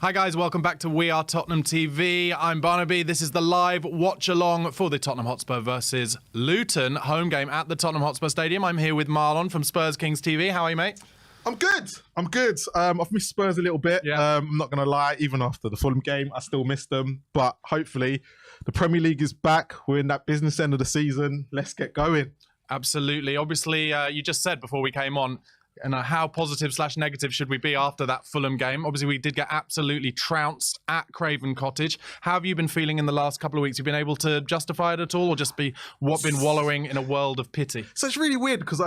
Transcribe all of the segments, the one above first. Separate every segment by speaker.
Speaker 1: Hi guys, welcome back to We Are Tottenham TV. I'm Barnaby. This is the live watch-along for the Tottenham Hotspur versus Luton home game at the Tottenham Hotspur Stadium. I'm here with Marlon from Spurs Kings TV. How are you, mate?
Speaker 2: I'm good. I've missed Spurs a little bit.
Speaker 1: Yeah.
Speaker 2: I'm not going to lie. Even after the Fulham game, I still missed them. But hopefully, the Premier League is back. We're in that business end of the season. Let's get going.
Speaker 1: Absolutely. Obviously, you just said before we came on, and how positive/negative should we be after that Fulham game? Obviously, we did get absolutely trounced at Craven Cottage. How have you been feeling in the last couple of weeks? Have you been able to justify it at all, or just been wallowing in a world of pity?
Speaker 2: So it's really weird because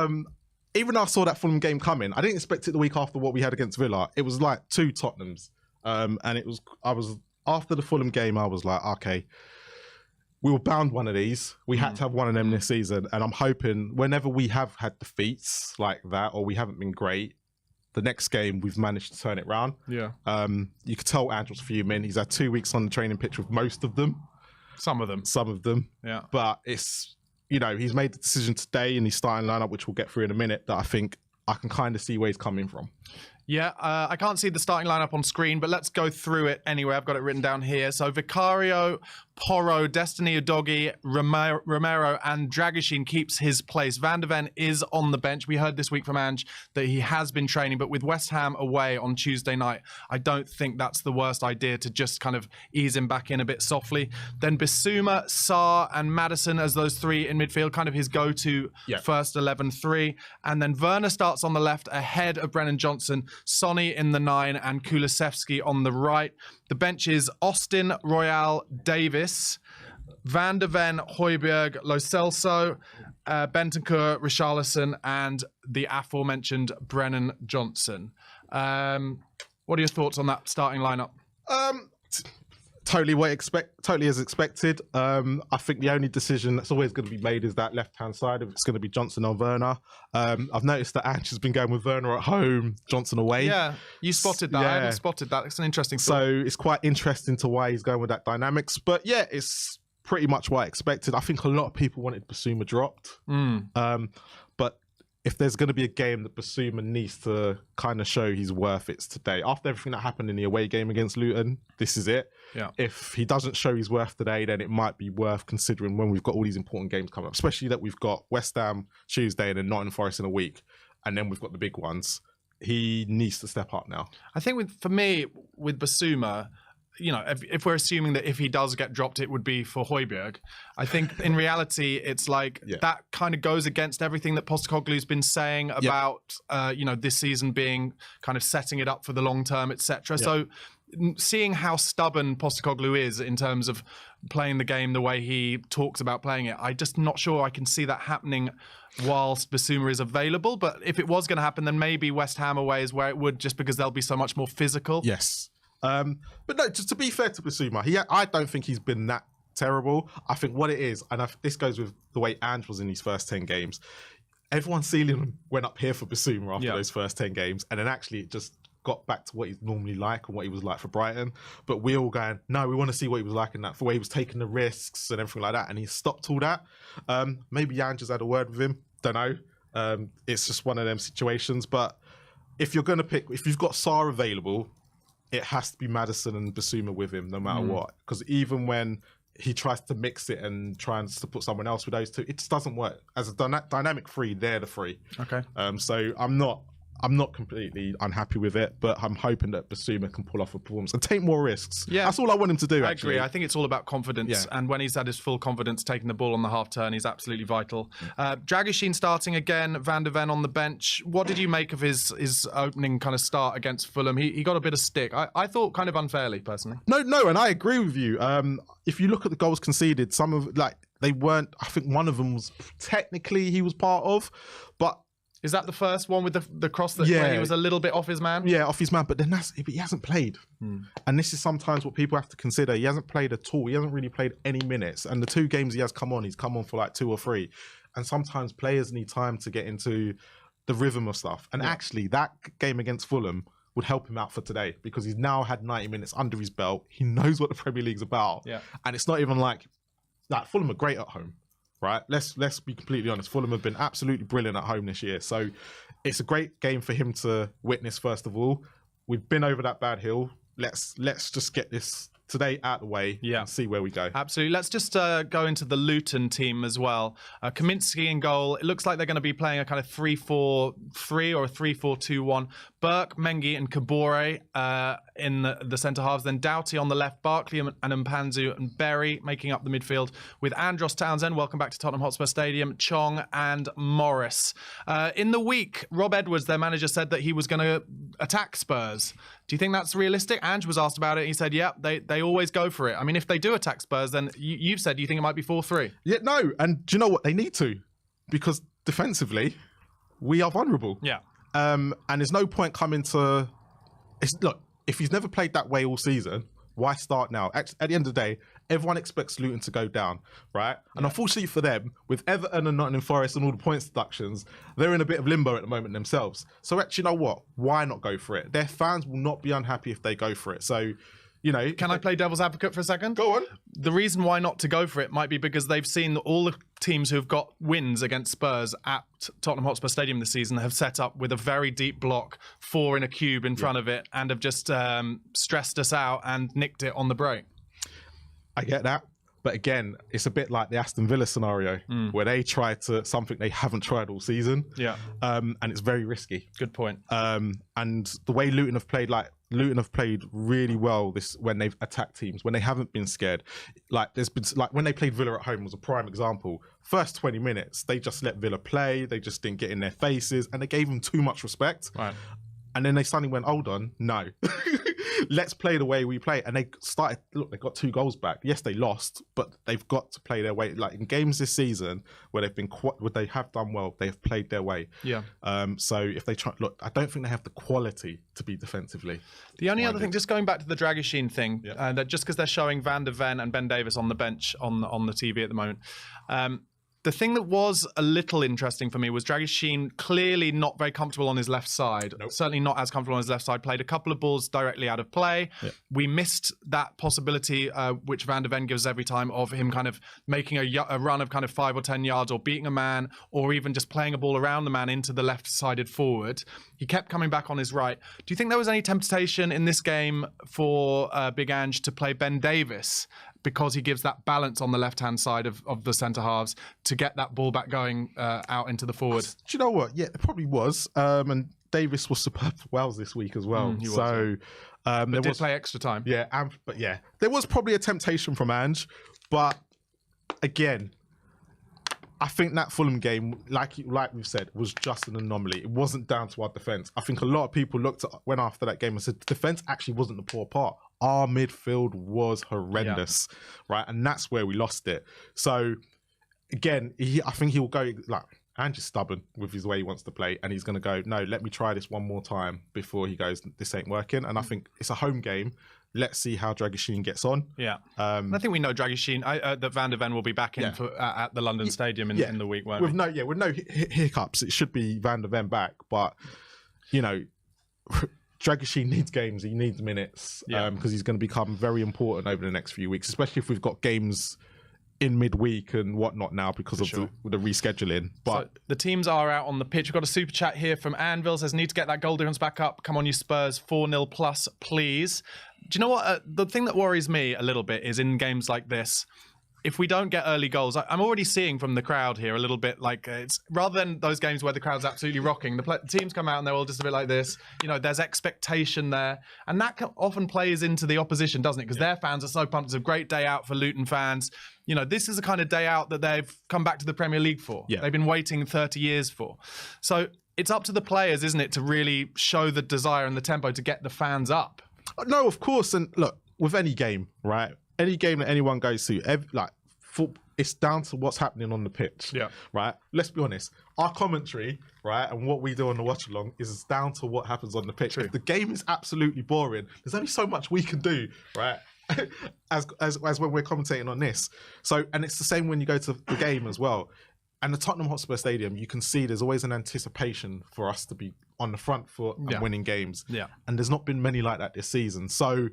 Speaker 2: even though I saw that Fulham game coming, I didn't expect it the week after what we had against Villa. It was like two Tottenhams, and I was after the Fulham game. I was like, okay, we were bound one of these. We had to have one of them this season. And I'm hoping whenever we have had defeats like that, or we haven't been great, the next game we've managed to turn it round.
Speaker 1: Yeah.
Speaker 2: You could tell Andrew's fuming. He's had 2 weeks on the training pitch with most of them.
Speaker 1: Some of them. Yeah.
Speaker 2: But it's, he's made the decision today in his starting lineup, which we'll get through in a minute, that I think I can kind of see where he's coming from.
Speaker 1: Yeah, I can't see the starting lineup on screen, but let's go through it anyway. I've got it written down here. So Vicario, Porro, Destiny Udogie, Romero, and Dragusin keeps his place. Van de Ven is on the bench. We heard this week from Ange that he has been training, but with West Ham away on Tuesday night, I don't think that's the worst idea to just kind of ease him back in a bit softly. Then Bissouma, Sarr, and Maddison as those three in midfield, kind of his go-to first 11-3. And then Werner starts on the left ahead of Brennan Johnson, Sonny in the 9, and Kulusevski on the right. The bench is Austin, Royale, Davis, Van de Ven, Højbjerg, Lo Celso, Bentancur, Richarlison, and the aforementioned Brennan Johnson. What are your thoughts on that starting lineup?
Speaker 2: Totally as expected. I think the only decision that's always going to be made is that left-hand side. If it's going to be Johnson or Werner. I've noticed that Ange has been going with Werner at home, Johnson away.
Speaker 1: Yeah, you spotted that.
Speaker 2: Yeah.
Speaker 1: I hadn't spotted that. It's an interesting thought.
Speaker 2: So it's quite interesting to why he's going with that dynamics. But yeah, it's pretty much what I expected. I think a lot of people wanted Bissouma dropped. But if there's going to be a game that Bissouma needs to kind of show his worth, it's today. After everything that happened in the away game against Luton, this is it.
Speaker 1: Yeah.
Speaker 2: If he doesn't show his worth today, then it might be worth considering when we've got all these important games coming up, especially that we've got West Ham Tuesday and then Nottingham Forest in a week, and then we've got the big ones. He needs to step up now.
Speaker 1: I think for me, with Bissouma, if we're assuming that if he does get dropped, it would be for Højbjerg. I think in reality, it's like that kind of goes against everything that Postecoglou's been saying about, this season being kind of setting it up for the long term, etc. So seeing how stubborn Postecoglou is in terms of playing the game the way he talks about playing it, I'm just not sure I can see that happening whilst Bissouma is available. But if it was going to happen, then maybe West Ham away is where it would, just because they'll be so much more physical.
Speaker 2: Yes. But no, just to be fair to Bissouma, I don't think he's been that terrible. I think what it is, and this goes with the way Ange was in his first 10 games, everyone's ceiling went up here for Bissouma after those first 10 games, and then actually it just got back to what he's normally like and what he was like for Brighton. But we're all going, no, we want to see what he was like in that, for where he was taking the risks and everything like that, and he stopped all that. Maybe Ange has had a word with him, don't know. It's just one of them situations. But if you're going to pick, if you've got Sarr available, it has to be Maddison and Bissouma with him no matter what. Because even when he tries to mix it and tries to put someone else with those two, it just doesn't work. As a dynamic three, they're the three.
Speaker 1: Okay.
Speaker 2: So I'm not completely unhappy with it, but I'm hoping that Bissouma can pull off a performance and take more risks. Yeah. That's all I want him to do,
Speaker 1: I agree. I think it's all about confidence. And when he's had his full confidence taking the ball on the half turn, he's absolutely vital. Dragusin starting again, Van de Ven on the bench. What did you make of his opening kind of start against Fulham? He got a bit of stick. I thought kind of unfairly, personally.
Speaker 2: No, and I agree with you. If you look at the goals conceded, some of, they weren't, I think one of them was technically he was part of, but
Speaker 1: is that the first one with the cross where he was a little bit off his man?
Speaker 2: Yeah, off his man, but then he hasn't played. And this is sometimes what people have to consider. He hasn't played at all. He hasn't really played any minutes. And the 2 games he has come on, he's come on for like 2 or 3. And sometimes players need time to get into the rhythm of stuff. And actually, that game against Fulham would help him out for today, because he's now had 90 minutes under his belt. He knows what the Premier League's about. Yeah. And it's not even like Fulham are great at home. Right, let's be completely honest. Fulham have been absolutely brilliant at home this year, so it's a great game for him to witness. First of all, we've been over that bad hill. let's just get this today out of the way and see where we go.
Speaker 1: Absolutely. Let's just go into the Luton team as well. Kaminsky in goal. It looks like they're going to be playing a kind of 3-4-3 or a 3-4-2-1. Burke, Mengi and Kabore in the centre halves. Then Doughty on the left, Barkley and Mpanzu and Berry making up the midfield with Andros Townsend, welcome back to Tottenham Hotspur Stadium, Chong and Morris. In the week, Rob Edwards, their manager, said that he was going to attack Spurs. Do you think that's realistic? Ange was asked about it. He said, yeah, they always go for it. I mean, if they do attack Spurs, then you've said you think it might be 4-3.
Speaker 2: Yeah, no. And do you know what? They need to. Because defensively, we are vulnerable.
Speaker 1: Yeah.
Speaker 2: And there's no point coming to... Look, if he's never played that way all season, why start now? At the end of the day, everyone expects Luton to go down, right? And unfortunately for them, with Everton and Nottingham Forest and all the points deductions, they're in a bit of limbo at the moment themselves. So actually, you know what? Why not go for it? Their fans will not be unhappy if they go for it. So, you know...
Speaker 1: Can I play devil's advocate for a second?
Speaker 2: Go on.
Speaker 1: The reason why not to go for it might be because they've seen that all the teams who have got wins against Spurs at Tottenham Hotspur Stadium this season have set up with a very deep block, 4 in a cube in front of it, and have just stressed us out and nicked it on the break.
Speaker 2: I get that. But again, it's a bit like the Aston Villa scenario where they try to something they haven't tried all season.
Speaker 1: Yeah.
Speaker 2: And it's very risky.
Speaker 1: Good point.
Speaker 2: And the way Luton have played really well when they've attacked teams, when they haven't been scared. Like there's been when they played Villa at home was a prime example. First 20 minutes, they just let Villa play. They just didn't get in their faces and they gave them too much respect.
Speaker 1: Right.
Speaker 2: And then they suddenly went, hold on, no. Let's play the way we play. And they started, look, they got 2 goals back. Yes, they lost, but they've got to play their way. Like in games this season where they have done well, they have played their way.
Speaker 1: Yeah.
Speaker 2: So if they try, look, I don't think they have the quality to be defensively.
Speaker 1: The only other thing, just going back to the Dragoshin thing, that just because they're showing Van der Ven and Ben Davis on the bench on the TV at the moment, the thing that was a little interesting for me was Dragoshin clearly not very comfortable on his left side. Nope. Certainly not as comfortable on his left side. Played a couple of balls directly out of play. Yep. We missed that possibility, which Van der Ven gives every time, of him kind of making a run of kind of 5 or 10 yards or beating a man or even just playing a ball around the man into the left-sided forward. He kept coming back on his right. Do you think there was any temptation in this game for Big Ange to play Ben Davis, because he gives that balance on the left-hand side of the centre halves to get that ball back going out into the forward?
Speaker 2: Do you know what? Yeah, it probably was. And Davis was superb for Wales this week as well.
Speaker 1: He was,
Speaker 2: so
Speaker 1: there did play extra time.
Speaker 2: Yeah, but yeah, there was probably a temptation from Ange. But again, I think that Fulham game, like we've said, was just an anomaly. It wasn't down to our defence. I think a lot of people went after that game and said the defence actually wasn't the poor part. Our midfield was horrendous, right? And that's where we lost it. So, again, I think he'll go, like, Ange is stubborn with his way he wants to play, and he's going to go, no, let me try this one more time before he goes, this ain't working. And I think it's a home game. Let's see how Dragoshin gets on.
Speaker 1: Yeah. I think we know Dragoshin, that Van der Ven will be back in at the London Stadium in the week, won't
Speaker 2: with no hiccups. It should be Van der Ven back. But, you know, Dragoshin needs games. He needs minutes because he's going to become very important over the next few weeks, especially if we've got games in midweek and whatnot now because of the rescheduling. But
Speaker 1: so the teams are out on the pitch. We've got a super chat here from Anvil. Says, need to get that goal difference back up. Come on, you Spurs. 4-0 plus, please. Do you know what? The thing that worries me a little bit is in games like this, if we don't get early goals, I'm already seeing from the crowd here a little bit like it's rather than those games where the crowd's absolutely rocking, the teams come out and they're all just a bit like this. You know, there's expectation there. And that often plays into the opposition, doesn't it? Because their fans are so pumped. It's a great day out for Luton fans. You know, this is the kind of day out that they've come back to the Premier League for. Yeah. They've been waiting 30 years for. So it's up to the players, isn't it, to really show the desire and the tempo to get the fans up.
Speaker 2: No, of course. And look, with any game, right? Any game that anyone goes to, it's down to what's happening on the pitch. Yeah. Right? Let's be honest. Our commentary, right, and what we do on the watch along is down to what happens on the pitch. True. If the game is absolutely boring, there's only so much we can do, right? as when we're commentating on this. So, and it's the same when you go to the game as well. And the Tottenham Hotspur Stadium, you can see there's always an anticipation for us to be on the front foot and winning games. Yeah. And there's not been many like that this season. So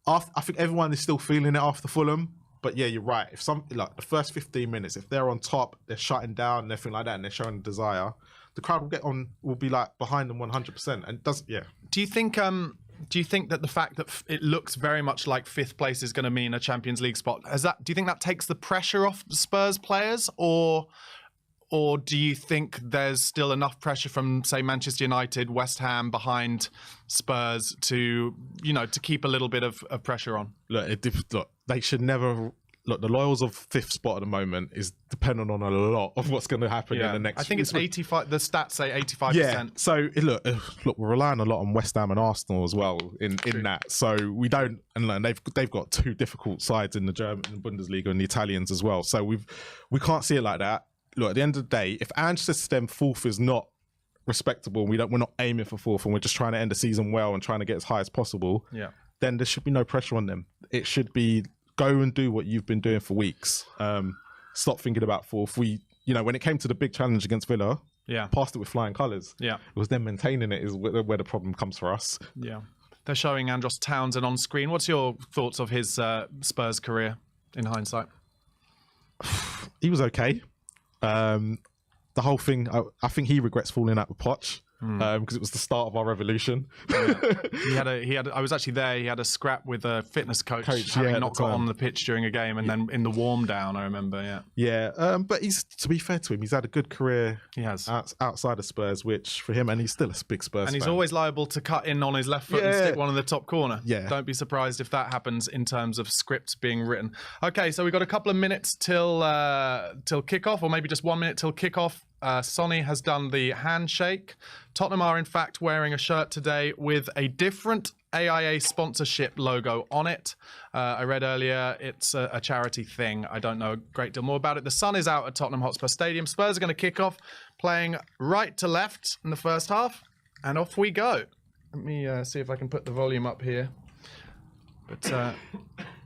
Speaker 2: I think everyone is still feeling it after Fulham. But yeah, you're right. If the first 15 minutes, if they're on top, they're shutting down and everything like that, and they're showing desire, the crowd will be like behind them 100%. And Do you think
Speaker 1: do you think that the fact that it looks very much like 5th place is going to mean a Champions League spot, do you think that takes the pressure off Spurs players, or do you think there's still enough pressure from, say, Manchester United, West Ham behind Spurs to keep a little bit of pressure on?
Speaker 2: Look, they should never. Look, the loyals of 5th spot at the moment is dependent on a lot of what's going to happen in the next.
Speaker 1: I think it's 85. The stats say 85%.
Speaker 2: Yeah. So look, we're relying a lot on West Ham and Arsenal as well in that. So we don't, and they've got 2 difficult sides in the German Bundesliga and the Italians as well. So we can't see it like that. Look, at the end of the day, if Ange says to them 4th is not respectable, we're not aiming for 4th, and we're just trying to end the season well and trying to get as high as possible.
Speaker 1: Yeah.
Speaker 2: Then there should be no pressure on them. It should be, go and do what you've been doing for weeks. Stop thinking about 4th. When it came to the big challenge against Villa, passed it with flying colours. Yeah, it was them maintaining it is where the problem comes for us.
Speaker 1: Yeah, they're showing Andros Townsend on screen. What's your thoughts of his Spurs career in hindsight?
Speaker 2: He was okay. The whole thing, I think he regrets falling out with Poch. Because it was the start of our revolution.
Speaker 1: Yeah. I was actually there. He had a scrap with a fitness coach having not got on the pitch during a game, and then in the warm down, I remember.
Speaker 2: But to be fair to him, he's had a good career.
Speaker 1: He has
Speaker 2: outside of Spurs, which for him, and he's still a big Spurs
Speaker 1: and he's
Speaker 2: fan.
Speaker 1: always liable to cut in on his left foot and stick one in the top corner.
Speaker 2: Yeah,
Speaker 1: don't be surprised if that happens in terms of scripts being written. Okay, so we've got a couple of minutes till kickoff, or maybe just 1 minute till kickoff. Sonny has done the handshake. Tottenham are in fact wearing a shirt today with a different AIA sponsorship logo on it. I read earlier it's a charity thing. I don't know a great deal more about it. The sun is out at Tottenham Hotspur Stadium. Spurs are going to kick off playing right to left in the first half, and off we go. Let me see if I can put the volume up here. But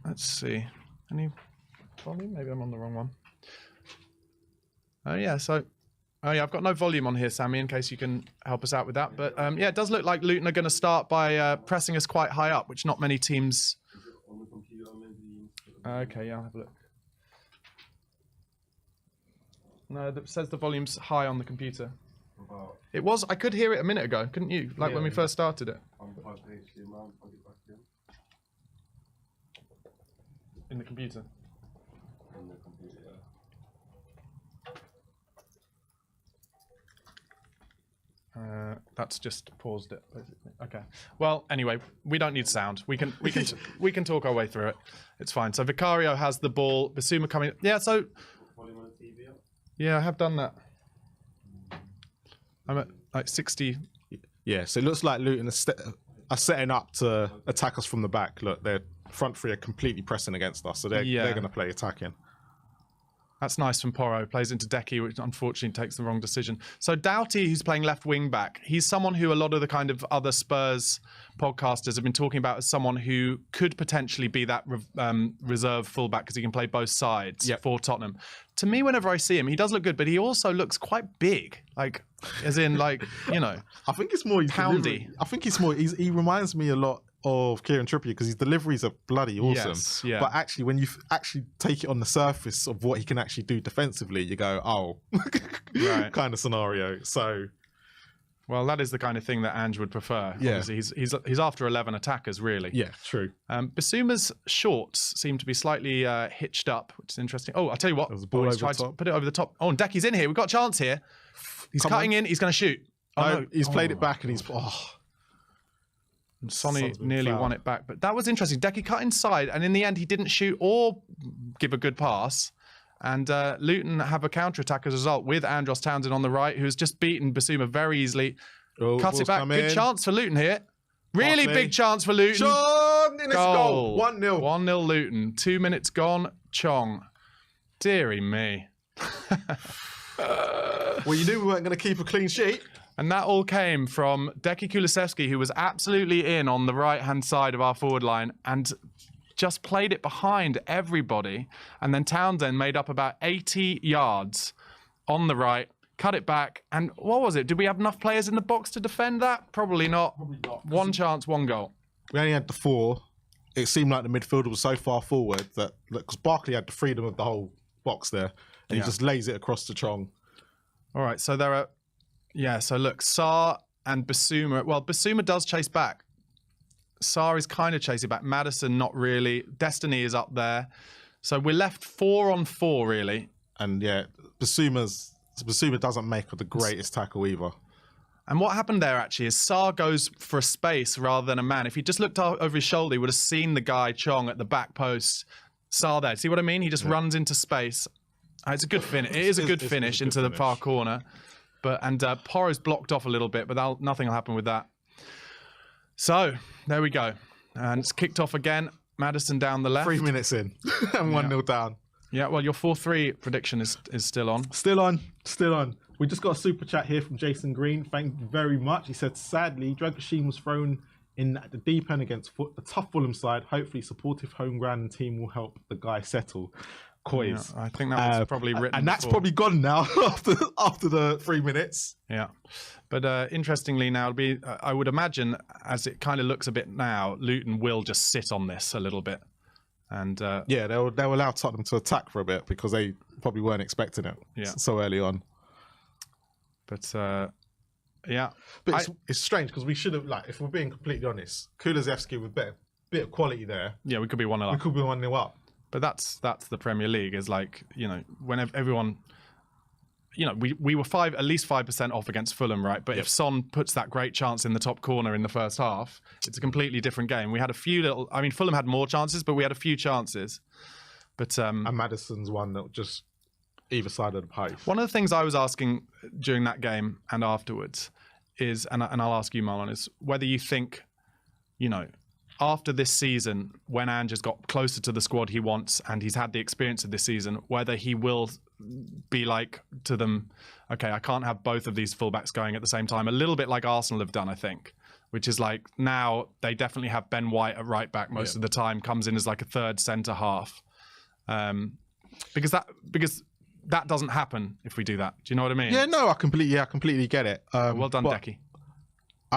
Speaker 1: let's see. Any volume? Maybe I'm on the wrong one. Oh yeah, I've got no volume on here, Sammy, in case you can help us out with that. But it does look like Luton are going to start by pressing us quite high up, which not many teams... Okay, yeah, I'll have a look. No, it says the volume's high on the computer. It was, I could hear it a minute ago, couldn't you? Like when we first started it. In the computer. That's just paused it, basically. Okay. Well, anyway, we don't need sound. We can talk our way through it. It's fine. So Vicario has the ball. Bissouma coming. Yeah. So. Yeah, I have done that. I'm at like 60.
Speaker 2: Yeah. So it looks like Luton are setting up to attack us from the back. Look, their front three are completely pressing against us, so they're going to play attacking.
Speaker 1: That's nice from Porro. Plays into Decky, which unfortunately takes the wrong decision. So Doughty, who's playing left wing back, he's someone who a lot of the kind of other Spurs podcasters have been talking about as someone who could potentially be that reserve fullback because he can play both sides for Tottenham. To me, whenever I see him, he does look good, but he also looks quite big. Like, as in, like, you know.
Speaker 2: I think it's more
Speaker 1: poundy.
Speaker 2: I think he's more. He reminds me a lot of Kieran Trippier because his deliveries are bloody awesome.
Speaker 1: Yes, yeah.
Speaker 2: But actually, when you actually take it on the surface of what he can actually do defensively, you go, oh, right. Kind of scenario. So,
Speaker 1: well, that is the kind of thing that Ange would prefer.
Speaker 2: Yeah,
Speaker 1: he's after 11 attackers, really.
Speaker 2: Yeah, true.
Speaker 1: Bissouma's shorts seem to be slightly hitched up, which is interesting. Oh, I'll tell you what.
Speaker 2: There's a ball over
Speaker 1: tried
Speaker 2: the top.
Speaker 1: To put it over the top. Oh, and Decky's in here. We've got a chance here. He's cutting in. He's going to shoot.
Speaker 2: Oh, no, he's played it back and he's.
Speaker 1: Sonny nearly won it back, but that was interesting. Decky cut inside, and in the end, he didn't shoot or give a good pass. And Luton have a counter-attack as a result with Andros Townsend on the right, who's just beaten Bissouma very easily. Cuts it back. Good chance for Luton here. Really big chance for Luton.
Speaker 2: Chong! It's goal. 1-0.
Speaker 1: 1-0 Luton. 2 minutes gone. Chong. Deary me.
Speaker 2: Well, you knew we weren't going to keep a clean sheet.
Speaker 1: And that all came from Decky Kulusevski, who was absolutely in on the right-hand side of our forward line and just played it behind everybody. And then Townsend made up about 80 yards on the right, cut it back. And what was it? Did we have enough players in the box to defend that? Probably not. One chance, one goal.
Speaker 2: We only had the 4. It seemed like the midfielder was so far forward that, because Barkley had the freedom of the whole box there, and he just lays it across to Chong.
Speaker 1: All right, so there are... Yeah, so look, Sarr and Bissouma. Well, Bissouma does chase back. Sarr is kind of chasing back. Maddison, not really. Destiny is up there. So we're left 4 on 4, really.
Speaker 2: And yeah, Basuma doesn't make the greatest tackle either.
Speaker 1: And what happened there, actually, is Sarr goes for a space rather than a man. If he just looked over his shoulder, he would have seen the guy, Chong, at the back post. Sarr there. See what I mean? He just runs into space. It's a good finish. It is a good finish into the far corner. And Porro's blocked off a little bit, but nothing will happen with that. So, there we go. And it's kicked off again. Maddison down the left.
Speaker 2: 3 minutes in and 1-0 down.
Speaker 1: Yeah, well, your 4-3 prediction is still on.
Speaker 2: Still on. We just got a super chat here from Jason Green. Thank you very much. He said, sadly, Dragoshin was thrown in at the deep end against a tough Fulham side. Hopefully, supportive home ground team will help the guy settle. Coys.
Speaker 1: Yeah, I think that was probably written
Speaker 2: and that's
Speaker 1: before.
Speaker 2: probably gone now after the 3 minutes.
Speaker 1: Yeah. But interestingly now, it'll be, I would imagine, as it kind of looks a bit now, Luton will just sit on this a little bit. And
Speaker 2: yeah, they'll allow Tottenham to attack for a bit because they probably weren't expecting it so early on.
Speaker 1: But yeah.
Speaker 2: But it's strange because we should have, like, if we're being completely honest, Kulusevski with a bit of quality there.
Speaker 1: Yeah, we could be 1-0 up.
Speaker 2: We could be 1-0 up.
Speaker 1: But that's the Premier League, is like, you know, whenever everyone, you know, we were at least 5% off against Fulham, right? But if Son puts that great chance in the top corner in the first half, it's a completely different game. We had a few Fulham had more chances, but we had a few chances. But
Speaker 2: and Maddison's one that just either side of the post.
Speaker 1: One of the things I was asking during that game and afterwards is, and I'll ask you, Marlon, is whether you think, you know, after this season, when Ange has got closer to the squad he wants and he's had the experience of this season, whether he will be like to them, okay, I can't have both of these fullbacks going at the same time, a little bit like Arsenal have done, I think, which is like now they definitely have Ben White at right back most of the time, comes in as like a third centre half. Because that doesn't happen if we do that. Do you know what I mean?
Speaker 2: Yeah, no, I completely get it.
Speaker 1: Well done, Decky.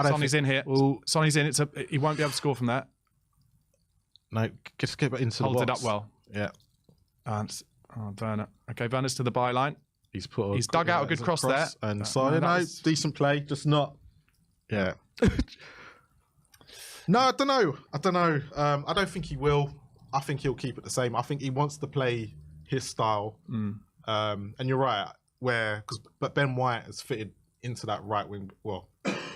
Speaker 1: Sonny's in here. Sonny's in. He won't be able to score from there.
Speaker 2: No, just get it into the box.
Speaker 1: Holds it up well.
Speaker 2: Yeah.
Speaker 1: Werner. Okay, Werner's to the byline.
Speaker 2: He's
Speaker 1: dug out a good cross there.
Speaker 2: And so, decent play, just not... Yeah. No, I don't know. I don't think he will. I think he'll keep it the same. I think he wants to play his style. And you're right, but Ben White has fitted into that right wing,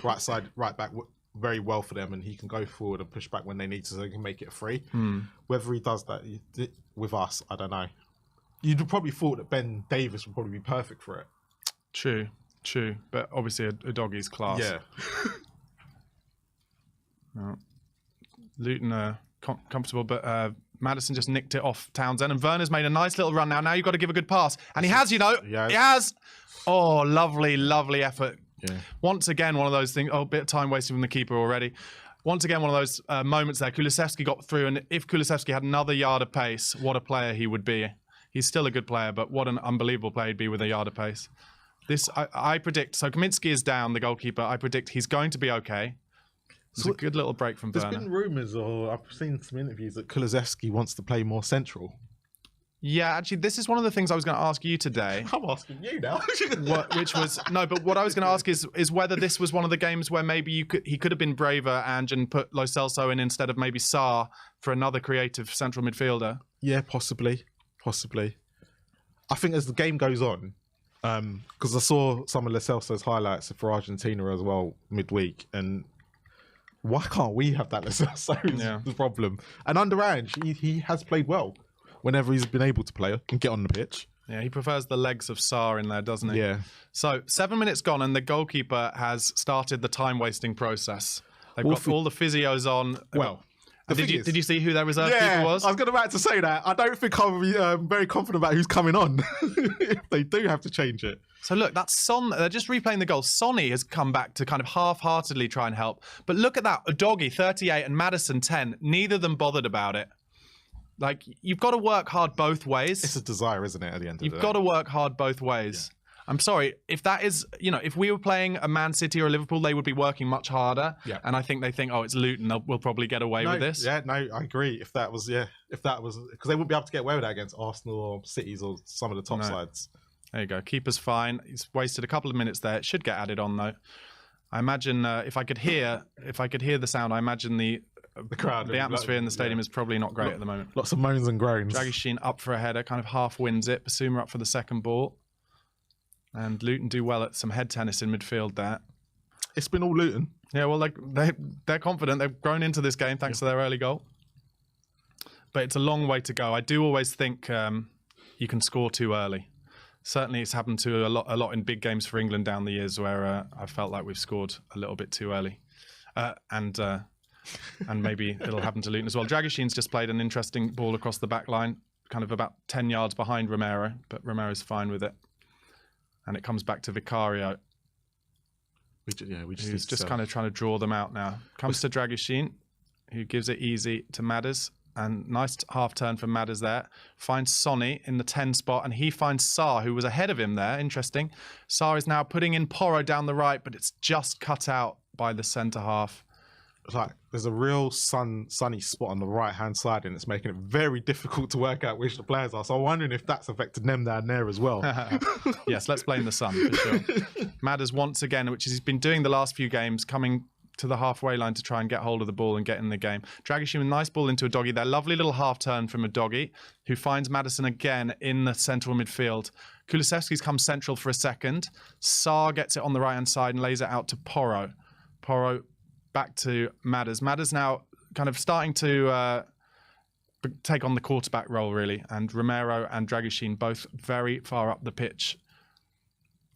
Speaker 2: right side, right back very well for them, and he can go forward and push back when they need to, so they can make it free. Whether he does that with us, I don't know. You'd probably thought that Ben Davies would probably be perfect for it.
Speaker 1: True. But obviously a doggy's class.
Speaker 2: Yeah.
Speaker 1: Luton are comfortable, but Maddison just nicked it off Townsend, and Werner's made a nice little run now. Now you've got to give a good pass. And he has, you know. He has. Oh, lovely effort.
Speaker 2: Yeah.
Speaker 1: Once again, one of those things. Oh, a bit of time wasted from the keeper already. Once again, one of those moments there. Kulusevski got through, and if Kulusevski had another yard of pace, what a player he would be. He's still a good player, but what an unbelievable player he'd be with a yard of pace. This, I predict, so Kaminsky is down, the goalkeeper. I predict he's going to be okay. It's a good little break from Werner.
Speaker 2: There's been rumours, or I've seen some interviews, that Kulusevski wants to play more central.
Speaker 1: Yeah, actually, this is one of the things I was going to ask you today.
Speaker 2: I'm asking you now.
Speaker 1: But what I was going to ask is whether this was one of the games where maybe he could have been braver, Ange, and put Lo Celso in instead of maybe Sarr for another creative central midfielder.
Speaker 2: Yeah, possibly. I think as the game goes on, because I saw some of Lo Celso's highlights for Argentina as well midweek, and why can't we have that Lo Celso is the problem. And under Ange, he has played well whenever he's been able to play and get on the pitch.
Speaker 1: Yeah, he prefers the legs of Sarr in there, doesn't he?
Speaker 2: Yeah.
Speaker 1: So 7 minutes gone, and the goalkeeper has started the time-wasting process. They've got all the physios on.
Speaker 2: Well,
Speaker 1: did you see who their reserve keeper was?
Speaker 2: I was about to say that. I don't think I'll be very confident about who's coming on if they do have to change it.
Speaker 1: So look, that's Son. They're just replaying the goal. Sonny has come back to kind of half-heartedly try and help. But look at that. Udogie, 38, and Maddison, 10. Neither of them bothered about it. Like, you've got to work hard both ways.
Speaker 2: It's a desire, isn't it, at the end of the day?
Speaker 1: You've got to work hard both ways. Yeah. I'm sorry, if that is, you know, if we were playing a Man City or a Liverpool, they would be working much harder. Yeah. And I think they think, oh, it's Luton, we'll probably get away with this.
Speaker 2: Yeah, no, I agree. If that was, because they wouldn't be able to get away with that against Arsenal or Cities or some of the top sides.
Speaker 1: There you go. Keeper's fine. He's wasted a couple of minutes there. It should get added on, though. I imagine if I could hear the sound, I imagine the the atmosphere in the stadium is probably not great at the moment.
Speaker 2: Lots of moans and groans.
Speaker 1: Dragichin up for a header, kind of half wins it. Basuma up for the second ball. And Luton do well at some head tennis in midfield there.
Speaker 2: It's been all Luton.
Speaker 1: Yeah, well, they're confident. They've grown into this game thanks to their early goal. But it's a long way to go. I do always think you can score too early. Certainly, it's happened to a lot in big games for England down the years where I felt like we've scored a little bit too early. And maybe it'll happen to Luton as well. Dragichin's just played an interesting ball across the back line, kind of about 10 yards behind Romero, but Romero's fine with it. And it comes back to Vicario. He's just kind of trying to draw them out now. Comes to Dragichin, who gives it easy to Madders. And nice half turn from Madders there. Finds Sonny in the 10 spot, and he finds Sarr, who was ahead of him there. Interesting. Sarr is now putting in Porro down the right, but it's just cut out by the centre half.
Speaker 2: Like, there's a real sunny spot on the right-hand side, and it's making it very difficult to work out which the players are. So I'm wondering if that's affected them down there as well.
Speaker 1: Yes, let's blame the sun for sure. Madders once again, which he's been doing the last few games, coming to the halfway line to try and get hold of the ball and get in the game. Dragichin with a nice ball into a doggy there. Lovely little half turn from a doggy, who finds Maddison again in the central midfield. Kulusevski's come central for a second. Sarr gets it on the right-hand side and lays it out to Porro. Porro back to Madders. Madders now kind of starting to take on the quarterback role, really. And Romero and Dragichin both very far up the pitch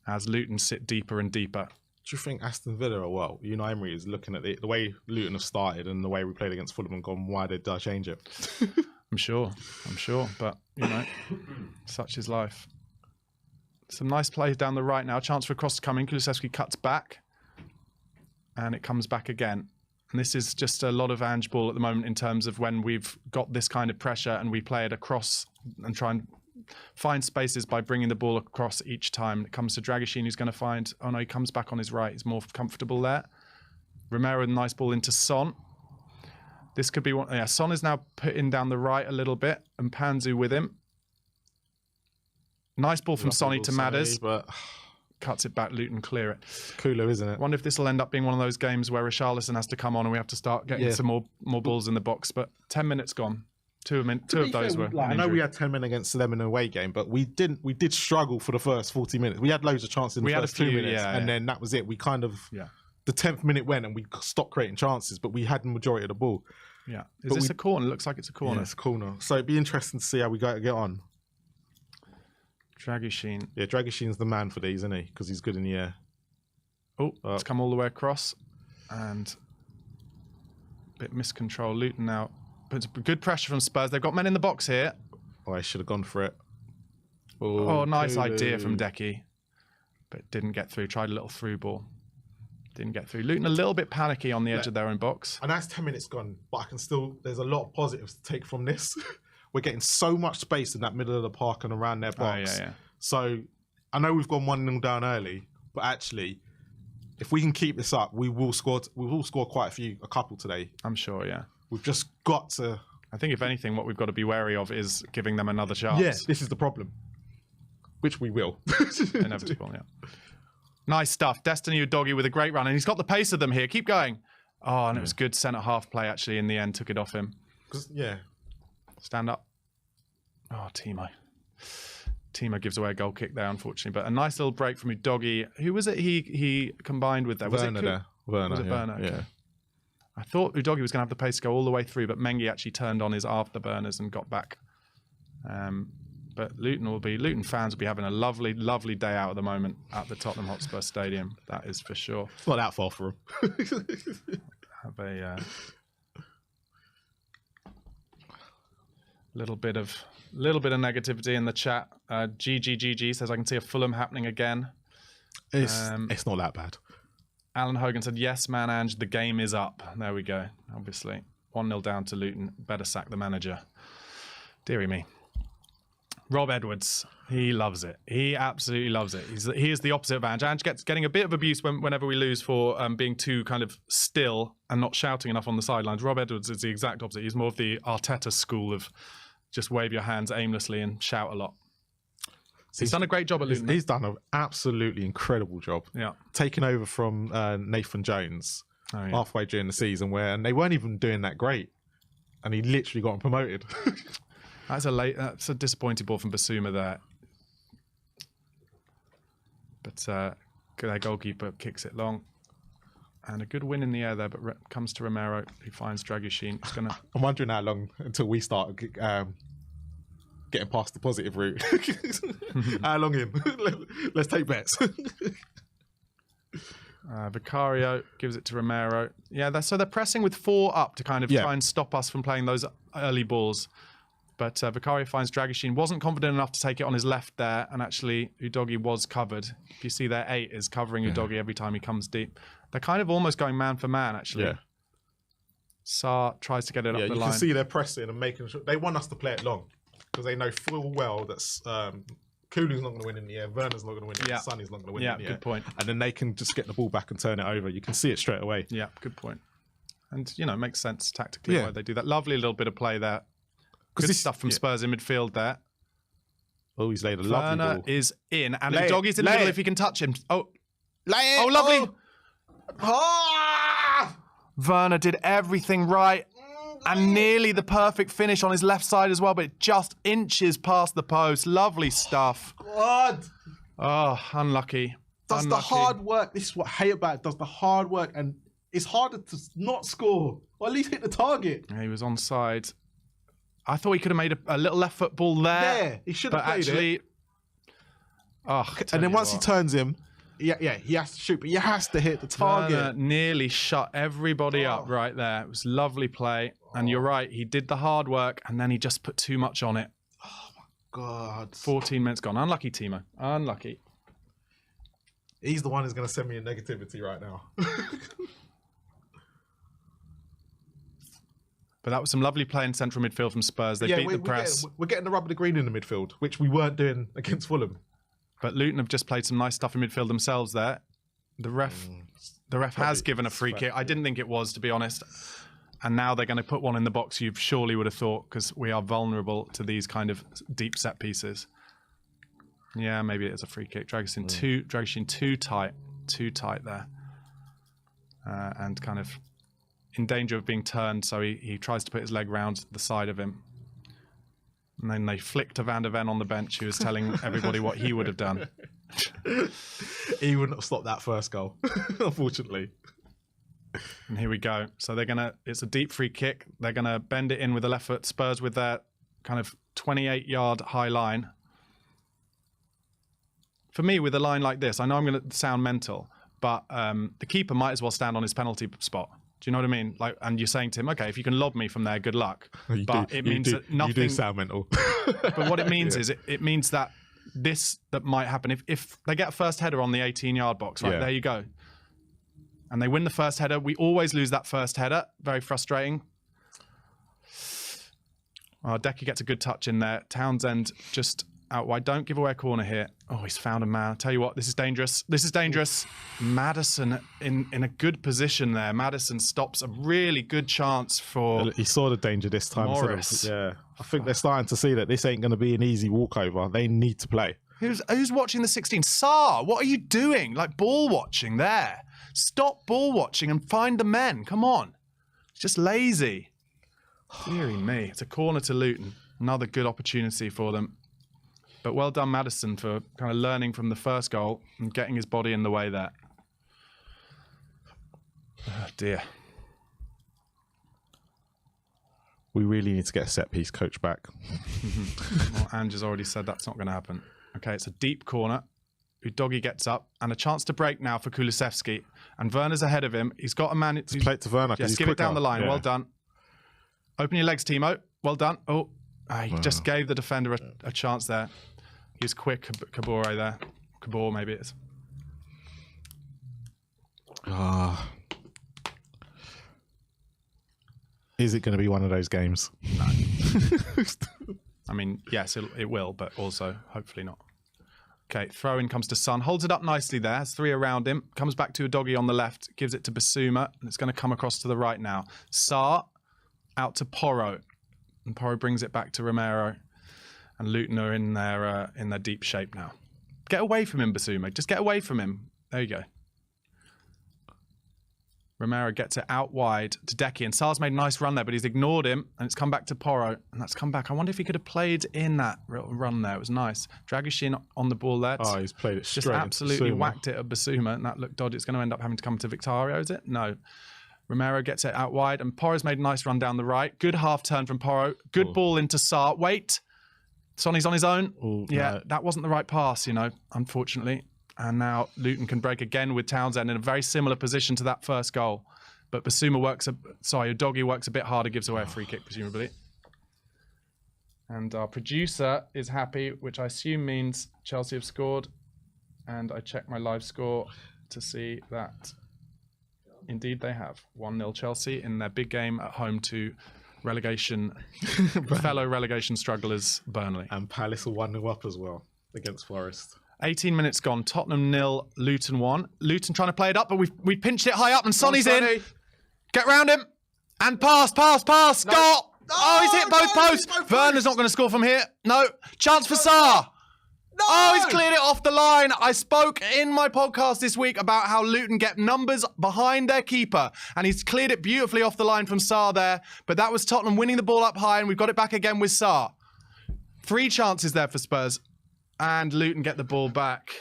Speaker 1: as Luton sit deeper and deeper.
Speaker 2: Do you think Aston Villa are well? Unai Emery is looking at the way Luton have started and the way we played against Fulham and gone, why did I change it?
Speaker 1: I'm sure. But, such is life. Some nice plays down the right now. Chance for a cross coming. Kulusevski cuts back. And it comes back again. And this is just a lot of Ange ball at the moment in terms of when we've got this kind of pressure and we play it across and try and find spaces by bringing the ball across each time. It comes to Dragichin, who's going to find... Oh, no, he comes back on his right. He's more comfortable there. Romero with a nice ball into Son. This could be one... Yeah, Son is now putting down the right a little bit, and Panzu with him. Nice ball from Sonny to Madders.
Speaker 2: But...
Speaker 1: Cuts it back, Luton clear it.
Speaker 2: Cooler, isn't it?
Speaker 1: Wonder if this will end up being one of those games where Richarlison has to come on and we have to start getting some more balls in the box. But 10 minutes gone. Two of those were.
Speaker 2: I know we had 10 men against them in an away game, but we did struggle for the first 40 minutes. We had loads of chances in the first 2 minutes, and then that was it. We kind of the 10th minute went and we stopped creating chances, but we had the majority of the ball.
Speaker 1: Yeah, is this a corner? It looks like it's a corner.
Speaker 2: Yeah, it's a corner. So it'd be interesting to see how we get on.
Speaker 1: Dragichin.
Speaker 2: Yeah, Dragichin's the man for these, isn't he? Because he's good in the air.
Speaker 1: Oh, it's come all the way across. And a bit miscontrol. Luton now puts good pressure from Spurs. They've got men in the box here.
Speaker 2: Oh, I should have gone for it.
Speaker 1: Oh, nice idea from Decky. But didn't get through. Tried a little through ball. Didn't get through. Luton a little bit panicky on the edge of their own box.
Speaker 2: And that's 10 minutes gone. But I can still... There's a lot of positives to take from this. We're getting so much space in that middle of the park and around their box.
Speaker 1: Oh, yeah.
Speaker 2: So I know we've gone 1-0 down early, but actually, if we can keep this up, we will score quite a couple today.
Speaker 1: I'm sure, yeah.
Speaker 2: We've just got to...
Speaker 1: I think if anything, what we've got to be wary of is giving them another chance.
Speaker 2: Yeah, this is the problem. Which we will.
Speaker 1: Inevitable, yeah. Nice stuff. Destiny Udogie with a great run, and he's got the pace of them here. Keep going. Oh, and it was good centre half play, actually, in the end. Took it off him.
Speaker 2: Yeah.
Speaker 1: Stand up. Oh, Timo. Timo gives away a goal kick there, unfortunately. But a nice little break from Udogie. Who was it he combined with there?
Speaker 2: Werner there. Werner,
Speaker 1: was it Werner?
Speaker 2: Yeah.
Speaker 1: Okay. I thought Udogie was going to have the pace to go all the way through, but Mengi actually turned on his afterburners and got back. But Luton fans will be having a lovely, lovely day out at the moment at the Tottenham Hotspur Stadium. That is for sure.
Speaker 2: It's not that far for them.
Speaker 1: Have a little bit of negativity in the chat. GG says I can see a Fulham happening again.
Speaker 2: It's not that bad.
Speaker 1: Alan Hogan said, yes, man, Ange, the game is up. There we go. Obviously. 1-0 down to Luton. Better sack the manager. Deary me. Rob Edwards, he loves it. He absolutely loves it. He is the opposite of Ange. Ange getting a bit of abuse whenever we lose for being too kind of still and not shouting enough on the sidelines. Rob Edwards is the exact opposite. He's more of the Arteta school of just wave your hands aimlessly and shout a lot. He's done a great job at Luton.
Speaker 2: He's done an absolutely incredible job.
Speaker 1: Yeah.
Speaker 2: Taking over from Nathan Jones. halfway during the season and they weren't even doing that great. And he literally got promoted.
Speaker 1: That's a disappointing ball from Basuma there. But their goalkeeper kicks it long. And a good win in the air there, but comes to Romero, who finds Dragushin.
Speaker 2: I'm wondering how long until we start getting past the positive route. How long in? Let's take bets.
Speaker 1: Vicario gives it to Romero. Yeah, so they're pressing with 4 up to kind of try and stop us from playing those early balls. But Vicario finds Dragushin. Wasn't confident enough to take it on his left there, and actually Udogie was covered. If you see there, 8 is covering Udogie every time he comes deep. They're kind of almost going man for man, actually. Yeah. Sarr tries to get it up the line.
Speaker 2: You can see they're pressing and making sure. They want us to play it long because they know full well that Kulu's not going to win in the air, Werner's not going to win in the air, Sonny's not going to win in the air.
Speaker 1: Yeah, good point.
Speaker 2: And then they can just get the ball back and turn it over. You can see it straight away.
Speaker 1: Yeah, good point. And, it makes sense tactically why they do that. Lovely little bit of play there. Good stuff from Spurs in midfield there.
Speaker 2: Oh, he's laid a lovely ball.
Speaker 1: Werner is in, and Udogie's in the middle if he can touch him. Oh,
Speaker 2: lovely.
Speaker 1: Oh. Werner did everything right and nearly the perfect finish on his left side as well, but it just inches past the post. Lovely stuff.
Speaker 2: God.
Speaker 1: Oh, unlucky.
Speaker 2: Does the hard work. This is what I hate about it. Does the hard work, and it's harder to not score or at least hit the target.
Speaker 1: Yeah, he was onside. I thought he could have made a little left foot ball there.
Speaker 2: Yeah, he should have played
Speaker 1: actually,
Speaker 2: it.
Speaker 1: And
Speaker 2: then once he turns him, he has to shoot, but he has to hit the target.
Speaker 1: Werner nearly shut everybody up right there. It was lovely play. And you're right, he did the hard work and then he just put too much on it.
Speaker 2: Oh my God.
Speaker 1: 14 minutes gone. Unlucky, Timo. Unlucky.
Speaker 2: He's the one who's going to send me a negativity right now.
Speaker 1: But that was some lovely play in central midfield from Spurs. They beat the press.
Speaker 2: We're getting the rub of the green in the midfield, which we weren't doing against Fulham.
Speaker 1: But Luton have just played some nice stuff in midfield themselves there. The ref has given a free kick. I didn't think it was, to be honest. And now they're going to put one in the box you surely would have thought, because we are vulnerable to these kind of deep set pieces. Yeah, maybe it is a free kick. Dragushin too tight there. And kind of in danger of being turned, so he tries to put his leg round the side of him. And then they flick to Van der Ven on the bench, who was telling everybody what he would have done.
Speaker 2: He wouldn't have stopped that first goal, unfortunately.
Speaker 1: And here we go. So it's a deep free kick. They're going to bend it in with the left foot. Spurs with their kind of 28-yard high line. For me, with a line like this, I know I'm going to sound mental, but the keeper might as well stand on his penalty spot. Do you know what I mean? And you're saying to him, okay, if you can lob me from there, good luck. It means that nothing.
Speaker 2: You do sound mental.
Speaker 1: But what it means is it means that that might happen if they get a first header on the 18-yard box. Right, there you go. And they win the first header. We always lose that first header. Very frustrating. Decker gets a good touch in there. Townsend just out wide. Don't give away a corner here. Oh, he's found a man. I'll tell you what, this is dangerous. This is dangerous. Maddison in a good position there. Maddison stops a really good chance for
Speaker 2: He saw the danger this time.
Speaker 1: Morris.
Speaker 2: I think they're starting to see that this ain't going to be an easy walkover. They need to play.
Speaker 1: Who's watching the 16? Sarr, what are you doing? Like ball watching there. Stop ball watching and find the men. Come on. It's just lazy. Deary me. It's a corner to Luton. Another good opportunity for them. But well done, Maddison, for kind of learning from the first goal and getting his body in the way there. Oh, dear.
Speaker 2: We really need to get a set-piece coach back.
Speaker 1: Well, Ange has already said that's not going to happen. Okay, it's a deep corner. Udogie gets up and a chance to break now for Kulusevski. And Werner's ahead of him. He's got a man.
Speaker 2: Play it to Werner.
Speaker 1: Yes, give it down the line. Yeah. Well done. Open your legs, Timo. Well done. Oh, he just gave the defender a chance there. He was quick, Kabore there. Kabore, maybe it is.
Speaker 2: Is it going to be one of those games?
Speaker 1: No. I mean, yes, it will, but also hopefully not. Okay, throw in comes to Son. Holds it up nicely there. Has 3 around him. Comes back to Udogie on the left. Gives it to Basuma. And it's going to come across to the right now. Sarr out to Porro. And Porro brings it back to Romero. And Luton are in their deep shape now. Get away from him, Basuma. Just get away from him. There you go. Romero gets it out wide to Decky, and Sarr's made a nice run there, but he's ignored him, and it's come back to Porro, and that's come back. I wonder if he could have played in that run there. It was nice. Dragoshin on the ball there.
Speaker 2: Oh, he's played it straight.
Speaker 1: Just absolutely whacked it at Basuma, and that looked dodgy. It's going to end up having to come to Victorio, is it? No. Romero gets it out wide, and Porro's made a nice run down the right. Good half turn from Porro. Good ball into Sarr. Wait. Sonny's on his own.
Speaker 2: Ooh,
Speaker 1: yeah,
Speaker 2: no.
Speaker 1: That wasn't the right pass, unfortunately. And now Luton can break again with Townsend in a very similar position to that first goal. But Basuma Udogie works a bit harder, gives away a free kick, presumably. And our producer is happy, which I assume means Chelsea have scored. And I check my live score to see that indeed they have. 1-0 Chelsea in their big game at home to fellow relegation strugglers Burnley.
Speaker 2: And Palace are 1-0 up as well against Forest.
Speaker 1: 18 minutes gone. Tottenham 0, Luton 1. Luton trying to play it up, but we pinched it high up, and Sonny's in. Get round him. And pass.
Speaker 2: No.
Speaker 1: Scott! Oh, he's hit both posts. Werner's not going to score from here. No. Chance for Sarr.
Speaker 2: No!
Speaker 1: Oh, he's cleared it off the line. I spoke in my podcast this week about how Luton get numbers behind their keeper, and he's cleared it beautifully off the line from Sarr there. But that was Tottenham winning the ball up high, and we've got it back again with Sarr. 3 chances there for Spurs, and Luton get the ball back.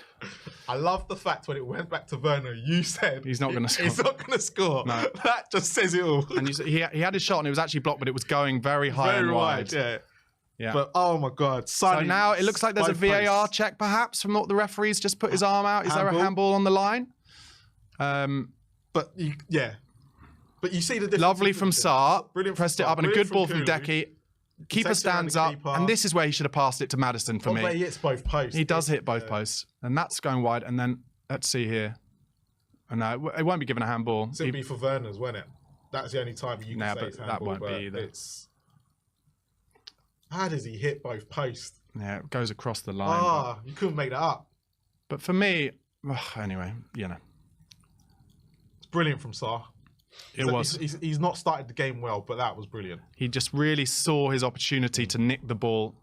Speaker 2: I love the fact when it went back to Werner, you said
Speaker 1: he's not going to score.
Speaker 2: He's not going to score.
Speaker 1: No.
Speaker 2: That just says it all.
Speaker 1: And he had his shot, and it was actually blocked, but it was going very high and wide.
Speaker 2: Yeah. But oh my God, Sonny,
Speaker 1: so now it looks like there's a VAR check, perhaps, from what the referee's just put his arm out. Is there a handball on the line?
Speaker 2: But you see the difference.
Speaker 1: Lovely from Sarr.
Speaker 2: Brilliant.
Speaker 1: Pressed it up, and a good ball from Decky. Keeper stands up, and this is where he should have passed it to Maddison for me.
Speaker 2: He hits both posts.
Speaker 1: He does hit both posts, and that's going wide. And then let's see here. And no, it won't be given a handball.
Speaker 2: It'd be for Werner's, won't it? That's the only time you can say
Speaker 1: but
Speaker 2: it's handball.
Speaker 1: That won't be either.
Speaker 2: How does he hit both posts?
Speaker 1: Yeah, it goes across the line.
Speaker 2: You couldn't make that up.
Speaker 1: But for me, anyway,
Speaker 2: It's brilliant from Sarr.
Speaker 1: It was.
Speaker 2: He's not started the game well, but that was brilliant.
Speaker 1: He just really saw his opportunity to nick the ball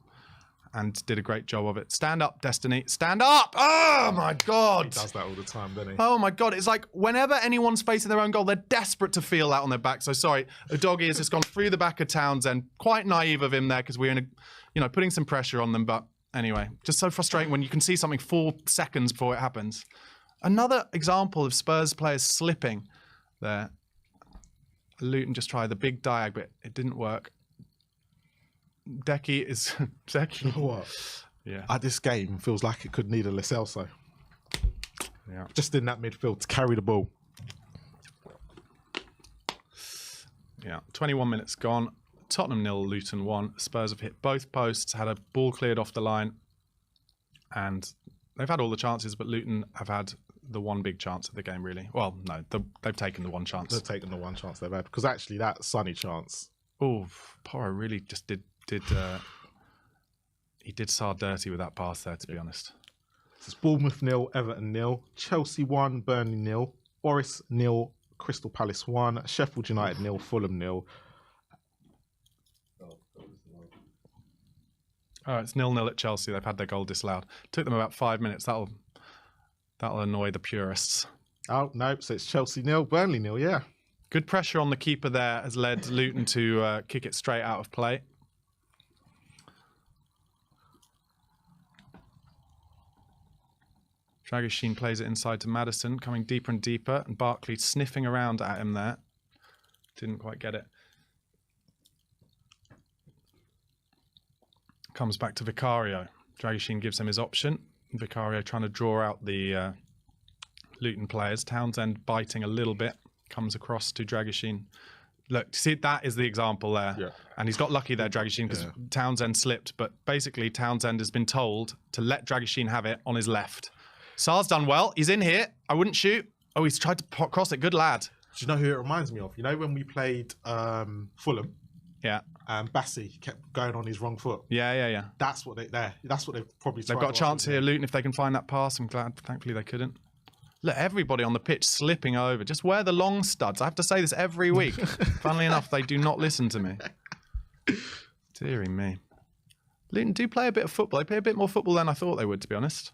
Speaker 1: and did a great job of it. Stand up, Destiny. Stand up! Oh, my God.
Speaker 2: He does that all the time, doesn't he?
Speaker 1: Oh, my God. It's like whenever anyone's facing their own goal, they're desperate to feel that on their back. So, sorry, Udogie has just gone through the back of Townsend. Quite naive of him there because we're putting some pressure on them. But anyway, just so frustrating when you can see something 4 seconds before it happens. Another example of Spurs players slipping there. Luton just tried the big diag, but it didn't work. Decky is...
Speaker 2: You know what?
Speaker 1: Yeah.
Speaker 2: This game feels like it could need a Lo Celso.
Speaker 1: Yeah.
Speaker 2: Just in that midfield to carry the ball.
Speaker 1: Yeah. 21 minutes gone. Tottenham 0, Luton 1. Spurs have hit both posts, had a ball cleared off the line. And they've had all the chances, but Luton have had the one big chance of the game, really. Well, no, they've taken the one chance.
Speaker 2: They've taken the one chance they've had. Because actually, that Sonny chance...
Speaker 1: Oh, Porro really just did he did Sarr dirty with that pass there, to be honest.
Speaker 2: It's Bournemouth 0, Everton 0, Chelsea 1, Burnley 0, Forest 0, Crystal Palace 1, Sheffield United 0, Fulham 0.
Speaker 1: Oh, it's 0-0 at Chelsea. They've had their goal disallowed. Took them about 5 minutes. That'll annoy the purists.
Speaker 2: Oh, no, so it's Chelsea 0, Burnley 0, yeah.
Speaker 1: Good pressure on the keeper there has led Luton to kick it straight out of play. Dragoshin plays it inside to Maddison, coming deeper and deeper, and Barkley sniffing around at him there. Didn't quite get it. Comes back to Vicario. Dragoshin gives him his option. Vicario trying to draw out the Luton players. Townsend biting a little bit. Comes across to Dragoshin. Look, see, that is the example there. Yeah. And he's got lucky there, Dragoshin, because Townsend slipped. But basically, Townsend has been told to let Dragoshin have it on his left. Sarr's done well. He's in here. I wouldn't shoot. Oh, he's tried to cross it. Good lad.
Speaker 2: Do you know who it reminds me of? You know when we played Fulham?
Speaker 1: Yeah.
Speaker 2: And Bassi kept going on his wrong foot.
Speaker 1: Yeah.
Speaker 2: That's what they've probably tried.
Speaker 1: They've got a chance here, Luton, if they can find that pass. I'm glad. Thankfully, they couldn't. Look, everybody on the pitch slipping over. Just wear the long studs. I have to say this every week. Funnily enough, they do not listen to me. Deary me. Luton do play a bit of football. They play a bit more football than I thought they would, to be honest.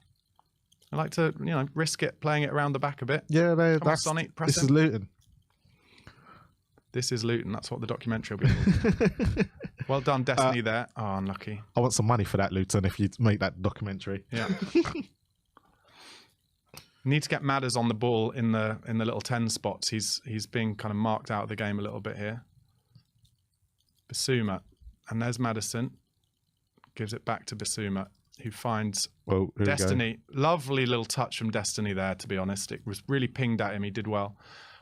Speaker 1: I like to, risk it, playing it around the back a bit.
Speaker 2: Yeah,
Speaker 1: This is Luton. This is Luton. That's what the documentary will be called. Well done, Destiny there. Oh, unlucky.
Speaker 2: I want some money for that, Luton, if you make that documentary.
Speaker 1: Yeah. Need to get Madders on the ball in the little 10 spots. He's being kind of marked out of the game a little bit here. Bissouma. And there's Maddison. Gives it back to Bissouma, who finds Destiny. Lovely little touch from Destiny there, to be honest. It was really pinged at him. He did well.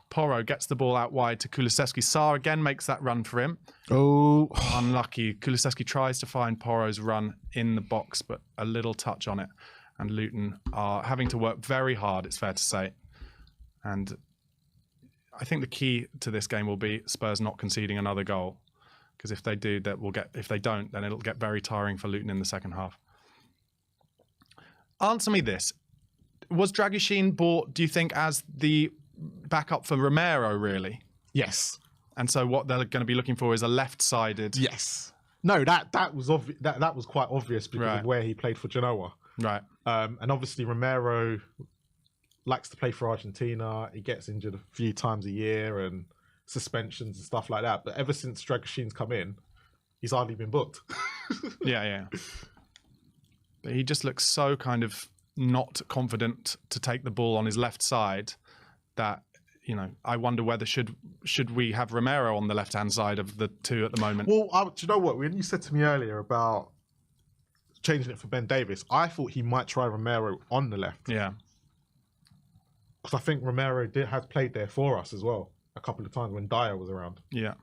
Speaker 1: Porro gets the ball out wide to Kulusevski. Sarr again makes that run for him.
Speaker 2: Oh.
Speaker 1: Unlucky. Kulusevski tries to find Porro's run in the box, but a little touch on it. And Luton are having to work very hard, it's fair to say. And I think the key to this game will be Spurs not conceding another goal. Because if they do, if they don't, then it'll get very tiring for Luton in the second half. Answer me this. Was Dragusin bought, do you think, as the backup for Romero, really?
Speaker 2: Yes.
Speaker 1: And so what they're going to be looking for is a left-sided...
Speaker 2: Yes. No, that was that was quite obvious because of where he played for Genoa.
Speaker 1: Right.
Speaker 2: And obviously Romero likes to play for Argentina. He gets injured a few times a year and suspensions and stuff like that. But ever since Dragusin's come in, he's hardly been booked.
Speaker 1: Yeah. But he just looks so kind of not confident to take the ball on his left side that, you know, I wonder whether should we have Romero on the left-hand side of the two at the moment?
Speaker 2: Well, do you know what? When you said to me earlier about changing it for Ben Davis, I thought he might try Romero on the left.
Speaker 1: Yeah.
Speaker 2: Because I think Romero has played there for us as well a couple of times when Dyer was around.
Speaker 1: Yeah.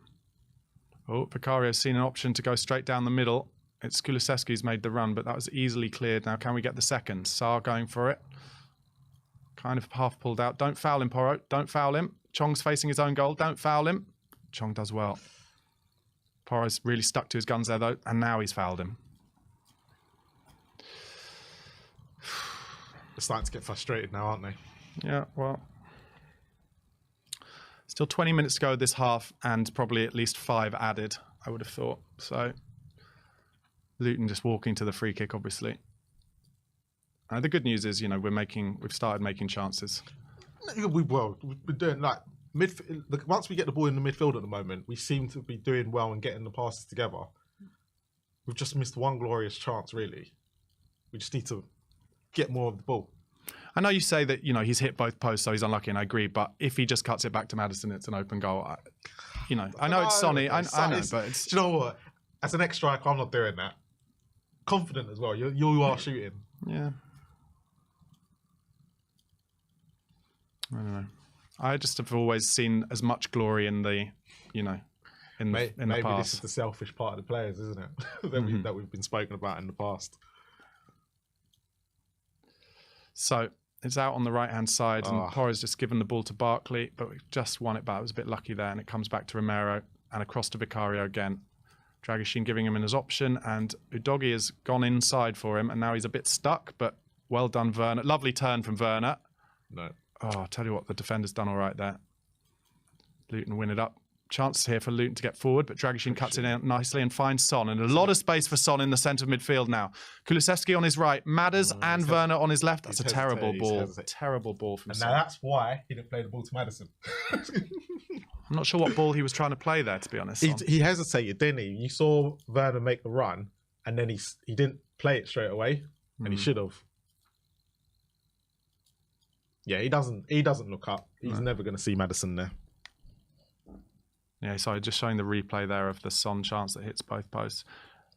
Speaker 1: Oh, Vicario's seen an option to go straight down the middle. It's Kulusevski's made the run, but that was easily cleared. Now, can we get the second? Sarr going for it. Kind of half pulled out. Don't foul him, Porro. Don't foul him. Chong's facing his own goal. Don't foul him. Chong does well. Porro's really stuck to his guns there, though, and now he's fouled him.
Speaker 2: They're starting to get frustrated now, aren't they?
Speaker 1: Yeah, well... Still 20 minutes to go this half, and probably at least 5 added, I would have thought. So, Luton just walking to the free kick, obviously. The good news is, you know, we've started making chances.
Speaker 2: We've been doing like once we get the ball in the midfield at the moment, we seem to be doing well and getting the passes together. We've just missed one glorious chance, really. We just need to get more of the ball.
Speaker 1: I know you say that, you know, he's hit both posts, so he's unlucky, and I agree. But if he just cuts it back to Maddison, it's an open goal. I know it's Sonny. I know, but it's...
Speaker 2: Do you know what? As an ex-striker, I'm not doing that. Confident as well. You are shooting.
Speaker 1: Yeah. I don't know. I just have always seen as much glory in the, you know, in the past.
Speaker 2: Maybe this is the selfish part of the players, isn't it? that we've been spoken about in the past.
Speaker 1: So it's out on the right-hand side, and Porro's just given the ball to Barkley, but we just won it back. It was a bit lucky there, and it comes back to Romero and across to Vicario again. Dragusin giving him his option, and Udogie has gone inside for him, and now he's a bit stuck, but well done, Werner. Lovely turn from Werner.
Speaker 2: No.
Speaker 1: Oh, I'll tell you what, the defender's done all right there. Luton win it up. Chance here for Luton to get forward, but Dragusin cuts it out nicely and finds Son. And a lot of space for Son in the centre of midfield now. Kulusevski on his right, Madders and Werner on his left. That's a terrible ball. Terrible ball from Son.
Speaker 2: Now that's why he didn't play the ball to Maddison.
Speaker 1: I'm not sure what ball he was trying to play there, to be honest.
Speaker 2: He hesitated, didn't he? You saw Werner make the run, and then he didn't play it straight away, and he should have. Yeah, he doesn't look up. He's never going to see Maddison there.
Speaker 1: Yeah, so just showing the replay there of the Son chance that hits both posts.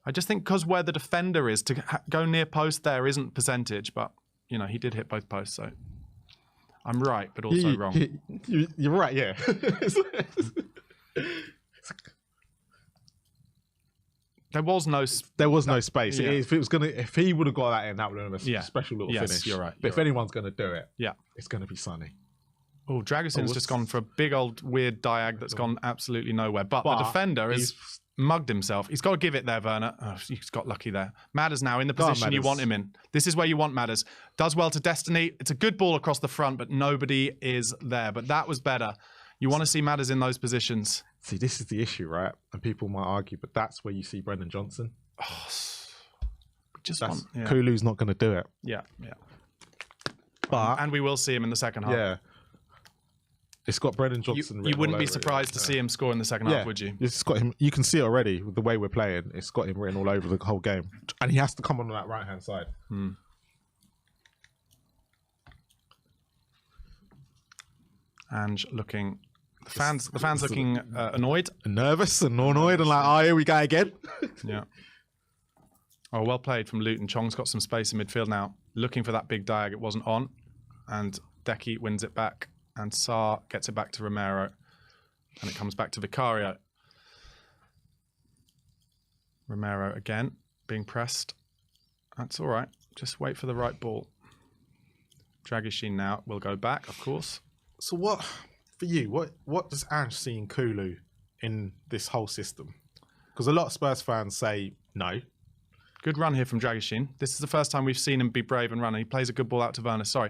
Speaker 1: I just think because where the defender is, to go near post there isn't percentage, but, you know, he did hit both posts, so I'm right, but also wrong.
Speaker 2: You're right, yeah.
Speaker 1: There was no
Speaker 2: space.
Speaker 1: Yeah.
Speaker 2: If he would have got that in, that would have been a special little finish.
Speaker 1: You're right.
Speaker 2: But if anyone's going to do it,
Speaker 1: yeah,
Speaker 2: it's going to be Sonny.
Speaker 1: Oh, Dragusin's just gone for a big old weird diag that's gone absolutely nowhere. But the defender has mugged himself. He's got to give it there, Werner. Oh, he's got lucky there. Madders now in the position you want him in. This is where you want Madders. Does well to Destiny. It's a good ball across the front, but nobody is there. But that was better. You want to see Madders in those positions.
Speaker 2: See, this is the issue, right? And people might argue, but that's where you see Brendan Johnson. Kulu's not going to do it.
Speaker 1: Yeah.
Speaker 2: But
Speaker 1: and we will see him in the second half.
Speaker 2: Yeah. It's got Brennan Johnson.
Speaker 1: You
Speaker 2: written
Speaker 1: wouldn't
Speaker 2: all
Speaker 1: be
Speaker 2: over
Speaker 1: surprised
Speaker 2: it.
Speaker 1: to see him score in the second half, would you?
Speaker 2: It's got him. You can see it already with the way we're playing. It's got him written all over the whole game, and he has to come on that right hand side.
Speaker 1: And looking, the fans looking annoyed,
Speaker 2: Nervous and annoyed, and like, oh, here we go again.
Speaker 1: yeah. Oh, well played from Luton. Chong's got some space in midfield now, looking for that big diag. It wasn't on, and Decky wins it back, and Sarr gets it back to Romero, and it comes back to Vicario. Romero again being pressed. That's all right. Just wait for the right ball. Dragishin now will go back, of course.
Speaker 2: So what for you? What does Ange see in Kulu in this whole system? Because a lot of Spurs fans say no.
Speaker 1: Good run here from Dragishin. This is the first time we've seen him be brave and run. He plays a good ball out to Werner. Sorry.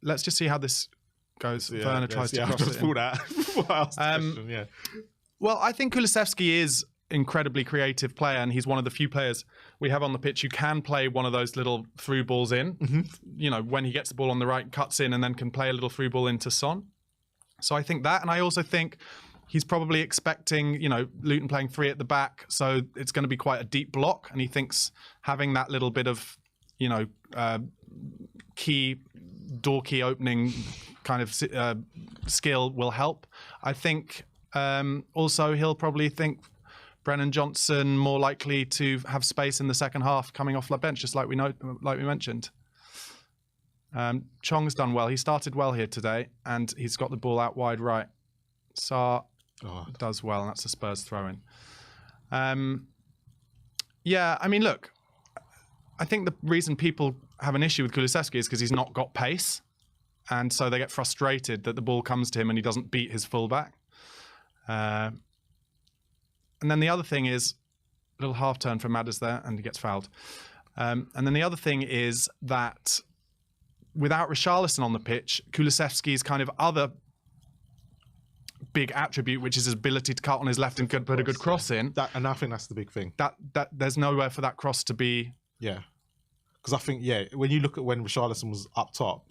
Speaker 1: Let's just see how this goes.
Speaker 2: Yeah,
Speaker 1: Werner tries to cross it in.
Speaker 2: That. Yeah.
Speaker 1: Well, I think Kulusevski is incredibly creative player, and he's one of the few players we have on the pitch who can play one of those little through balls in. You know, when he gets the ball on the right, cuts in, and then can play a little through ball into Son. So I think that, and I also think he's probably expecting, you know, Luton playing 3 at the back, so it's going to be quite a deep block, and he thinks having that little bit of, you know, door key opening kind of skill will help. I think also he'll probably think Brennan Johnson more likely to have space in the second half coming off the bench, just like we mentioned. Chong's done well. He started well here today, and he's got the ball out wide right. Sarr does well, and that's a Spurs throw-in. Yeah, I mean, look, I think the reason people have an issue with Kulusevski is because he's not got pace, and so they get frustrated that the ball comes to him and he doesn't beat his fullback. And then the other thing is, a little half turn from Madders there, and he gets fouled. And then the other thing is that without Richarlison on the pitch, Kulusevski's kind of other big attribute, which is his ability to cut on his left and put a good cross in.
Speaker 2: And I think that's the big thing.
Speaker 1: That there's nowhere for that cross to be.
Speaker 2: Yeah. Because I think, when you look at when Richarlison was up top,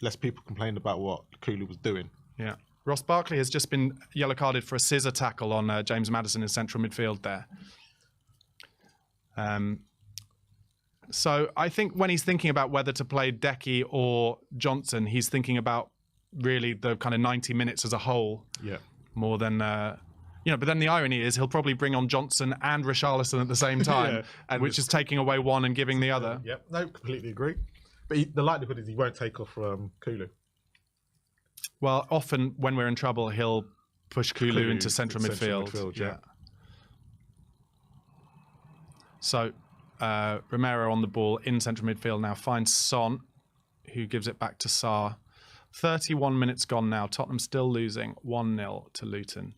Speaker 2: less people complained about what Kulu was doing.
Speaker 1: Yeah. Ross Barkley has just been yellow carded for a scissor tackle on James Maddison in central midfield there. So I think when he's thinking about whether to play Decky or Johnson, he's thinking about really the kind of 90 minutes as a whole.
Speaker 2: Yeah.
Speaker 1: More than, but then the irony is he'll probably bring on Johnson and Richarlison at the same time, which is taking away one and giving the other.
Speaker 2: Yep. No, completely agree. But the likelihood is he won't take off Kulu.
Speaker 1: Well, often when we're in trouble, he'll push Kulu into central midfield.
Speaker 2: Yeah.
Speaker 1: So Romero on the ball in central midfield now finds Son, who gives it back to Sarr. 31 minutes gone now. Tottenham still losing 1-0 to Luton.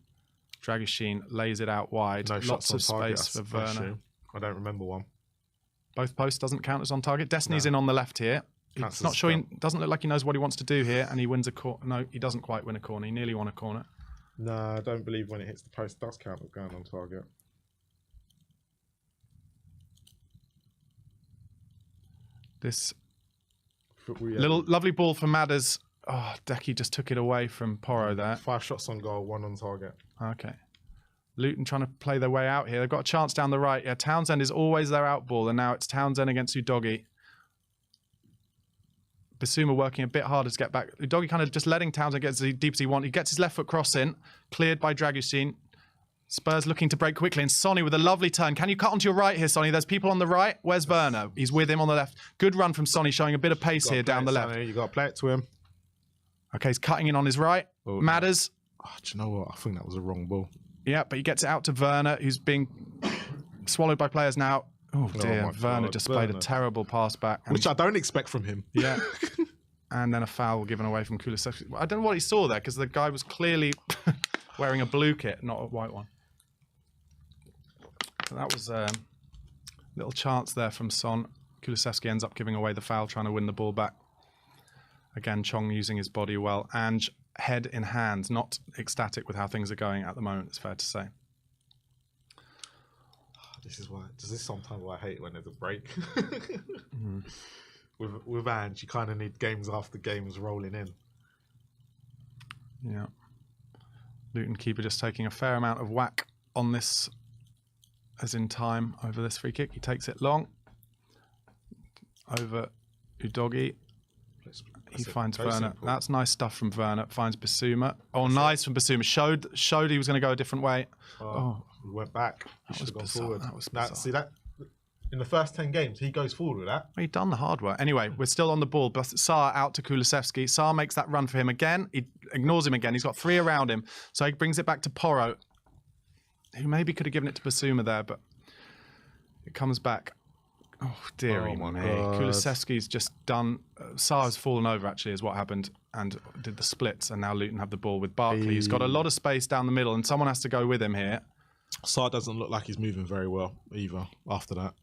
Speaker 1: Dragishin lays it out wide.
Speaker 2: No
Speaker 1: Lots of space for Werner.
Speaker 2: I don't remember one.
Speaker 1: Both posts doesn't count as on target. Destiny's in on the left here. He's not sure. He doesn't look like he knows what he wants to do here, and he wins a corner. No, he doesn't quite win a corner. He nearly won a corner.
Speaker 2: No, I don't believe when it hits the post does count as going on target.
Speaker 1: This little lovely ball from Madders. Oh, Decky just took it away from Porro there.
Speaker 2: 5 shots on goal, 1 on target.
Speaker 1: Okay. Luton trying to play their way out here. They've got a chance down the right. Yeah, Townsend is always their out ball, and now it's Townsend against Udogie. Basuma working a bit harder to get back. Udogie kind of just letting Townsend get as deep as he wants. He gets his left foot cross in, cleared by Dragusin. Spurs looking to break quickly, and Sonny with a lovely turn. Can you cut onto your right here, Sonny? There's people on the right. Where's Werner? He's with him on the left. Good run from Sonny, showing a bit of pace here down the left.
Speaker 2: You got to play it to him.
Speaker 1: Okay, he's cutting in on his right. Madders.
Speaker 2: Oh, do you know what? I think that was a wrong ball.
Speaker 1: Yeah, but he gets it out to Werner, who's being swallowed by players now. Oh dear, Werner just played a terrible pass back.
Speaker 2: Which I don't expect from him.
Speaker 1: Yeah. And then a foul given away from Kulusevski. I don't know what he saw there, because the guy was clearly wearing a blue kit, not a white one. So that was a little chance there from Son. Kulusevski ends up giving away the foul, trying to win the ball back. Again, Chong using his body well. Ange, head in hand, not ecstatic with how things are going at the moment, it's fair to say.
Speaker 2: This is sometimes why I hate when there's a break. With Ange, you kind of need games after games rolling in.
Speaker 1: Yeah. Luton keeper just taking a fair amount of whack on this, as in time, over this free kick. He takes it long. Over Udogie. He finds Werner.
Speaker 2: Simple.
Speaker 1: That's nice stuff from Werner. Finds Bissouma. Oh, nice from Bissouma. Showed he was going to go a different way.
Speaker 2: He went back. He should have gone forward.
Speaker 1: That was bizarre.
Speaker 2: See that? In the first 10 games, he goes forward with that.
Speaker 1: Well, he'd done the hard work. Anyway, we're still on the ball. But Sarr out to Kulusevski. Sarr makes that run for him again. He ignores him again. He's got 3 around him. So he brings it back to Porro, who maybe could have given it to Bissouma there, but it comes back. Oh, dearie me. Kulusevski's just done. Sarr has fallen over, actually, is what happened, and did the splits, and now Luton have the ball with Barkley. He's got a lot of space down the middle, and someone has to go with him here.
Speaker 2: Sarr doesn't look like he's moving very well either after that.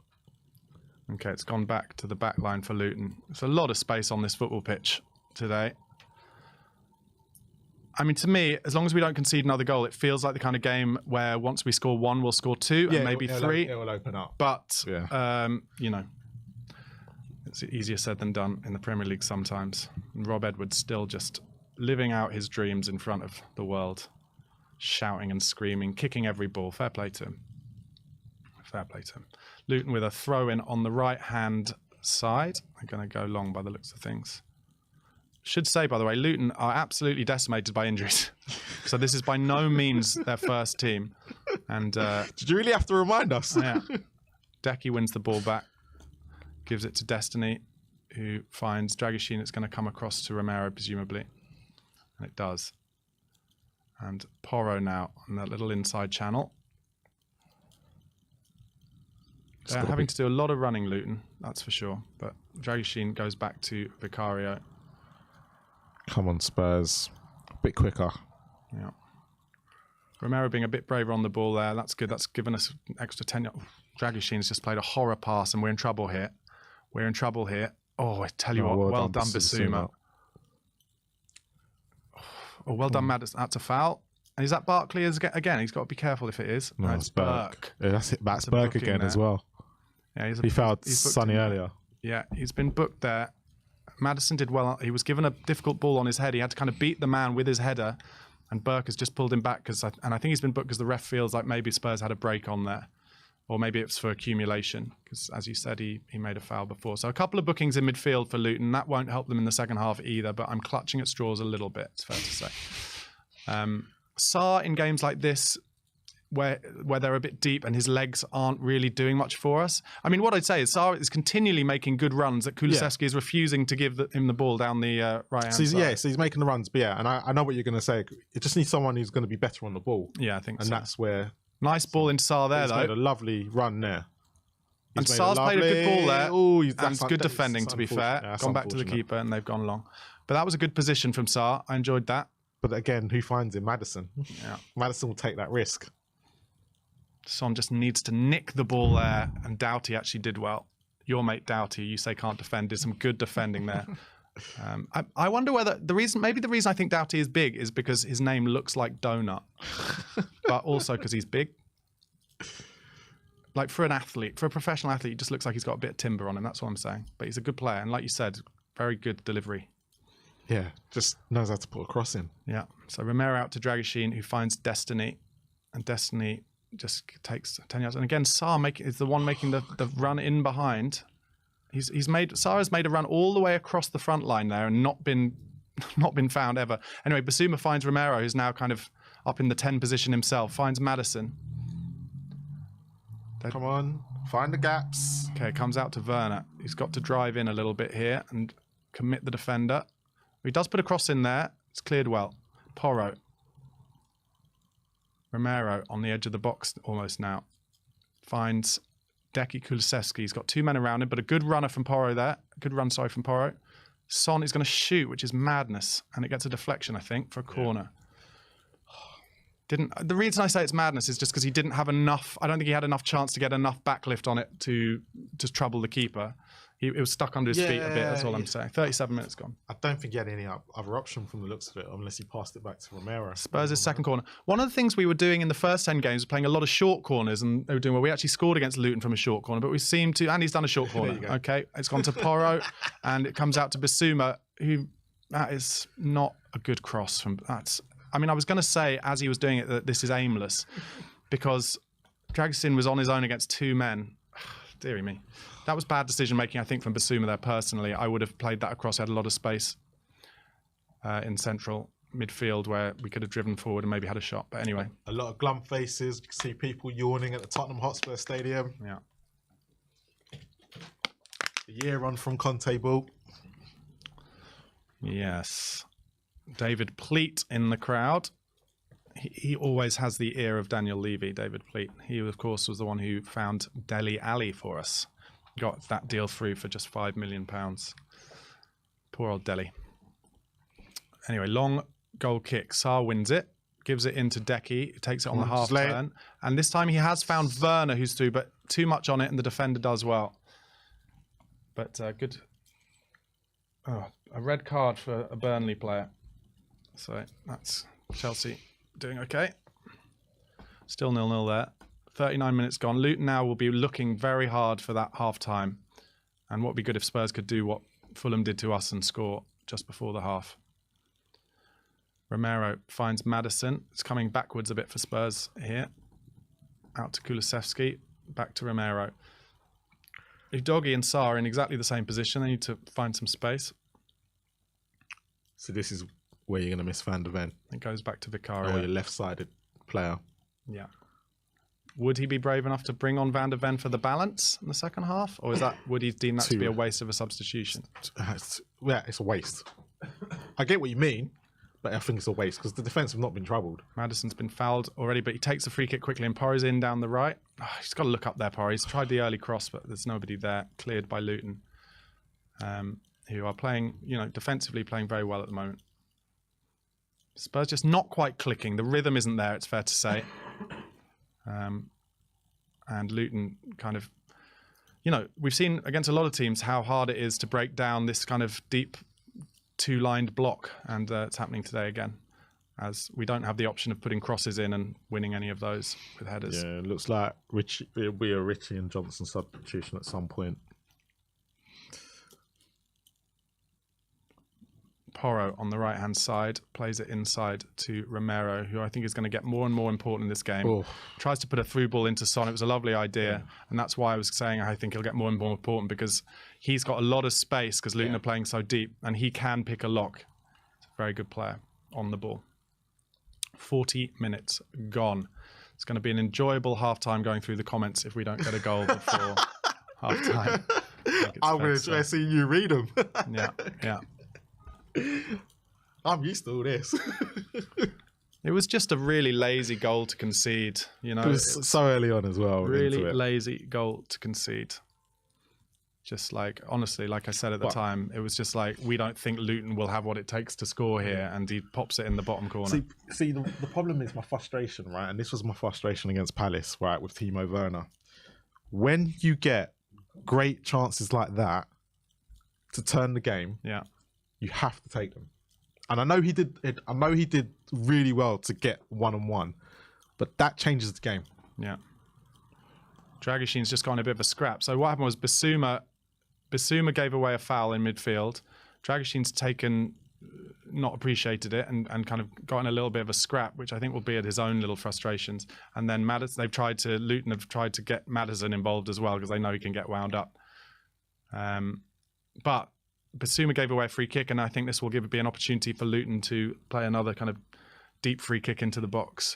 Speaker 1: Okay, it's gone back to the back line for Luton. There's a lot of space on this football pitch today. I mean, to me, as long as we don't concede another goal, it feels like the kind of game where once we score 1, we'll score 2 and maybe 3.
Speaker 2: It will open up.
Speaker 1: But, you know, it's easier said than done in the Premier League sometimes. And Rob Edwards still just living out his dreams in front of the world, shouting and screaming, kicking every ball. Fair play to him. Fair play to him. Luton with a throw-in on the right-hand side. They're going to go long by the looks of things. Should say, by the way, Luton are absolutely decimated by injuries. So this is by no means their first team. And
Speaker 2: did you really have to remind us?
Speaker 1: Yeah. Decky wins the ball back, gives it to Destiny, who finds Dragusin. It's going to come across to Romero, presumably. And it does. And Porro now on that little inside channel. They're having to do a lot of running, Luton, that's for sure. But Dragusin goes back to Vicario.
Speaker 2: Come on, Spurs. A bit quicker.
Speaker 1: Yeah. Romero being a bit braver on the ball there. That's good. That's given us an extra 10. Dragusin's just played a horror pass, and we're in trouble here. We're in trouble here. Oh, I tell you what. Well done, Bissouma. Oh, well done, Madison. That's a foul. And is that Barkley again? He's got to be careful if it is.
Speaker 2: No, it's Burke. Yeah, that's it. That's Burke again there as well. Yeah, he fouled Sonny earlier.
Speaker 1: Yeah, he's been booked there. Madison did well. He was given a difficult ball on his head. He had to kind of beat the man with his header, and Burke has just pulled him back and I think he's been booked because the ref feels like maybe Spurs had a break on there, or maybe it's for accumulation because, as you said, he made a foul before. So a couple of bookings in midfield for Luton. That won't help them in the second half either. But I'm clutching at straws a little bit. It's fair to say. Sarr in games like this, where they're a bit deep and his legs aren't really doing much for us. I mean, what I'd say is Sarr is continually making good runs that Kulusevski is refusing to give him the ball down the right-hand side.
Speaker 2: Yeah, so he's making the runs. But yeah, and I know what you're going to say. It just needs someone who's going to be better on the ball.
Speaker 1: Yeah, I think
Speaker 2: so. And that's where...
Speaker 1: Nice ball into Sarr there, though.
Speaker 2: He's made a lovely run there.
Speaker 1: And Sarr's played a good ball there. Ooh, and good defending, to be fair.
Speaker 2: Yeah,
Speaker 1: gone back to the keeper and they've gone long. But that was a good position from Sarr. I enjoyed that.
Speaker 2: But again, who finds him? Madison.
Speaker 1: Yeah.
Speaker 2: Madison will take that risk.
Speaker 1: Son just needs to nick the ball there, and Doughty actually did well. Your mate Doughty, you say can't defend, did some good defending there. I wonder whether the reason I think Doughty is big is because his name looks like donut, but also because he's big. Like for a professional athlete, he just looks like he's got a bit of timber on him. That's what I'm saying. But he's a good player, and like you said, very good delivery.
Speaker 2: Yeah, just knows how to put a cross in.
Speaker 1: Yeah. So Romero out to Dragusin, who finds Destiny, and Destiny just takes 10 yards. And again, Sarr is the one making the run in behind. Sarr has made a run all the way across the front line there and not been found ever. Anyway, Bissouma finds Romero, who's now kind of up in the 10 position himself, finds Madison.
Speaker 2: Come on, find the gaps.
Speaker 1: Okay, comes out to Werner. He's got to drive in a little bit here and commit the defender. He does put a cross in there. It's cleared well. Porro. Romero on the edge of the box almost now. Finds Decky Kulusevski. He's got 2 men around him, but a good runner from Porro there. Good run, from Porro. Son is going to shoot, which is madness. And it gets a deflection, I think, for a corner. The reason I say it's madness is just because he didn't have enough. I don't think he had enough chance to get enough backlift on it to just trouble the keeper. It was stuck under his feet a bit, that's all I'm saying. 37 minutes gone.
Speaker 2: I don't think he had any other option from the looks of it, unless he passed it back to Romero.
Speaker 1: Spurs' second corner. One of the things we were doing in the first 10 games was playing a lot of short corners, and they were doing well. We actually scored against Luton from a short corner, but we seem to... And he's done a short corner. Okay, it's gone to Porro, and it comes out to Bissouma, who... That is not a good cross from... I mean, I was going to say as he was doing it that this is aimless because Dragusin was on his own against 2 men. Deary me. That was bad decision making, I think, from Basuma there personally. I would have played that across. He had a lot of space in central midfield where we could have driven forward and maybe had a shot. But anyway.
Speaker 2: A lot of glum faces. You can see people yawning at the Tottenham Hotspur Stadium.
Speaker 1: Yeah.
Speaker 2: A year on from Conte ball.
Speaker 1: Yes. David Pleat in the crowd. He always has the ear of Daniel Levy, David Pleat. He, of course, was the one who found Dele Alli for us. Got that deal through for just £5 million. Poor old Dele. Anyway, long goal kick. Sarr wins it, gives it into Decky, takes it on the half turn. And this time he has found Werner, who's through, but too much on it, and the defender does well. But good. Oh, a red card for a Burnley player. So that's Chelsea doing okay. Still 0-0 there. 39 minutes gone. Luton now will be looking very hard for that half time. And what would be good if Spurs could do what Fulham did to us and score just before the half. Romero finds Maddison. It's coming backwards a bit for Spurs here. Out to Kulusevski. Back to Romero. Udogie and Sarr are in exactly the same position. They need to find some space.
Speaker 2: So this is where you're going to miss Van der Ven.
Speaker 1: It goes back to Vicario.
Speaker 2: Or your left-sided player.
Speaker 1: Yeah. Would he be brave enough to bring on Van der Ven for the balance in the second half? Or would he deem that to be a waste of a substitution?
Speaker 2: Yeah, it's a waste. I get what you mean, but I think it's a waste because the defence have not been troubled.
Speaker 1: Maddison's been fouled already, but he takes the free kick quickly and Porro's in down the right. Oh, he's got to look up there, Porro. He's tried the early cross, but there's nobody there. Cleared by Luton, who are playing, defensively playing very well at the moment. Spurs just not quite clicking. The rhythm isn't there, it's fair to say. And Luton kind of, we've seen against a lot of teams how hard it is to break down this kind of deep 2-lined block. And it's happening today again, as we don't have the option of putting crosses in and winning any of those with headers.
Speaker 2: Yeah, it looks like it'll be a Ritchie and Johnson substitution at some point.
Speaker 1: Porro on the right-hand side plays it inside to Romero, who I think is going to get more and more important in this game.
Speaker 2: Oh.
Speaker 1: Tries to put a through ball into Son. It was a lovely idea, and that's why I was saying I think he'll get more and more important because he's got a lot of space because Luton are playing so deep, and he can pick a lock. He's a very good player on the ball. 40 minutes gone. It's going to be an enjoyable half-time going through the comments if we don't get a goal before half-time.
Speaker 2: I'm going to try seeing you read them.
Speaker 1: Yeah.
Speaker 2: I'm used to all this.
Speaker 1: It was just a really lazy goal to concede. It
Speaker 2: was so early on as well.
Speaker 1: Really lazy goal to concede. Just honestly, like I said at the time, it was just we don't think Luton will have what it takes to score here, and he pops it in the bottom corner.
Speaker 2: See, the problem is my frustration, right? And this was my frustration against Palace, right, with Timo Werner. When you get great chances like that to turn the game, you have to take them. And I know he did. I know he did really well to get 1-on-1, but that changes the game.
Speaker 1: Yeah. Dragusin's just got in a bit of a scrap. So what happened was Basuma gave away a foul in midfield. Dragusin's not appreciated it and kind of got in a little bit of a scrap, which I think will be at his own little frustrations. And then Luton have tried to get Maddison involved as well because they know he can get wound up. But Basuma gave away a free kick, and I think this will be an opportunity for Luton to play another kind of deep free kick into the box.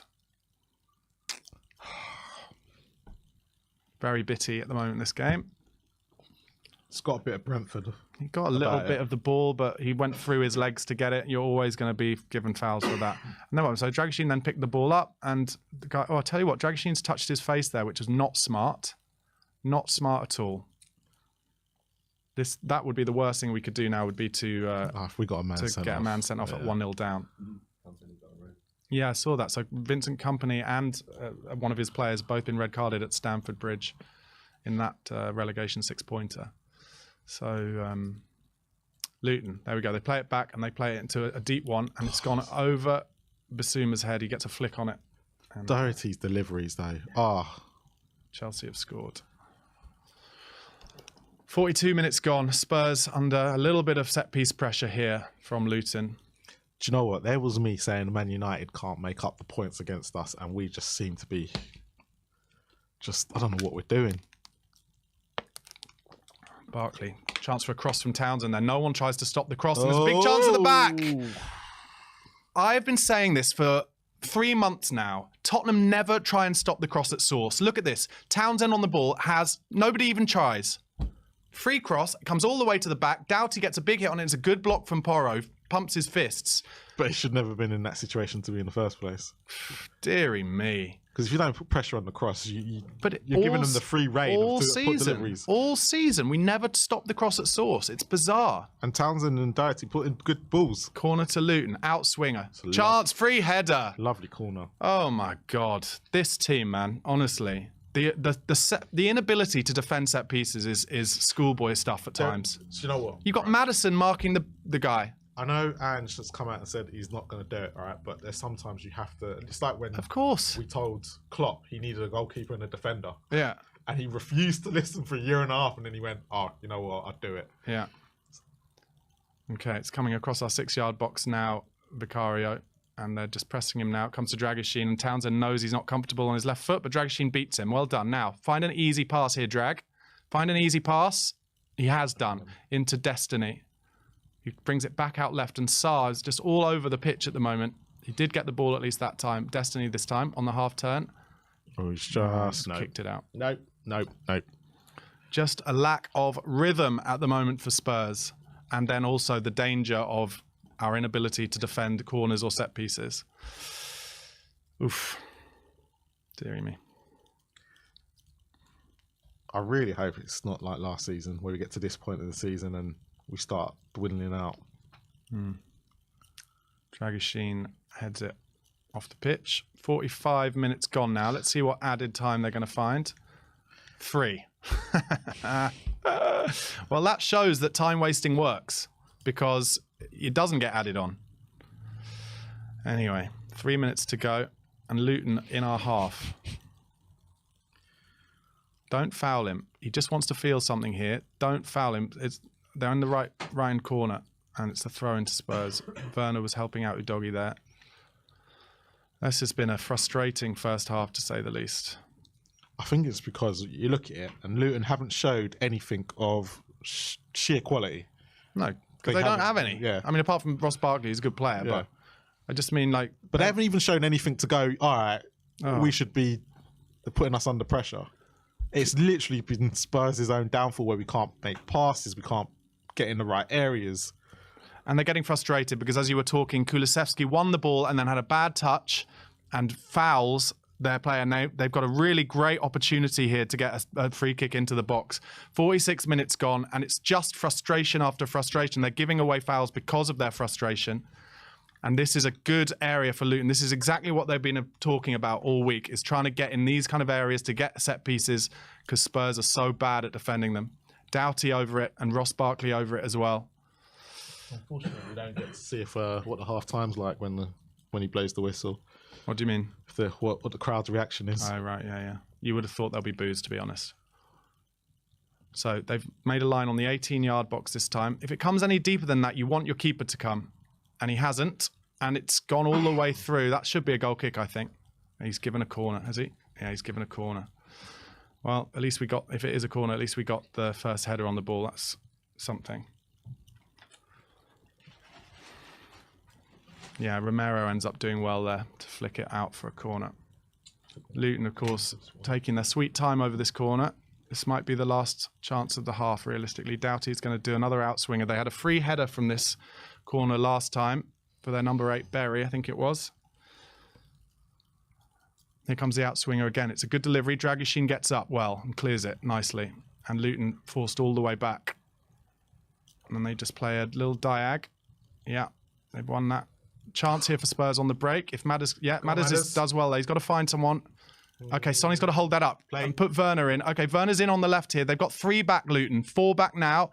Speaker 1: Very bitty at the moment, this game.
Speaker 2: It's got a bit of Brentford.
Speaker 1: He got a little bit of the ball, but he went through his legs to get it. You're always going to be given fouls for that. So Dragusin then picked the ball up, and the guy, I'll tell you what, Dragusin's touched his face there, which was not smart. Not smart at all. That would be the worst thing we could do now. Would be to
Speaker 2: if we got a man
Speaker 1: to
Speaker 2: sent
Speaker 1: get
Speaker 2: off.
Speaker 1: a man sent off at 1-0 down. Yeah, I saw that. So Vincent Kompany and one of his players both been red carded at Stamford Bridge in that relegation 6-pointer. So Luton, there we go. They play it back and they play it into a deep one, and it's gone over Basuma's head. He gets a flick on it. And
Speaker 2: Doherty's deliveries, though.
Speaker 1: Chelsea have scored. 42 minutes gone. Spurs under a little bit of set-piece pressure here from Luton.
Speaker 2: Do you know what? There was me saying Man United can't make up the points against us, and we just seem to be I don't know what we're doing.
Speaker 1: Barkley, chance for a cross from Townsend there. No one tries to stop the cross, and there's a big chance at the back. I've been saying this for 3 months now. Tottenham never try and stop the cross at source. Look at this. Townsend on the ball nobody even tries. Free cross, comes all the way to the back. Doughty gets a big hit on it. It's a good block from Porro. Pumps his fists.
Speaker 2: But he should never have been in that situation to be in the first place.
Speaker 1: Deary me.
Speaker 2: Because if you don't put pressure on the cross, you're
Speaker 1: all,
Speaker 2: giving them the free rein to put deliveries.
Speaker 1: All season, we never stop the cross at source. It's bizarre.
Speaker 2: And Townsend and Doughty put in good balls.
Speaker 1: Corner to Luton, outswinger. Chance, free header.
Speaker 2: Lovely corner.
Speaker 1: Oh my God. This team, man, honestly. The inability to defend set pieces is schoolboy stuff at times.
Speaker 2: So you know what?
Speaker 1: You've got Maddison marking the guy.
Speaker 2: I know Ange has come out and said he's not going to do it, all right? But there's sometimes you have to. It's like when
Speaker 1: of course
Speaker 2: we told Klopp he needed a goalkeeper and a defender.
Speaker 1: Yeah.
Speaker 2: And he refused to listen for a year and a half, and then he went, "Oh, you know what? I'll do it."
Speaker 1: Yeah. Okay, it's coming across our 6-yard box now, Vicario, and they're just pressing him now. It comes to Dragusin, and Townsend knows he's not comfortable on his left foot, but Dragusin beats him. Well done. Now, find an easy pass here, Drag. Find an easy pass. He has done. Into Destiny. He brings it back out left, and Sarr is just all over the pitch at the moment. He did get the ball at least that time. Destiny this time on the half turn.
Speaker 2: Oh, he's just
Speaker 1: kicked it out.
Speaker 2: Nope.
Speaker 1: Just a lack of rhythm at the moment for Spurs. And then also the danger of our inability to defend corners or set pieces. Oof. Deary me.
Speaker 2: I really hope it's not like last season where we get to this point of the season and we start dwindling out.
Speaker 1: Dragusin heads it off the pitch. 45 minutes gone now. Let's see what added time they're going to find. 3. Well, that shows that time wasting works because it doesn't get added on. Anyway, 3 minutes to go and Luton in our half. Don't foul him. He just wants to feel something here. Don't foul him. They're in the right corner, and it's a throw into Spurs. Werner was helping out Udogie there. This has been a frustrating first half, to say the least.
Speaker 2: I think it's because you look at it, and Luton haven't showed anything of sheer quality.
Speaker 1: No, because they don't have any.
Speaker 2: Yeah.
Speaker 1: I mean, apart from Ross Barkley, he's a good player, but I just mean like...
Speaker 2: But they haven't even shown anything to go, all right, we should be putting us under pressure. It's literally been Spurs' own downfall where we can't make passes, we can't get in the right areas.
Speaker 1: And they're getting frustrated because, as you were talking, Kulusevski won the ball and then had a bad touch and fouls their player. And they've got a really great opportunity here to get a free kick into the box. 46 minutes gone, and it's just frustration after frustration. They're giving away fouls because of their frustration. And this is a good area for Luton. This is exactly what they've been talking about all week, is trying to get in these kind of areas to get set pieces because Spurs are so bad at defending them. Doughty over it and Ross Barkley over it as well.
Speaker 2: Unfortunately, we don't get to see what the half time's like when he blows the whistle.
Speaker 1: What do you mean?
Speaker 2: What the crowd's reaction is.
Speaker 1: Oh, right, yeah. You would have thought there'll be boos, to be honest. So they've made a line on the 18-yard box this time. If it comes any deeper than that, you want your keeper to come. And he hasn't. And it's gone all the way through. That should be a goal kick, I think. He's given a corner, has he? Yeah, he's given a corner. Well, at least we got, if it is a corner, at least we got the first header on the ball. That's something. Yeah, Romero ends up doing well there to flick it out for a corner. Luton, of course, taking their sweet time over this corner. This might be the last chance of the half, realistically. Doughty is going to do another outswinger. They had a free header from this corner last time for their number 8, Berry, I think it was. Here comes the outswinger again. It's a good delivery. Dragusin gets up well and clears it nicely. And Luton forced all the way back. And then they just play a little diag. Yeah, they've won that. Chance here for Spurs on the break. If Madders does well there. He's got to find someone. Okay, Sonny's got to hold that up and put Werner in. Okay, Werner's in on the left here. They've got 3 back, Luton. 4 back now.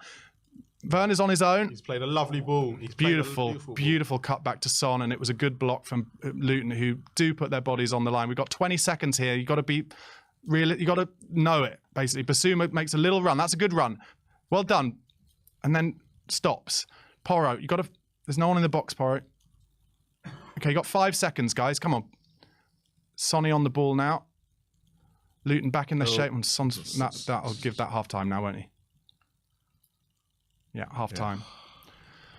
Speaker 1: Werner's on his own.
Speaker 2: He's played a lovely ball.
Speaker 1: Beautiful cut back to Son, and it was a good block from Luton, who do put their bodies on the line. We've got 20 seconds here. You've got to be real. You got to know it, basically. Basuma makes a little run. That's a good run. Well done. And then stops. Porro, you got to... There's no one in the box, Porro. Okay, you got 5 seconds, guys. Come on. Sonny on the ball now. Luton back in the shape. And Son's, that'll give that half time now, won't he? Yeah, half time.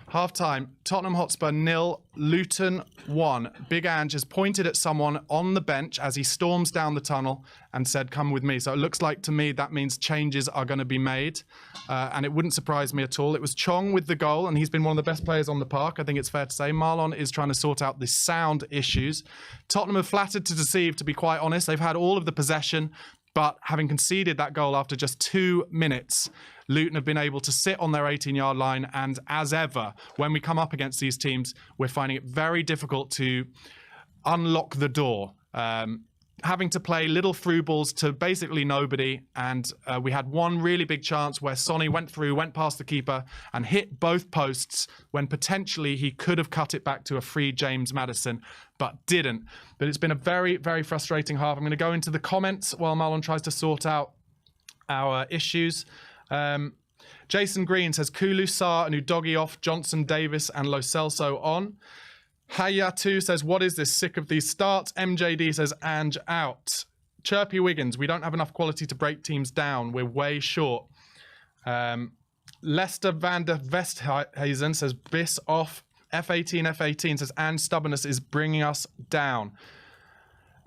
Speaker 1: Half time. Tottenham Hotspur 0, Luton 1. Big Ange has pointed at someone on the bench as he storms down the tunnel and said, "Come with me." So it looks like to me that means changes are going to be made. And it wouldn't surprise me at all. It was Chong with the goal, and he's been one of the best players on the park. I think it's fair to say. Marlon is trying to sort out the sound issues. Tottenham have flattered to deceive, to be quite honest. They've had all of the possession, but having conceded that goal after just 2 minutes, Luton have been able to sit on their 18-yard line, and as ever, when we come up against these teams, we're finding it very difficult to unlock the door. Having to play little through balls to basically nobody, and we had one really big chance where Sonny went past the keeper and hit both posts when potentially he could have cut it back to a free James Maddison, but didn't. But it's been a very, very frustrating half. I'm going to go into the comments while Marlon tries to sort out our issues. Jason Green says Kulu, Sarr and Udogie off, Johnson, Davis and Lo Celso on. Hayatu says, what is this? Sick of these starts. MJD says, Ange out. Chirpy Wiggins, we don't have enough quality to break teams down. We're way short. Lester van der Westhuizen says, Biss off. F18 says, Ange's stubbornness is bringing us down.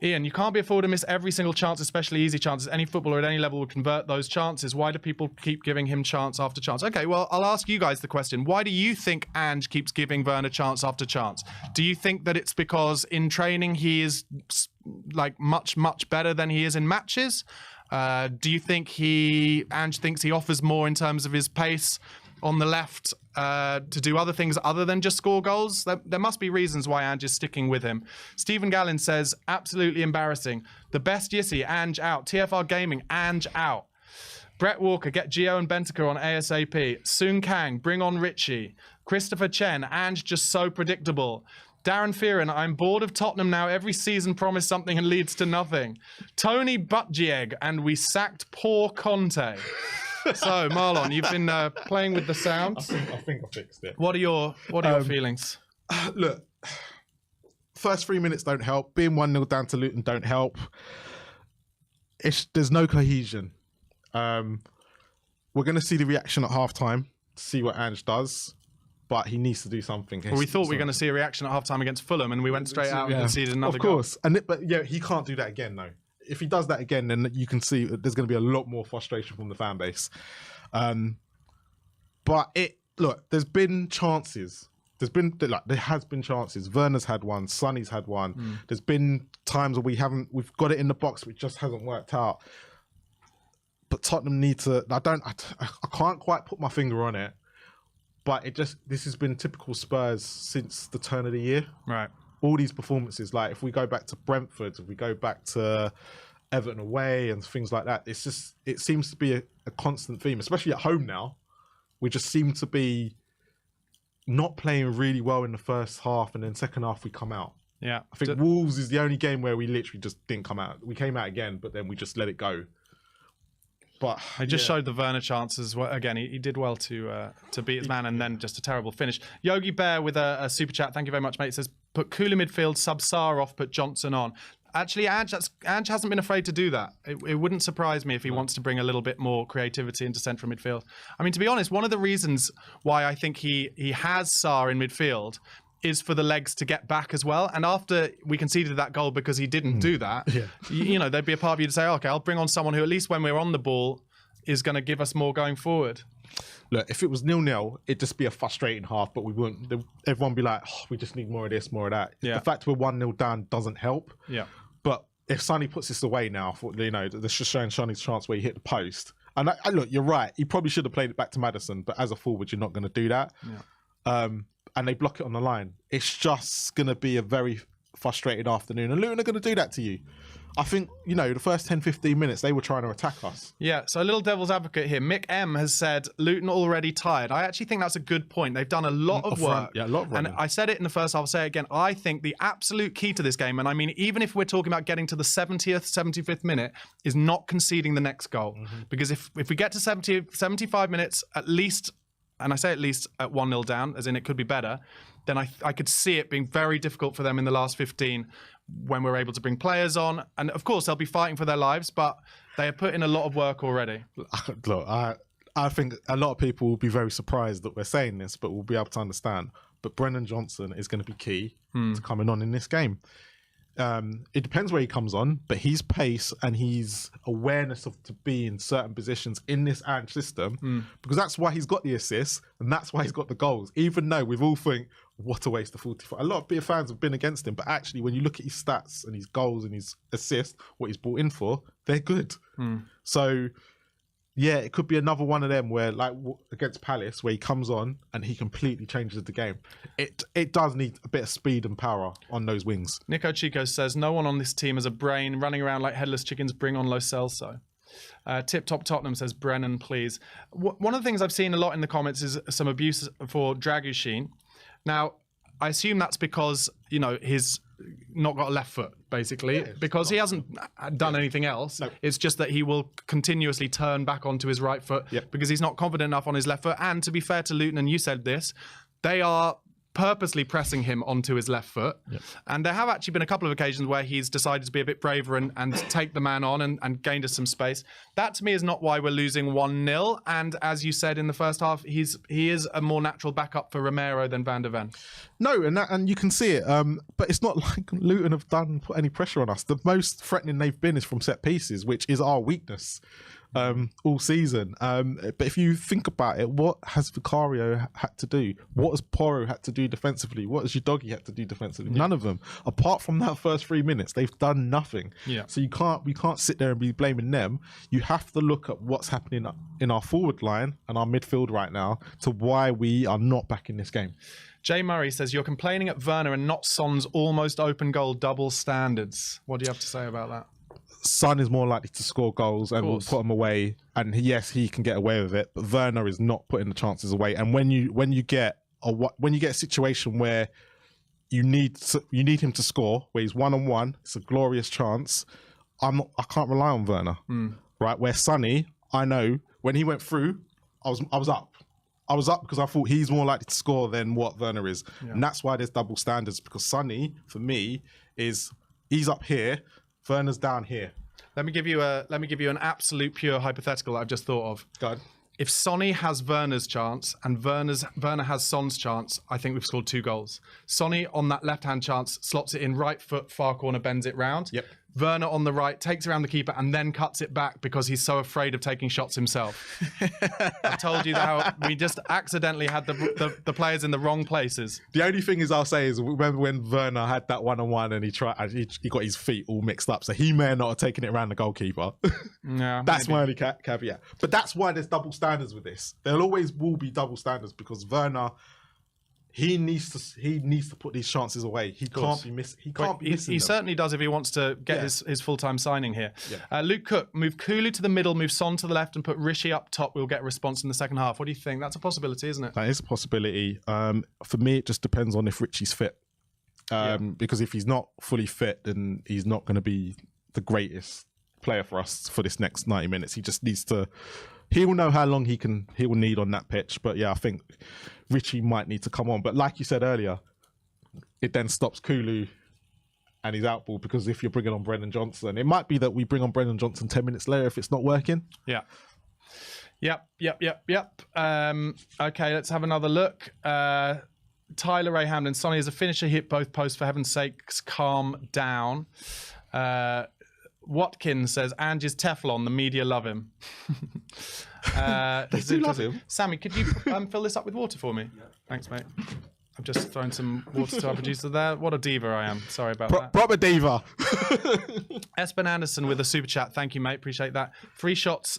Speaker 1: Ian, you can't be afforded to miss every single chance, especially easy chances. Any footballer at any level would convert those chances. Why do people keep giving him chance after chance? Okay, well, I'll ask you guys the question. Why do you think Ange keeps giving Werner chance after chance? Do you think that it's because in training he is like much, much better than he is in matches? Do you think Ange thinks he offers more in terms of his pace on the left to do other things other than just score goals? There must be reasons why Ange is sticking with him. Stephen Gallin says, absolutely embarrassing. The best Yissi, Ange out. TFR Gaming, Ange out. Brett Walker, get Gio and Bentaker on ASAP. Soon Kang, bring on Richie. Christopher Chen, Ange just so predictable. Darren Fearon, I'm bored of Tottenham now. Every season promised something and leads to nothing. Tony Buttigieg, and we sacked poor Conte. So, Marlon, you've been playing with the sound.
Speaker 2: I think I fixed it.
Speaker 1: What are your feelings?
Speaker 2: Look, first 3 minutes don't help. Being 1-0 down to Luton don't help. There's no cohesion. We're going to see the reaction at halftime to see what Ange does, but he needs to do something.
Speaker 1: Well, we thought we were going to see a reaction at halftime against Fulham, and we went straight out and conceded another goal.
Speaker 2: Of course. But yeah, he can't do that again, though. If he does that again, then you can see there's going to be a lot more frustration from the fan base. But there's been chances. There has been chances. Werner's had one. Sonny's had one. There's been times where we've got it in the box, which just hasn't worked out. But Tottenham need to. I can't quite put my finger on it, but this has been typical Spurs since the turn of the year.
Speaker 1: Right.
Speaker 2: All these performances, like if we go back to Brentford, if we go back to Everton away and things like that, it seems to be a constant theme, especially at home now. We just seem to be not playing really well in the first half, and then second half we come out.
Speaker 1: Yeah.
Speaker 2: I think Wolves is the only game where we literally just didn't come out. We came out again, but then we just let it go. But
Speaker 1: I just showed the Werner chances. Again, he did well to beat his man, and then just a terrible finish. Yogi Bear with a super chat. Thank you very much, mate. It says, put Kula midfield, sub Sarr off, put Johnson on. Actually, Ange hasn't been afraid to do that. It wouldn't surprise me if he wants to bring a little bit more creativity into central midfield. I mean, to be honest, one of the reasons why I think he has Sarr in midfield is for the legs to get back as well. And after we conceded that goal because he didn't do that, there'd be a part of you to say, okay, I'll bring on someone who, at least when we're on the ball, is going to give us more going forward.
Speaker 2: Look, if it was 0-0, it'd just be a frustrating half, but we wouldn't. Everyone would be like, we just need more of this, more of that.
Speaker 1: Yeah.
Speaker 2: The fact we're 1-0 down doesn't help.
Speaker 1: Yeah.
Speaker 2: But if Sonny puts this away now, that's just showing Sonny's chance where he hit the post. And look, you're right. He probably should have played it back to Maddison, but as a forward, you're not going to do that. Yeah. And they block it on the line. It's just going to be a very frustrated afternoon. And Luton are going to do that to you. I think, the first 10, 15 minutes, they were trying to attack us. Yeah,
Speaker 1: so a little devil's advocate here. Mick M has said, Luton already tired. I actually think that's a good point. They've done a lot of work.
Speaker 2: Yeah, a lot of running.
Speaker 1: And I said it in the first half, I'll say it again. I think the absolute key to this game, and I mean, even if we're talking about getting to the 70th, 75th minute, is not conceding the next goal. Because if we get to 70, 75 minutes, at least and I say at least at 1-0 down, as in it could be better, then I could see it being very difficult for them in the last 15 when we're able to bring players on. And of course, they'll be fighting for their lives, but they have put in a lot of work already.
Speaker 2: Look, I think a lot of people will be very surprised that we're saying this, but we'll be able to understand. But Brennan Johnson is going to be key to coming on in this game. It depends where he comes on, but his pace and his awareness of to be in certain positions in this Ange system, because that's why he's got the assists and that's why he's got the goals. Even though we've all think, what a waste of 45. A lot of fans have been against him, but actually when you look at his stats and his goals and his assists, what he's brought in for, they're good. So yeah, it could be another one of them where, like against Palace, where he comes on and he completely changes the game. It does need a bit of speed and power on those wings.
Speaker 1: Nico Chico says, no one on this team has a brain. Running around like headless chickens, bring on Lo Celso. Tip Top Tottenham says, Brennan, please. One of the things I've seen a lot in the comments is some abuse for Dragushin. Now, I assume that's because, you know, he's not got a left foot, basically, because he hasn't done anything else. No. It's just that he will continuously turn back onto his right foot because he's not confident enough on his left foot. And to be fair to Luton, and you said this, they are purposely pressing him onto his left foot. And there have actually been a couple of occasions where he's decided to be a bit braver and take the man on and gained us some space. That to me is not why we're losing 1-0. And as you said in the first half, he is a more natural backup for Romero than Van der Ven.
Speaker 2: No, and you can see it. But it's not like Luton have put any pressure on us. The most threatening they've been is from set pieces, which is our weakness all season. But if you think about it, what has Vicario had to do? What has Porro had to do defensively? What has Udogie had to do defensively? None of them. Apart from that first 3 minutes, they've done nothing. So we can't sit there and be blaming them. You have to look at what's happening in our forward line and our midfield right now to why we are not back in this game.
Speaker 1: Jay Murray says, you're complaining at Werner and not Son's almost open goal double standards. What do you have to say about that?
Speaker 2: Son is more likely to score goals and will put them away. And yes, he can get away with it, but Werner is not putting the chances away. And when you get a situation where you need him to score, where he's 1-on-1, it's a glorious chance. I can't rely on Werner, right? Where Sonny, I know when he went through, I was up. I was up because I thought he's more likely to score than what Werner is, and that's why there's double standards. Because Sonny, for me, he's up here. Werner's down here.
Speaker 1: Let me give you an absolute pure hypothetical that I've just thought of.
Speaker 2: Go ahead.
Speaker 1: If Sonny has Werner's chance and Werner has Son's chance, I think we've scored 2 goals. Sonny on that left-hand chance slots it in right foot, far corner, bends it round. Werner on the right takes around the keeper and then cuts it back because he's so afraid of taking shots himself. I told you how we just accidentally had the players in the wrong places.
Speaker 2: The only thing I'll say is remember when Werner had that 1-on-1 and he got his feet all mixed up, so he may not have taken it around the goalkeeper.
Speaker 1: Yeah,
Speaker 2: that's my only caveat. But that's why there's double standards with this. There always will be double standards because Werner, he needs to put these chances away. He can't be missing.
Speaker 1: He certainly does if he wants to get his full-time signing here. Luke Cook, move Kulu to the middle, move Son to the left, and put Rishi up top. We'll get a response in the second half. What do you think? That's a possibility, isn't it?
Speaker 2: That is a possibility. For me, it just depends on if Richie's fit. Because if he's not fully fit, then he's not going to be the greatest player for us for this next 90 minutes. He just needs to. He will know how long he will need on that pitch. But yeah, I think Richie might need to come on. But like you said earlier, it then stops Kulu and he's out ball because if you're bringing on Brennan Johnson, it might be that we bring on Brennan Johnson 10 minutes later if it's not working.
Speaker 1: Yep. Okay, let's have another look. Tyler Ray Hamlin, Sonny is a finisher, hit both posts. For heaven's sakes, calm down. Watkins says, Ange is Teflon, the media love him.
Speaker 2: They do love him.
Speaker 1: Sammy, could you fill this up with water for me? Thanks, mate. I've just thrown some water to our producer there. What a diva I am. Sorry about that.
Speaker 2: Proper diva.
Speaker 1: Espen Anderson with a super chat. Thank you, mate. Appreciate that. 3 shots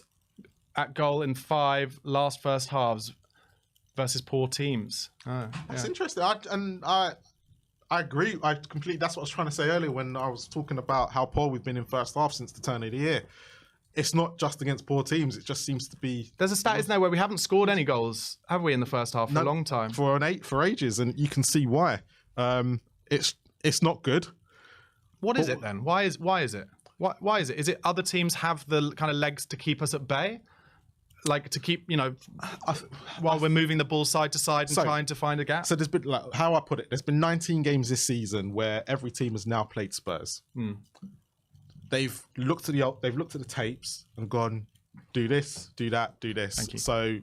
Speaker 1: at goal in 5 last first halves versus poor teams.
Speaker 2: That's interesting. I agree. I completely. That's what I was trying to say earlier when I was talking about how poor we've been in first half since the turn of the year. It's not just against poor teams. It just seems to be.
Speaker 1: There's a stat, isn't there, where we haven't scored any goals, have we, in the first half for a long time?
Speaker 2: For ages, and you can see why. It's not good.
Speaker 1: What is it then? Why is it? Why is it? Is it other teams have the kind of legs to keep us at bay? like to keep, while we're moving the ball side to side and trying to find a gap?
Speaker 2: So there's been, like, how I put it, there's been 19 games this season where every team has now played Spurs. They've looked at the tapes and gone, do this, do that, do this.
Speaker 1: Thank you.
Speaker 2: So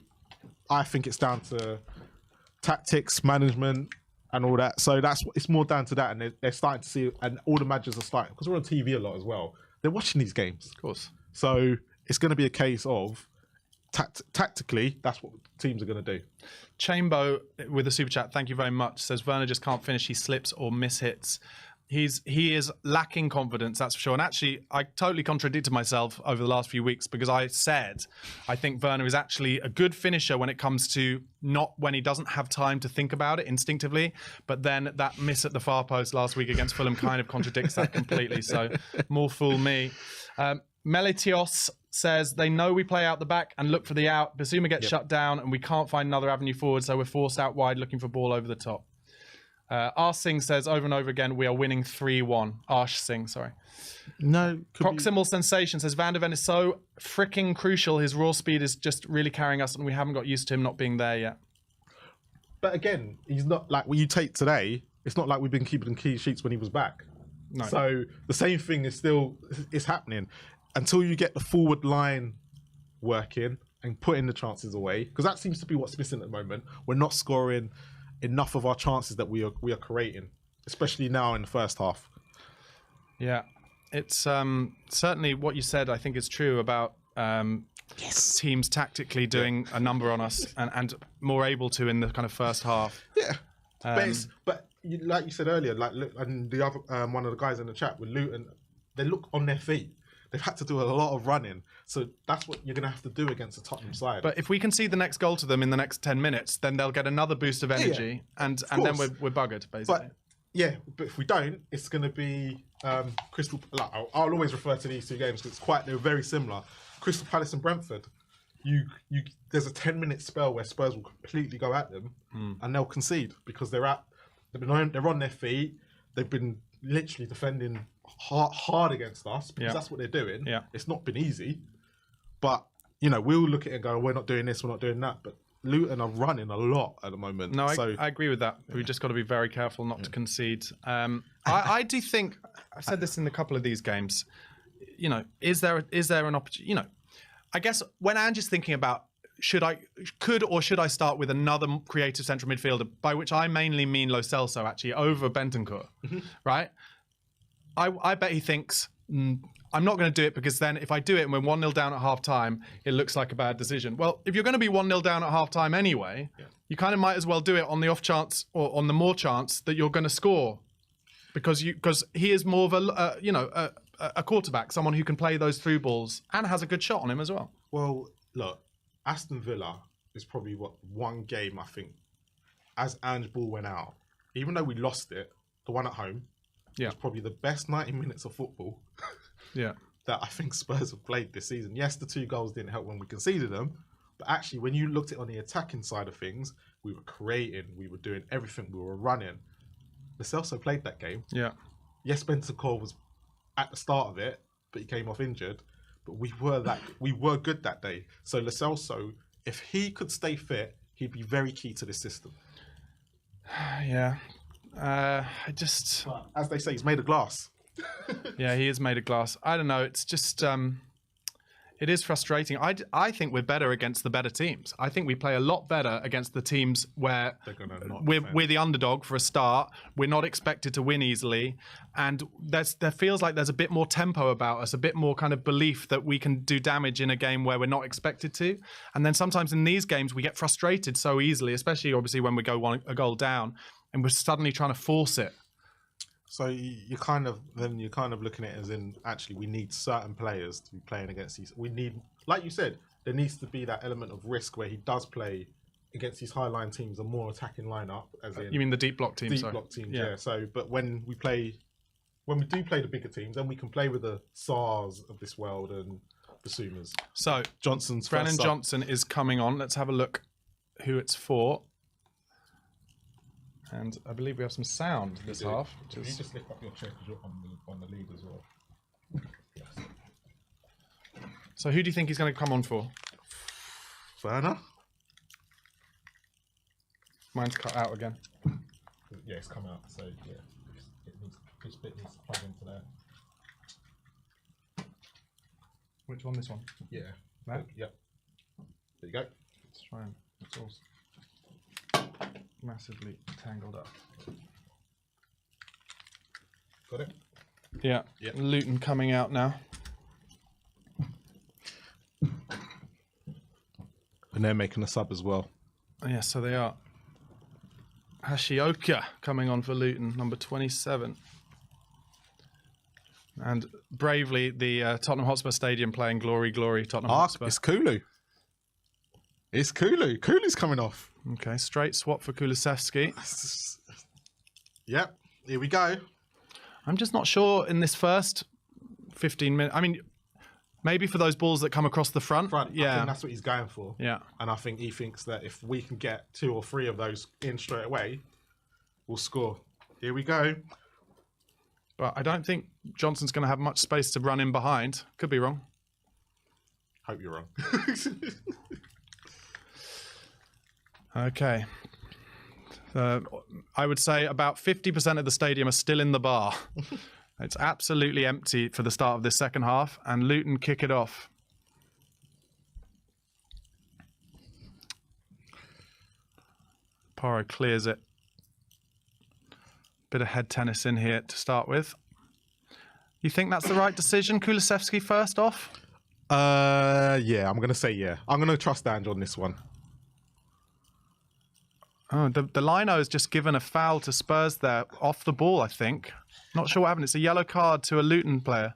Speaker 2: I think it's down to tactics, management, and all that. So it's more down to that, and they're starting to see, and all the managers are starting, because we're on TV a lot as well. They're watching these games,
Speaker 1: Of course.
Speaker 2: so it's going to be a case of tactically, that's what teams are going to do.
Speaker 1: Chambo with a super chat, thank you very much, says Werner just can't finish. He slips or mishits. He is lacking confidence, that's for sure. And actually, I totally contradicted myself over the last few weeks, because I said I think Werner is actually a good finisher when it comes to not when he doesn't have time to think about it instinctively. But then that miss at the far post last week against Fulham kind of contradicts that completely. So more fool me. Melitios says they know we play out the back and look for the out. Basuma gets shut down and we can't find another avenue forward, so we're forced out wide looking for ball over the top. Arsh Singh says over and over again, we are winning 3-1. Arsh Singh, sorry.
Speaker 2: No.
Speaker 1: Proximal Sensation says Van de Ven is so freaking crucial. His raw speed is just really carrying us and we haven't got used to him not being there yet.
Speaker 2: But again, he's not like what you take today. It's not like we've been keeping key sheets when he was back.
Speaker 1: No.
Speaker 2: So the same thing is happening until you get the forward line working and putting the chances away, because that seems to be what's missing at the moment. We're not scoring enough of our chances that we are creating, especially now in the first half.
Speaker 1: Yeah, it's certainly what you said. I think is true about teams tactically doing a number on us and more able to in the kind of first half.
Speaker 2: Yeah, but like you said earlier, like and the other one of the guys in the chat with Luton, they look on their feet. They've had to do a lot of running. So that's what you're going to have to do against a Tottenham side.
Speaker 1: But if we can see the next goal to them in the next 10 minutes, then they'll get another boost of energy. And then we're buggered, basically.
Speaker 2: But if we don't, it's going to be Crystal... Like, I'll always refer to these two games because they're very similar. Crystal Palace and Brentford. There's a 10-minute spell where Spurs will completely go at them and they'll concede because they're on their feet. They've been literally defending hard against us because that's what they're doing. Yeah. It's not been easy, but we'll look at it and go, we're not doing this, we're not doing that. But Luton are running a lot at the moment.
Speaker 1: No, I agree with that. We've just got to be very careful not to concede. I do think I've said this in a couple of these games. Is there an opportunity? I guess when Ange is thinking about should I start with another creative central midfielder, by which I mainly mean Lo Celso actually over Bentancur, right? I bet he thinks, I'm not going to do it because then if I do it and we're 1-0 down at half time, it looks like a bad decision. Well, if you're going to be 1-0 down at half time anyway, you kind of might as well do it on the off chance or on the more chance that you're going to score because he is more of a quarterback, someone who can play those through balls and has a good shot on him as well.
Speaker 2: Well, look, Aston Villa is probably one game I think as Ange Ball went out, even though we lost it, the one at home, was probably the best 90 minutes of football that I think Spurs have played this season. Yes, the 2 goals didn't help when we conceded them, but actually when you looked at it on the attacking side of things, we were creating, we were doing everything, we were running. Lo Celso played that game. Yeah. Yes, Bentancur was at the start of it, but he came off injured. But we were good that day. So Lo Celso, if he could stay fit, he'd be very key to this system.
Speaker 1: Yeah.
Speaker 2: But as they say, he's made of glass.
Speaker 1: Yeah, he is made of glass. I don't know. It's just, it is frustrating. I think we're better against the better teams. I think we play a lot better against the teams where we're the underdog for a start. We're not expected to win easily. And there feels like there's a bit more tempo about us, a bit more kind of belief that we can do damage in a game where we're not expected to. And then sometimes in these games, we get frustrated so easily, especially obviously when we go a goal down and we're suddenly trying to force it.
Speaker 2: So you're kind of looking at it as in actually we need certain players to be playing against these. We need, like you said, there needs to be that element of risk where he does play against these high line teams, a more attacking lineup. As in
Speaker 1: you mean the deep block teams?
Speaker 2: Deep block teams, yeah. So, but when we do play the bigger teams, then we can play with the SARs of this world and the Sumas.
Speaker 1: So Brennan Johnson is coming on. Let's have a look who it's for. And I believe we have some sound this half.
Speaker 2: You just lift up your chair because you're on the lead as well.
Speaker 1: Yes. So who do you think he's going to come on for?
Speaker 2: Werner?
Speaker 1: Mine's cut out again.
Speaker 2: Yeah, it's come out, so yeah. This bit needs to plug into there.
Speaker 1: Which one? This one?
Speaker 2: Yeah.
Speaker 1: That?
Speaker 2: Yep. There you go.
Speaker 1: Let's try and it's all massively tangled up.
Speaker 2: Got it?
Speaker 1: Yeah.
Speaker 2: Yep.
Speaker 1: Luton coming out now.
Speaker 2: And they're making a sub as well.
Speaker 1: Yeah, so they are. Hashioka coming on for Luton, number 27. And bravely, the Tottenham Hotspur Stadium playing Glory, Glory, Tottenham Hotspur.
Speaker 2: It's Kulu. It's Kulu. Kulu's coming off.
Speaker 1: Okay, straight swap for Kulusevski.
Speaker 2: Yep, here we go.
Speaker 1: I'm just not sure in this first 15 minutes. I mean, maybe for those balls that come across the front. Yeah.
Speaker 2: I think that's what he's going for.
Speaker 1: Yeah.
Speaker 2: And I think he thinks that if we can get 2 or 3 of those in straight away, we'll score. Here we go.
Speaker 1: But I don't think Johnson's going to have much space to run in behind. Could be wrong.
Speaker 2: Hope you're wrong.
Speaker 1: Okay. I would say about 50% of the stadium are still in the bar. It's absolutely empty for the start of this second half, and Luton kick it off. Porro clears it. Bit of head tennis in here to start with. You think that's the right decision? Kulusevski first off?
Speaker 2: Yeah, I'm going to say yeah. I'm going to trust Ange on this one.
Speaker 1: Oh, the lino has just given a foul to Spurs there, off the ball, I think. Not sure what happened. It's a yellow card to a Luton player.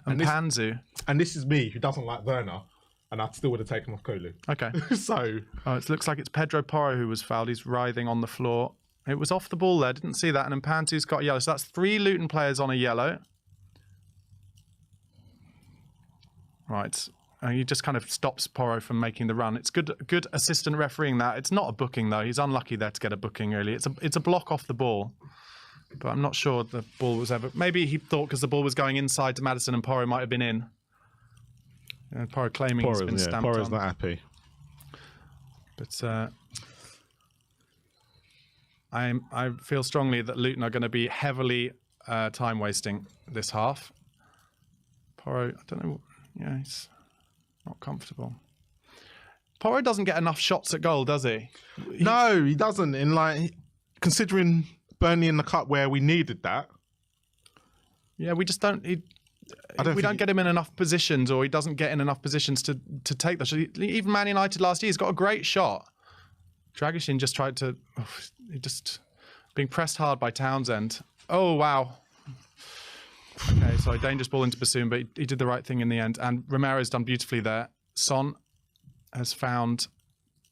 Speaker 1: And Panzu.
Speaker 2: And this is me, who doesn't like Werner, and I still would have taken off Kulu.
Speaker 1: Okay.
Speaker 2: So...
Speaker 1: Oh, it looks like it's Pedro Porro who was fouled. He's writhing on the floor. It was off the ball there. Didn't see that. And then Panzu's got a yellow. So that's 3 Luton players on a yellow. Right. He just kind of stops Porro from making the run. It's good assistant refereeing that. It's not a booking, though. He's unlucky there to get a booking, really. It's a block off the ball. But I'm not sure the ball was ever... Maybe he thought because the ball was going inside to Maddison and Porro might have been in. And Porro claiming he's been stamped on.
Speaker 2: Porro's not happy.
Speaker 1: But I feel strongly that Luton are going to be heavily time wasting this half. Porro, I don't know... Yeah, he's not comfortable. Porro doesn't get enough shots at goal, does he?
Speaker 2: No, he doesn't. In like, considering Burnley in the cup where we needed that.
Speaker 1: Yeah, we just don't. We don't get him in enough positions, or he doesn't get in enough positions to take the shot. Even Man United last year, he's got a great shot. Dragishin just tried to. He just being pressed hard by Townsend. Oh wow. Okay, so dangerous ball into Bassoon, but he did the right thing in the end. And Romero's done beautifully there. Son has found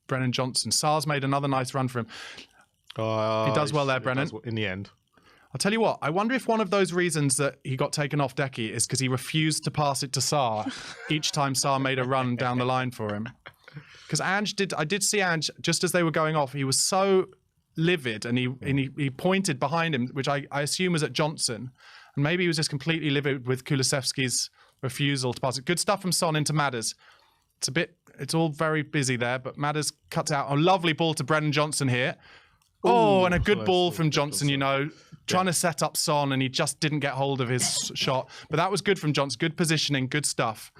Speaker 1: Brennan Johnson. Sarr's made another nice run for him. He does well there, Brennan.
Speaker 2: In the end.
Speaker 1: I'll tell you what, I wonder if one of those reasons that he got taken off Decky is because he refused to pass it to Sarr each time Sarr made a run down the line for him. Because I did see Ange, just as they were going off, he was so livid and he pointed behind him, which I assume was at Johnson. And maybe he was just completely livid with Kulusevski's refusal to pass it. Good stuff from Son into Madders. It's all very busy there, but Madders cuts out a lovely ball to Brennan Johnson here. Oh, and a good ball from Johnson, trying to set up Son, and he just didn't get hold of his shot. But that was good from Johnson. Good positioning, good stuff.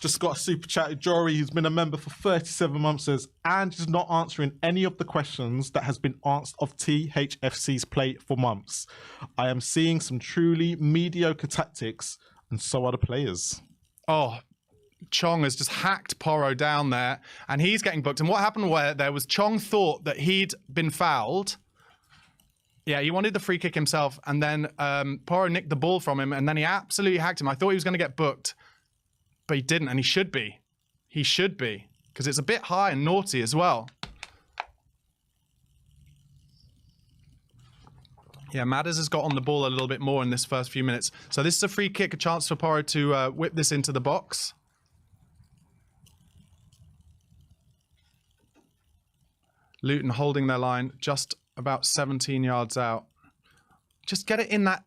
Speaker 2: Just got a super chat. Jory, who's been a member for 37 months, says, Ange is not answering any of the questions that has been asked of THFC's play for months. I am seeing some truly mediocre tactics, and so are the players.
Speaker 1: Oh, Chong has just hacked Porro down there, and he's getting booked. And what happened where there was Chong thought that he'd been fouled. Yeah, he wanted the free kick himself, and then Porro nicked the ball from him, and then he absolutely hacked him. I thought he was going to get booked. But he didn't, and he should be. He should be, because it's a bit high and naughty as well. Yeah, Madders has got on the ball a little bit more in this first few minutes. So this is a free kick, a chance for Porro to whip this into the box. Luton holding their line just about 17 yards out. Just get it in that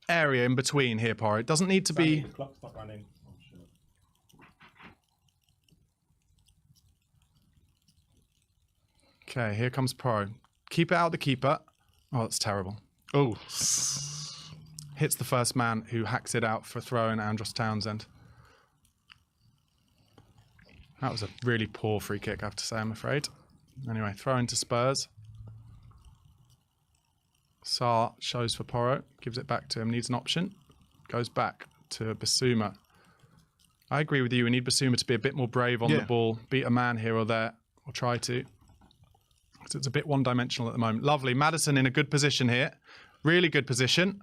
Speaker 1: area in between here, Porro. It doesn't need to be...
Speaker 2: The clock's not running.
Speaker 1: Okay, here comes Pro. Keep it out the keeper. Oh, that's terrible.
Speaker 2: Oh.
Speaker 1: Hits the first man who hacks it out for throwing Andros Townsend. That was a really poor free kick, I have to say, I'm afraid. Anyway, throw into Spurs. Sarr shows for Porro, gives it back to him, needs an option. Goes back to Bissouma. I agree with you, we need Bissouma to be a bit more brave on the ball, beat a man here or there, or try to. Because it's a bit one-dimensional at the moment. Lovely, Maddison in a good position here. Really good position.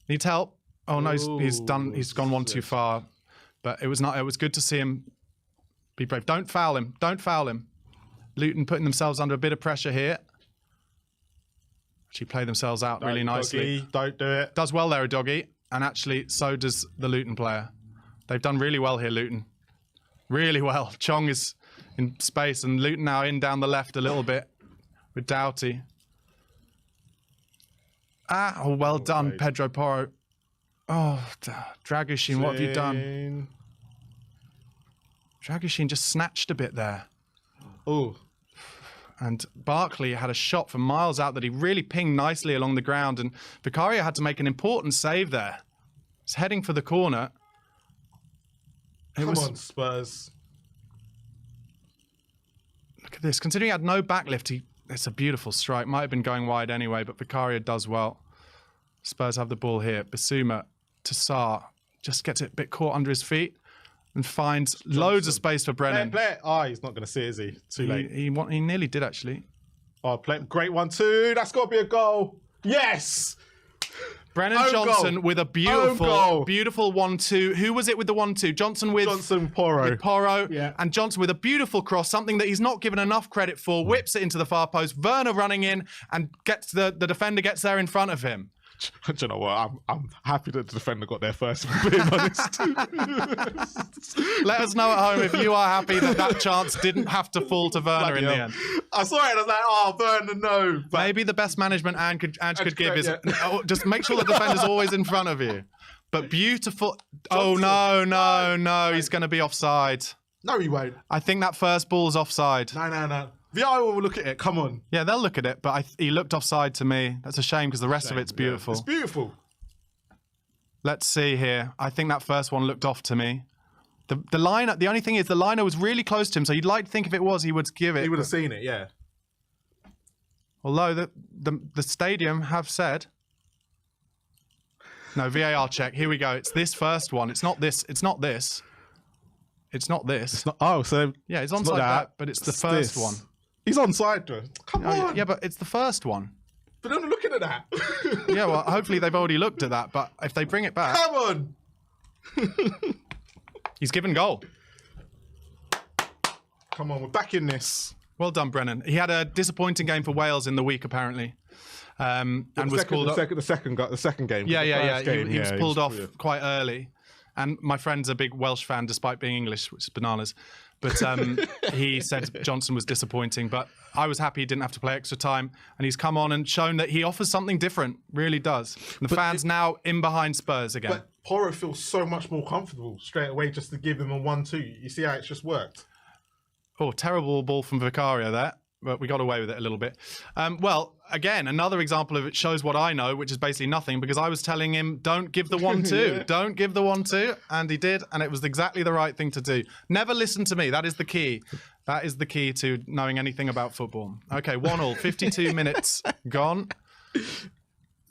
Speaker 1: Needs help. Oh no, he's gone one too far. But it was good to see him be brave. Don't foul him. Don't foul him. Luton putting themselves under a bit of pressure here. Actually play themselves out really nicely.
Speaker 2: Don't do it.
Speaker 1: Does well there, Doggy. And actually, so does the Luton player. They've done really well here, Luton. Really well. Chong is in space and Luton now in down the left a little bit with Doughty. Ah, oh, well done, Pedro Porro. Oh, Dragushin, what have you done? Dragushin just snatched a bit there.
Speaker 2: Oh.
Speaker 1: And Barkley had a shot from miles out that he really pinged nicely along the ground. And Vicario had to make an important save there. He's heading for the corner.
Speaker 2: Come on, Spurs.
Speaker 1: Look at this. Considering he had no backlift, it's a beautiful strike. Might have been going wide anyway, but Vicario does well. Spurs have the ball here. Bissouma to Sarr. Just gets it a bit caught under his feet and finds loads of space for Brennan.
Speaker 2: Play it. Oh, he's not going to see it, is he? Too late.
Speaker 1: He nearly did, actually.
Speaker 2: Oh, great 1-2. That's got to be a goal. Yes!
Speaker 1: Brennan Johnson with a beautiful 1-2. Who was it with the 1-2? Johnson
Speaker 2: Porro.
Speaker 1: With Porro.
Speaker 2: Yeah.
Speaker 1: And Johnson with a beautiful cross, something that he's not given enough credit for, whips it into the far post. Werner running in and gets the defender gets there in front of him.
Speaker 2: Do you know what? I'm happy that the defender got there first, if I'm being honest.
Speaker 1: Let us know at home if you are happy that chance didn't have to fall to Werner in the end.
Speaker 2: I saw it and I was like, oh, Werner, no. But
Speaker 1: maybe the best management Ange could give is just make sure the defender's always in front of you. But beautiful. Johnson. Oh, no. He's going to be offside.
Speaker 2: No, he won't.
Speaker 1: I think that first ball's offside.
Speaker 2: No. VAR will look at it. Come on.
Speaker 1: Yeah, they'll look at it, but he looked offside to me. That's a shame because the rest of it's beautiful.
Speaker 2: Yeah. It's beautiful.
Speaker 1: Let's see here. I think that first one looked off to me. The liner. The only thing is the liner was really close to him, so you'd like to think if it was, he would give it.
Speaker 2: He would have seen it, yeah.
Speaker 1: Although the stadium have said. No, VAR check. Here we go. It's this first one. It's not this. It's not this. It's not this.
Speaker 2: It's not, oh, so
Speaker 1: yeah, it's onside that, but it's the first one.
Speaker 2: He's onside, though. Come on.
Speaker 1: Yeah, but it's the first one.
Speaker 2: But they're not looking at that.
Speaker 1: Yeah, well, hopefully they've already looked at that. But if they bring it back...
Speaker 2: Come on!
Speaker 1: He's given goal.
Speaker 2: Come on, we're back in this.
Speaker 1: Well done, Brennan. He had a disappointing game for Wales in the week, apparently. And was called off.
Speaker 2: The second game.
Speaker 1: Yeah. He was pulled off quite early. And my friend's a big Welsh fan, despite being English, which is bananas. But he said Johnson was disappointing. But I was happy he didn't have to play extra time. And he's come on and shown that he offers something different. Really does. And the fans now in behind Spurs again.
Speaker 2: But Porro feels so much more comfortable straight away just to give him a 1-2. You see how it's just worked?
Speaker 1: Oh, terrible ball from Vicario there. But we got away with it a little bit. Well, again, another example of it shows what I know, which is basically nothing, because I was telling him, don't give the 1-2. Yeah. Don't give the 1-2. And he did, and it was exactly the right thing to do. Never listen to me. That is the key. That is the key to knowing anything about football. Okay, 1-1, 52 minutes gone.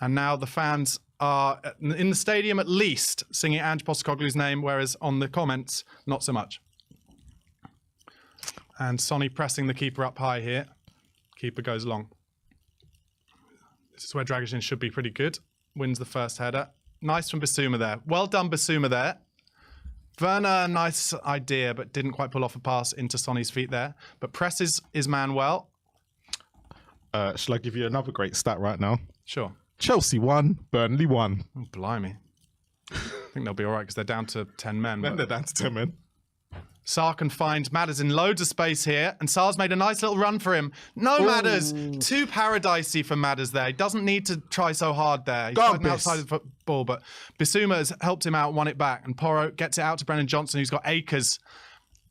Speaker 1: And now the fans are, in the stadium at least, singing Ange Postecoglou's name, whereas on the comments, not so much. And Sonny pressing the keeper up high here. Keeper goes long. This is where Dragushin should be pretty good. Wins the first header. Nice from Bissouma there. Well done, Bissouma there. Werner, nice idea, but didn't quite pull off a pass into Sonny's feet there. But presses his man well.
Speaker 2: Shall I give you another great stat right now?
Speaker 1: Sure.
Speaker 2: Chelsea won, Burnley won.
Speaker 1: Oh, blimey. I think they'll be all right because they're down to 10 men.
Speaker 2: Then they're down to 10 men.
Speaker 1: Sarr can find Madders in loads of space here, and Sarr's made a nice little run for him. No, Madders! Too paradisey for Madders there. He doesn't need to try so hard there. He's fighting outside of the ball, but Bissouma has helped him out, won it back, and Porro gets it out to Brennan Johnson, who's got acres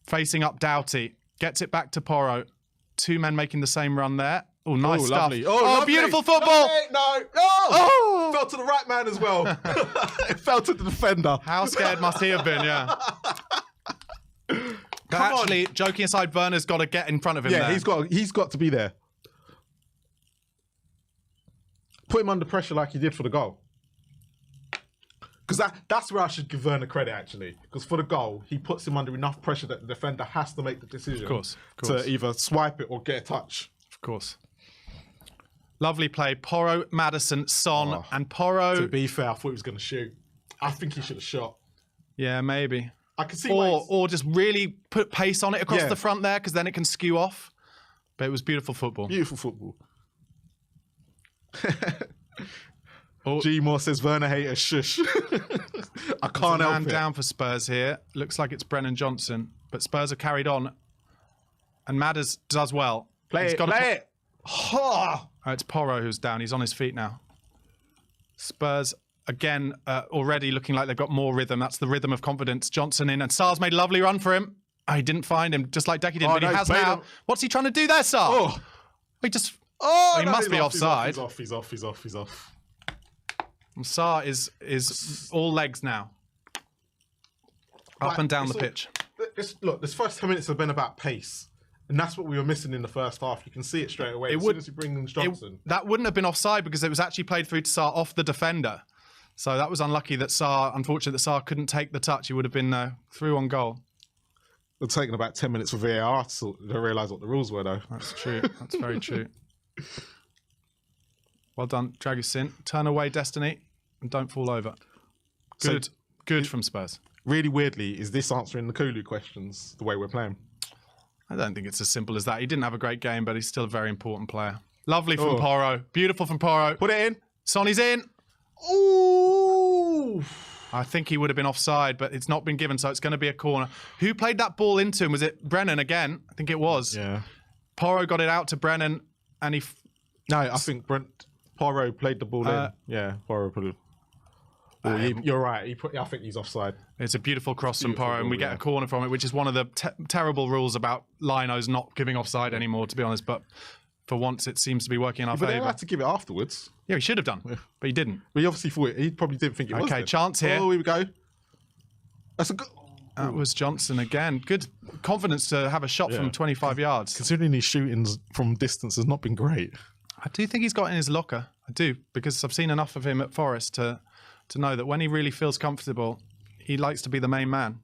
Speaker 1: facing up Doughty. Gets it back to Porro. two men making the same run there. Oh, nice stuff.
Speaker 2: Lovely.
Speaker 1: Oh,
Speaker 2: lovely.
Speaker 1: beautiful football.
Speaker 2: Lovely. No. Oh! Fell to the right man as well. It fell to the defender.
Speaker 1: How scared must he have been, yeah. But actually, joking aside, Werner's got to get in front of him there.
Speaker 2: He's got to be there. Put him under pressure like he did for the goal. Because that's where I should give Werner credit, actually. Because for the goal, he puts him under enough pressure that the defender has to make the decision to either swipe it or get a touch.
Speaker 1: Of course. Lovely play. Porro, Maddison, Son, and Porro.
Speaker 2: To be fair, I thought he was going to shoot. I think he should have shot.
Speaker 1: Yeah, maybe.
Speaker 2: I can see
Speaker 1: or just really put pace on it across the front there, because then it can skew off. But it was beautiful football.
Speaker 2: Beautiful football. G Moore says Werner hater, shush. I can't help it.
Speaker 1: Down for Spurs here. Looks like it's Brennan Johnson, but Spurs have carried on. And Madders does well.
Speaker 2: Play it.
Speaker 1: Oh, it's Porro who's down. He's on his feet now. Spurs, again, already looking like they've got more rhythm. That's the rhythm of confidence. Johnson in, and Sarr's made a lovely run for him. Oh, he didn't find him, just like Decky did, but he has now. What's he trying to do there, Sarr?
Speaker 2: Oh.
Speaker 1: He just...
Speaker 2: he
Speaker 1: must be offside.
Speaker 2: He's off.
Speaker 1: Sarr is all legs now. Up and down the pitch.
Speaker 2: Look, this first 10 minutes have been about pace. And that's what we were missing in the first half. You can see it straight away as soon as you bring in Johnson.
Speaker 1: That wouldn't have been offside because it was actually played through to Sarr off the defender. So that was unlucky that unfortunate that Sarr couldn't take the touch. He would have been through on goal.
Speaker 2: It's taken about 10 minutes for VAR to realise what the rules were, though.
Speaker 1: That's true. That's very true. Well done, Dragusin. Turn away, Destiny, and don't fall over. Good from Spurs.
Speaker 2: Really weirdly, is this answering the Kulu questions the way we're playing?
Speaker 1: I don't think it's as simple as that. He didn't have a great game, but he's still a very important player. Lovely from Porro. Beautiful from Porro.
Speaker 2: Put it in.
Speaker 1: Sonny's in.
Speaker 2: Ooh.
Speaker 1: I think he would have been offside, but it's not been given, so it's going to be a corner. Who played that ball into him? Was it Brennan again? I think it was.
Speaker 2: Yeah.
Speaker 1: Porro got it out to Brennan, and he...
Speaker 2: No, I think Porro played the ball in. Yeah, Porro put it... you're right. I think he's offside.
Speaker 1: It's a beautiful cross from Porro, and we get a corner from it, which is one of the terrible rules about Linos not giving offside anymore, to be honest. But for once, it seems to be working in our favour.
Speaker 2: But they had to give it afterwards.
Speaker 1: Yeah, he should have done, but he didn't.
Speaker 2: But he obviously thought he probably didn't think it was.
Speaker 1: Okay, chance here.
Speaker 2: Oh, here we go. That's a good.
Speaker 1: That was Johnson again. Good confidence to have a shot from 25 yards.
Speaker 2: Considering his shootings from distance has not been great.
Speaker 1: I do think he's got it in his locker. I do, because I've seen enough of him at Forest to know that when he really feels comfortable, he likes to be the main man.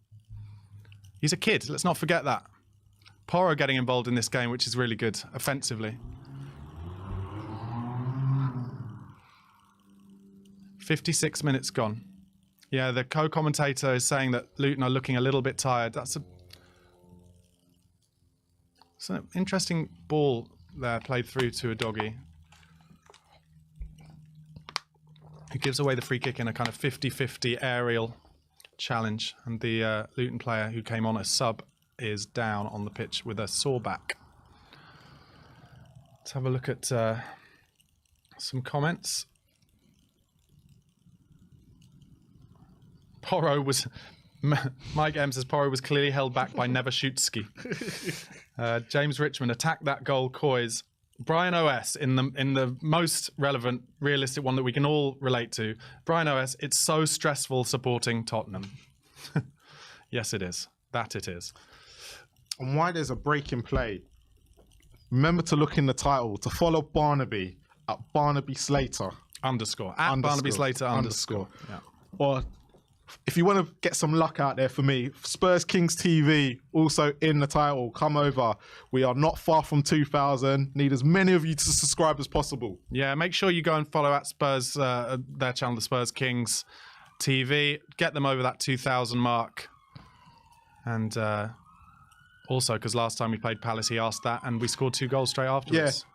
Speaker 1: He's a kid. Let's not forget that. Porro getting involved in this game, which is really good, offensively. 56 minutes gone. Yeah, the co-commentator is saying that Luton are looking a little bit tired. It's an interesting ball there, played through to a doggy. Who gives away the free kick in a kind of 50-50 aerial challenge. And the Luton player who came on as sub is down on the pitch with a sore back. Let's have a look at some comments. Mike M says Porro was clearly held back by Nevershutski. James Richmond attacked that goal, Coys. Brian OS in the most relevant, realistic one that we can all relate to. Brian OS, it's so stressful supporting Tottenham. Yes, it is. That it is.
Speaker 2: And why there's a break in play. Remember to look in the title to follow Barnaby at Barnaby Slater
Speaker 1: _. At Barnaby Slater _. Yeah.
Speaker 2: Or if you want to get some luck out there for me, Spurs Kings TV, also in the title, come over. We are not far from 2,000. Need as many of you to subscribe as possible.
Speaker 1: Yeah, make sure you go and follow at Spurs, their channel, the Spurs Kings TV. Get them over that 2,000 mark. And also, because last time we played Palace, he asked that, and we scored 2 goals straight afterwards.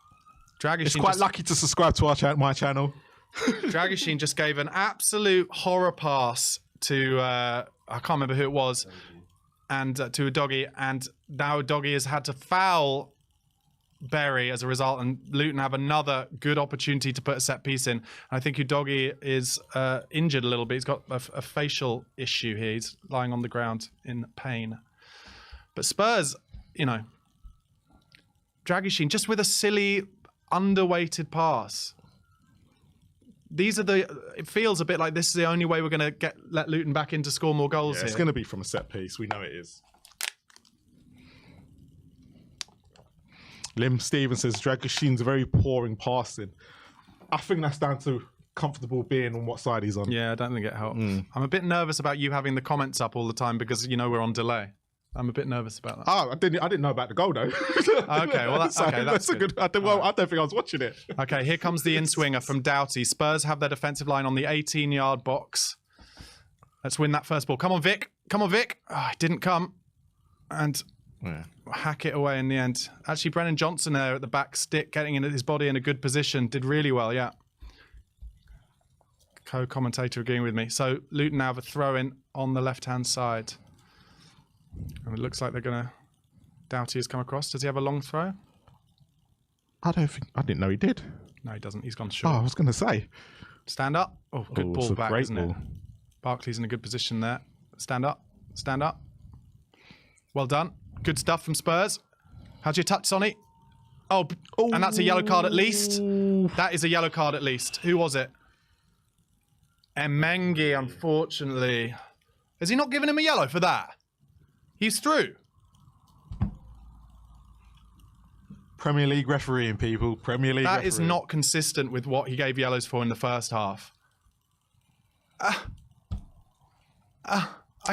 Speaker 1: Yeah.
Speaker 2: It's quite lucky to subscribe to my channel.
Speaker 1: Dragusin just gave an absolute horror pass to I can't remember who it was, and to a doggy, and now a doggy has had to foul Berry as a result, and Luton have another good opportunity to put a set piece in. And I think Udogie is injured a little bit. He's got a facial issue here. He's lying on the ground in pain. But Spurs, you know, Dragishin just with a silly, underweighted pass. It feels a bit like this is the only way we're going to let Luton back in to score more goals here.
Speaker 2: It's going to be from a set piece. We know it is. Lim Stevens says Dragishin's very poor in passing. I think that's down to comfortable being on what side he's on.
Speaker 1: Yeah, I don't think it helps. I'm a bit nervous about you having the comments up all the time because we're on delay. I'm a bit nervous about that.
Speaker 2: Oh, I didn't know about the goal though.
Speaker 1: Okay, well that's good.
Speaker 2: I don't think I was watching it.
Speaker 1: Okay, here comes the in-swinger from Doughty. Spurs have their defensive line on the 18-yard box. Let's win that first ball. Come on, Vic. Come on, Vic. Oh, it didn't come. And hack it away in the end. Actually, Brennan Johnson there at the back stick, getting his body in a good position. Did really well, yeah. Co-commentator agreeing with me. So Luton now have a throw-in on the left-hand side. And it looks like they're going to... Doughty has come across. Does he have a long throw?
Speaker 2: I didn't know he did.
Speaker 1: No, he doesn't. He's gone short.
Speaker 2: Oh, I was going to say.
Speaker 1: Stand up. Oh, good ball back, isn't it? Barkley's in a good position there. Stand up. Stand up. Well done. Good stuff from Spurs. How'd you touch, Sonny? Oh, and that's a yellow card at least. That is a yellow card at least. Who was it? Emengi, unfortunately. Has he not given him a yellow for that? He's through.
Speaker 2: Premier League refereeing, people. Premier League refereeing.
Speaker 1: That is not consistent with what he gave yellows for in the first half. I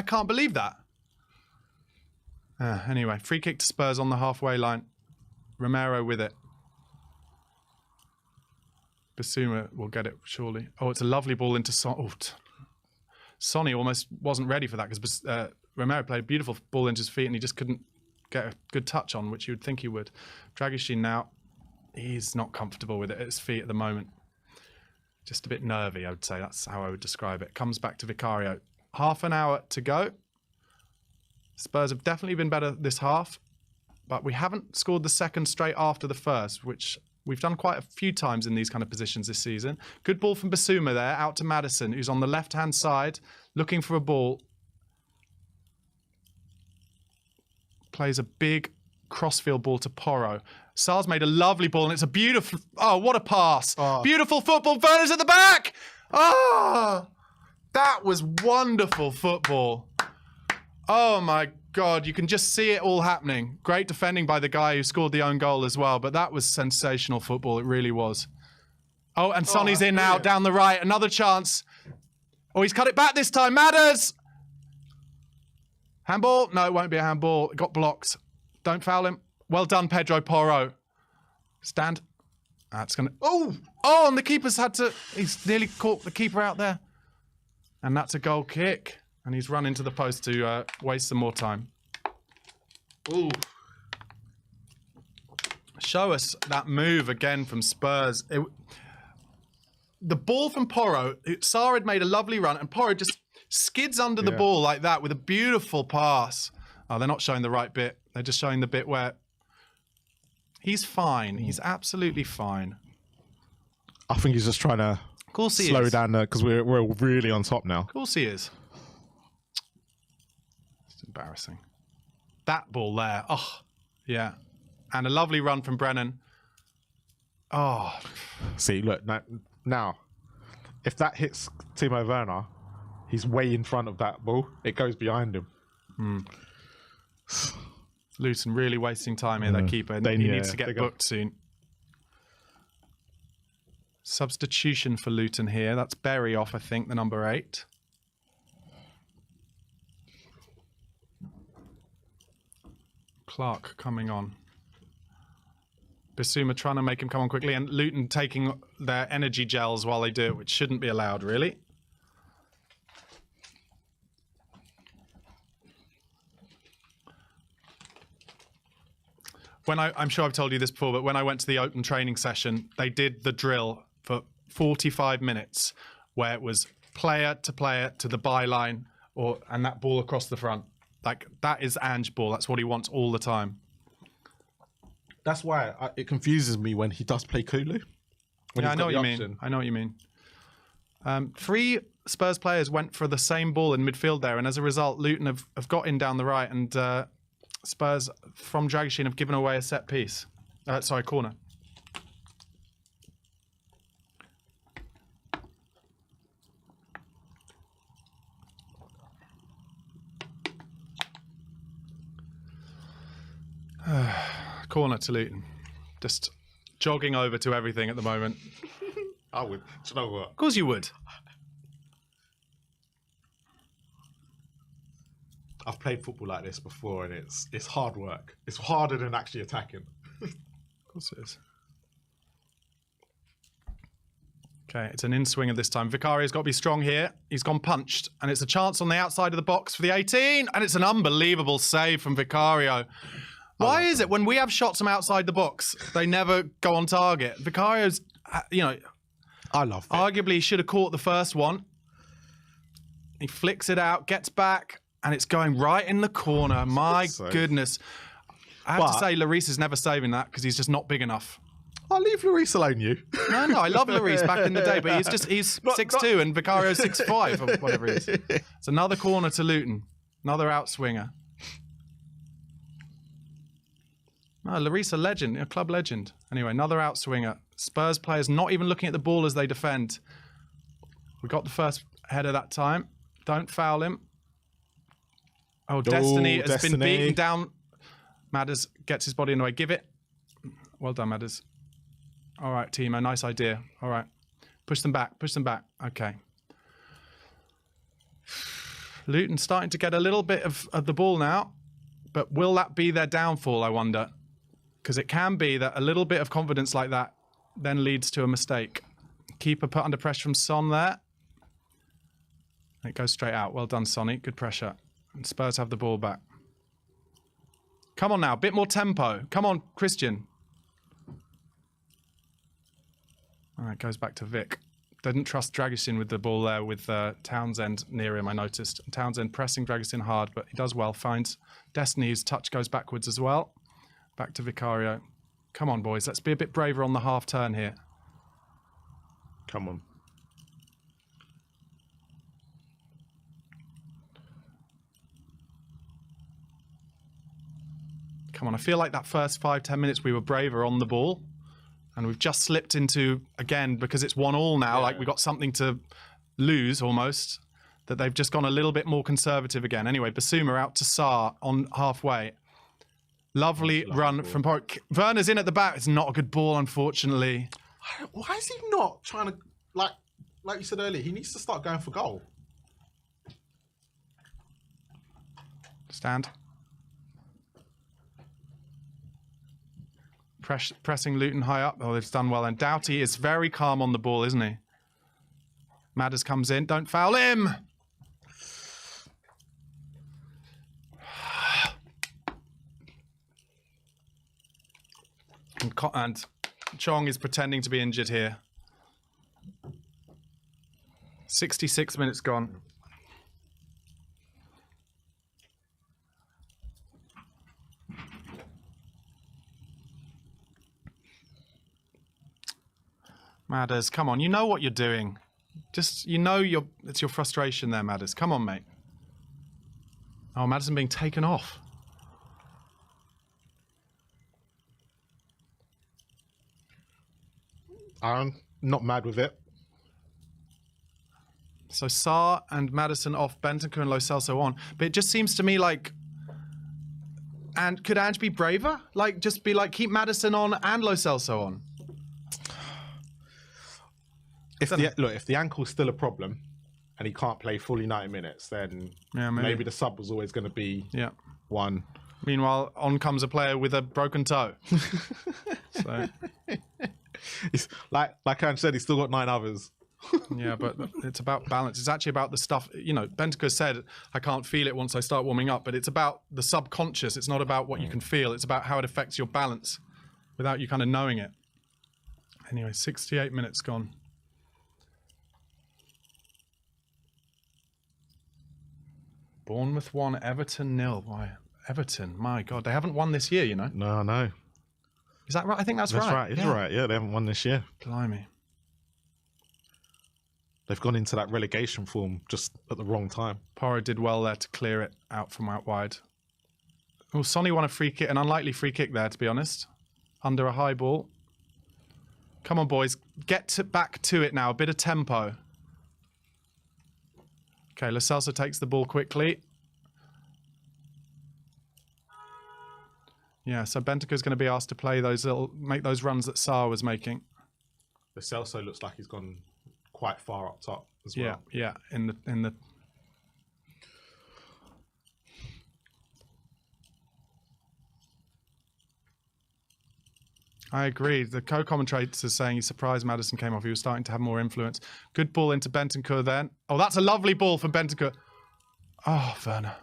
Speaker 1: can't believe that. Anyway, free kick to Spurs on the halfway line. Romero with it. Bissouma will get it, surely. Oh, it's a lovely ball into Sonny almost wasn't ready for that because Romero played a beautiful ball into his feet and he just couldn't get a good touch on, which you would think he would. Dragishin now, he's not comfortable with it at his feet at the moment. Just a bit nervy, I would say. That's how I would describe it. Comes back to Vicario. Half an hour to go. Spurs have definitely been better this half, but we haven't scored the second straight after the first, which we've done quite a few times in these kind of positions this season. Good ball from Bissouma there, out to Maddison, who's on the left-hand side, looking for a ball. Plays a big crossfield ball to Porro. Sar's made a lovely ball, and it's a beautiful... Oh, what a pass. Oh. Beautiful football. Werner's at the back. Oh, that was wonderful football. Oh, my God. You can just see it all happening. Great defending by the guy who scored the own goal as well, but that was sensational football. It really was. Oh, and Sonny's in now, down the right. Another chance. Oh, he's cut it back this time. Matters. Handball? No, it won't be a handball. It got blocked. Don't foul him. Well done, Pedro Porro. Stand. That's going to... Oh, and the keeper's had to... He's nearly caught the keeper out there. And that's a goal kick. And he's run into the post to waste some more time. Ooh. Show us that move again from Spurs. The ball from Porro, Sarr had made a lovely run, and Porro just skids under the ball like that with a beautiful pass. Oh, they're not showing the right bit. They're just showing the bit where he's fine. He's absolutely fine.
Speaker 2: I think he's just trying to slow down because we're really on top now.
Speaker 1: Of course he is. It's embarrassing. That ball there. Oh, yeah. And a lovely run from Brennan. Oh.
Speaker 2: See, look, now, if that hits Timo Werner, he's way in front of that ball. It goes behind him.
Speaker 1: Luton really wasting time here, that keeper. He needs to get booked soon. Substitution for Luton here. That's Berry off, I think, the number 8. Clark coming on. Bissouma trying to make him come on quickly, and Luton taking their energy gels while they do it, which shouldn't be allowed, really. I'm sure I've told you this before, but when I went to the open training session, they did the drill for 45 minutes where it was player to the byline, and that ball across the front. Like, that is Ange ball. That's what he wants all the time.
Speaker 2: That's why it confuses me when he does play Kulu.
Speaker 1: Yeah, I know what you mean. I know what you mean. 3 Spurs players went for the same ball in midfield there, and as a result, Luton have got in down the right, and Spurs from Dragishin have given away a set piece. Sorry, corner. Corner to Luton. Just jogging over to everything at the moment.
Speaker 2: I would. Do you know what?
Speaker 1: Of course you would.
Speaker 2: I've played football like this before, and it's hard work. It's harder than actually attacking.
Speaker 1: Of course it is. Okay, it's an in-swinger this time. Vicario's got to be strong here. He's gone punched, and it's a chance on the outside of the box for the 18, and it's an unbelievable save from Vicario. Why is it when we have shots from outside the box, they never go on target? Vicario's, you know,
Speaker 2: I love it.
Speaker 1: arguably he should have caught the first one. He flicks it out, gets back, and it's going right in the corner. My goodness. I have to say, Lloris is never saving that because he's just not big enough.
Speaker 2: I'll leave Lloris alone, you.
Speaker 1: No, I love Lloris back in the day, but he's 6'2" and Vicario's 6'5", or whatever he is. It's another corner to Luton. Another outswinger. No, Lloris a legend, a club legend. Anyway, another outswinger. Spurs players not even looking at the ball as they defend. We got the first header that time. Don't foul him. Oh, Destiny has been beaten down. Madders gets his body in the way. Give it. Well done, Madders. All right, Timo, nice idea. All right. Push them back, push them back. Okay. Luton starting to get a little bit of the ball now, but will that be their downfall, I wonder? Because it can be that a little bit of confidence like that then leads to a mistake. Keeper put under pressure from Son there. It goes straight out. Well done, Sonny. Good pressure. And Spurs have the ball back. Come on now, a bit more tempo. Come on, Christian. All right, goes back to Vic. Didn't trust Dragusin with the ball there with Townsend near him, I noticed. Townsend pressing Dragusin hard, but he does well. Finds Destiny's touch goes backwards as well. Back to Vicario. Come on, boys. Let's be a bit braver on the half turn here.
Speaker 2: Come on.
Speaker 1: Come on. I feel like that first 5-10 minutes we were braver on the ball. And we've just slipped into, again, because it's 1-1 now, like we've got something to lose almost, that they've just gone a little bit more conservative again. Anyway, Basuma out to Sarr on halfway. Lovely run from Porrick. Werner's in at the back. It's not a good ball, unfortunately.
Speaker 2: Why is he not trying to, like you said earlier, he needs to start going for goal.
Speaker 1: Stand. Pressing Luton high up. Oh, they've done well. And Doughty is very calm on the ball, isn't he? Madders comes in. Don't foul him. And Chong is pretending to be injured here. 66 minutes gone. Madders, come on. You know what you're doing. Just, you know it's your frustration there, Madders. Come on, mate. Oh, Maddison being taken off.
Speaker 2: I'm not mad with it.
Speaker 1: So Sarr and Maddison off, Bentancur and Lo Celso on. But it just seems to me like... And could Ange be braver? Like, just be like, keep Maddison on and Lo Celso on.
Speaker 2: If the ankle's still a problem and he can't play fully 90 minutes, then maybe the sub was always going to be one.
Speaker 1: Meanwhile, on comes a player with a broken toe. So,
Speaker 2: it's like Ange said, he's still got 9 others.
Speaker 1: Yeah, but it's about balance. It's actually about the stuff, you know, Bentancur said, I can't feel it once I start warming up, but it's about the subconscious. It's not about what you can feel. It's about how it affects your balance without you kind of knowing it. Anyway, 68 minutes gone. Bournemouth 1, Everton 0. Why? Everton, my God. They haven't won this year, you know?
Speaker 2: No, no.
Speaker 1: Is that right? I think that's right.
Speaker 2: That's right. It's right. Yeah, they haven't won this year.
Speaker 1: Blimey.
Speaker 2: They've gone into that relegation form just at the wrong time.
Speaker 1: Porro did well there to clear it out from out wide. Oh, Sonny won a free kick, an unlikely free kick there, to be honest. under a high ball. Come on, boys. Back to it now. A bit of tempo. Okay, Lo Celso takes the ball quickly. Yeah, so Bentancur's going to be asked to play make those runs that Sarr was making.
Speaker 2: Lo Celso looks like he's gone quite far up top as well.
Speaker 1: Yeah, in the. I agree. The co-commentator is saying he's surprised Maddison came off. He was starting to have more influence. Good ball into Bentancur then. Oh, that's a lovely ball from Bentancur. Oh, Werner.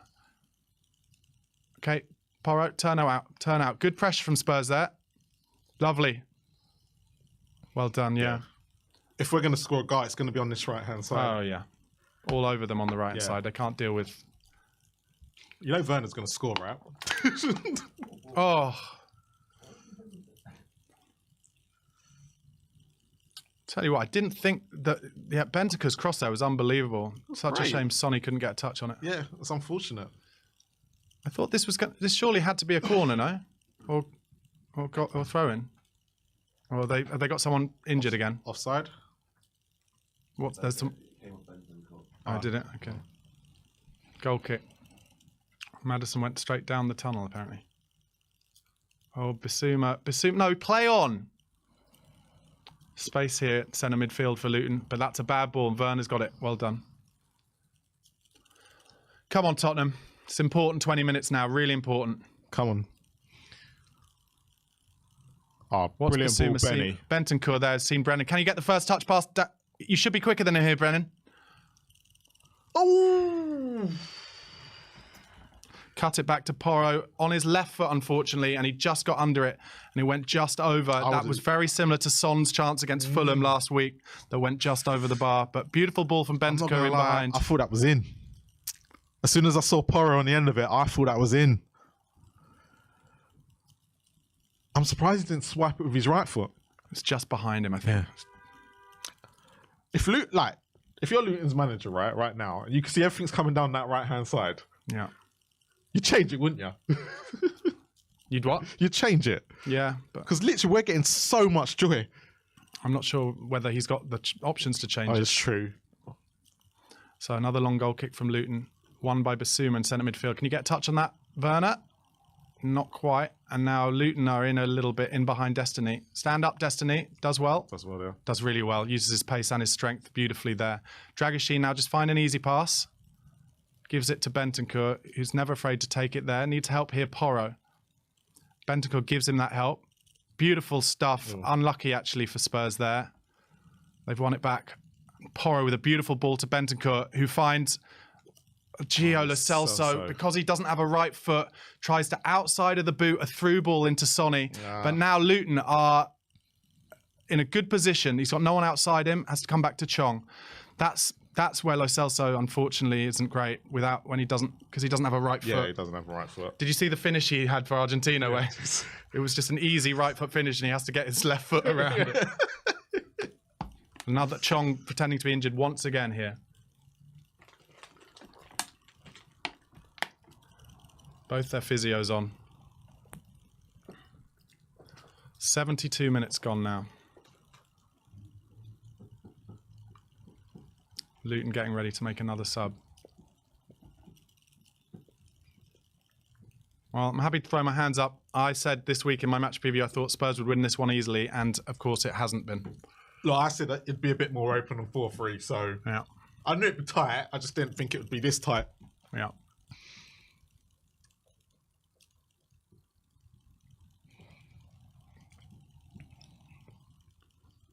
Speaker 1: Okay, Porro, turn out. Good pressure from Spurs there. Lovely. Well done, yeah.
Speaker 2: If we're going to score a goal, it's going to be on this right-hand side.
Speaker 1: Oh, yeah. All over them on the right-hand side. They can't deal with...
Speaker 2: You know Werner's going to score, right?
Speaker 1: Oh... Tell you what, I didn't think that Bentancur's cross there was unbelievable. Such a shame Sonny couldn't get a touch on it.
Speaker 2: Yeah, it's unfortunate.
Speaker 1: I thought this surely had to be a corner, no? Or throw in. Or have they got someone injured again?
Speaker 2: Offside?
Speaker 1: What? There's some. I did it. Okay. Goal kick. Maddison went straight down the tunnel apparently. Oh, Bissouma. No, play on. Space here, centre midfield for Luton, but that's a bad ball and Werner's got it. Well done. Come on, Tottenham. It's important 20 minutes now, really important.
Speaker 2: Come on. Oh,
Speaker 1: what's
Speaker 2: brilliant
Speaker 1: Bissouma
Speaker 2: ball, Benny.
Speaker 1: Bentancur there has seen Brennan. Can you get the first touch past? You should be quicker than him here, Brennan.
Speaker 2: Oh!
Speaker 1: Cut it back to Porro on his left foot, unfortunately, and he just got under it, and he went just over. That was very similar to Son's chance against Fulham last week that went just over the bar. But beautiful ball from Bentancur in behind.
Speaker 2: I thought that was in. As soon as I saw Porro on the end of it, I thought that was in. I'm surprised he didn't swipe it with his right foot.
Speaker 1: It's just behind him, I think.
Speaker 2: Yeah. If you're Luton's manager, right now, and you can see everything's coming down that right-hand side.
Speaker 1: Yeah.
Speaker 2: You'd change it, wouldn't you?
Speaker 1: You'd what?
Speaker 2: You'd change it.
Speaker 1: Yeah.
Speaker 2: Because literally we're getting so much joy.
Speaker 1: I'm not sure whether he's got the options to change it.
Speaker 2: It's true.
Speaker 1: So another long goal kick from Luton. Won by Bissouma in centre midfield. Can you get a touch on that, Werner? Not quite. And now Luton are in a little bit in behind Destiny. Stand up, Destiny. Does well.
Speaker 2: Does well, yeah.
Speaker 1: Does really well. Uses his pace and his strength beautifully there. Dragoshin now just find an easy pass. Gives it to Bentancur, who's never afraid to take it there. Needs help here, Porro. Bentancur gives him that help. Beautiful stuff. Unlucky, actually, for Spurs there. They've won it back. Porro with a beautiful ball to Bentancur, who finds Gio Lo Celso, because he doesn't have a right foot, tries to outside of the boot, a through ball into Sonny. Yeah. But now Luton are in a good position. He's got no one outside him, has to come back to Chong. That's where Lo Celso, unfortunately, isn't great because he doesn't have a right foot.
Speaker 2: Yeah, he doesn't have a right foot.
Speaker 1: Did you see the finish he had for Argentina? Where it was just an easy right foot finish and he has to get his left foot around it. Another Chong pretending to be injured once again here. Both their physios on. 72 minutes gone now. Luton getting ready to make another sub. Well, I'm happy to throw my hands up. I said this week in my match preview I thought Spurs would win this one easily, and of course it hasn't been.
Speaker 2: Look, I said that it'd be a bit more open than 4-3, so
Speaker 1: yeah.
Speaker 2: I knew it'd be tight. I just didn't think it would be this tight.
Speaker 1: Yeah.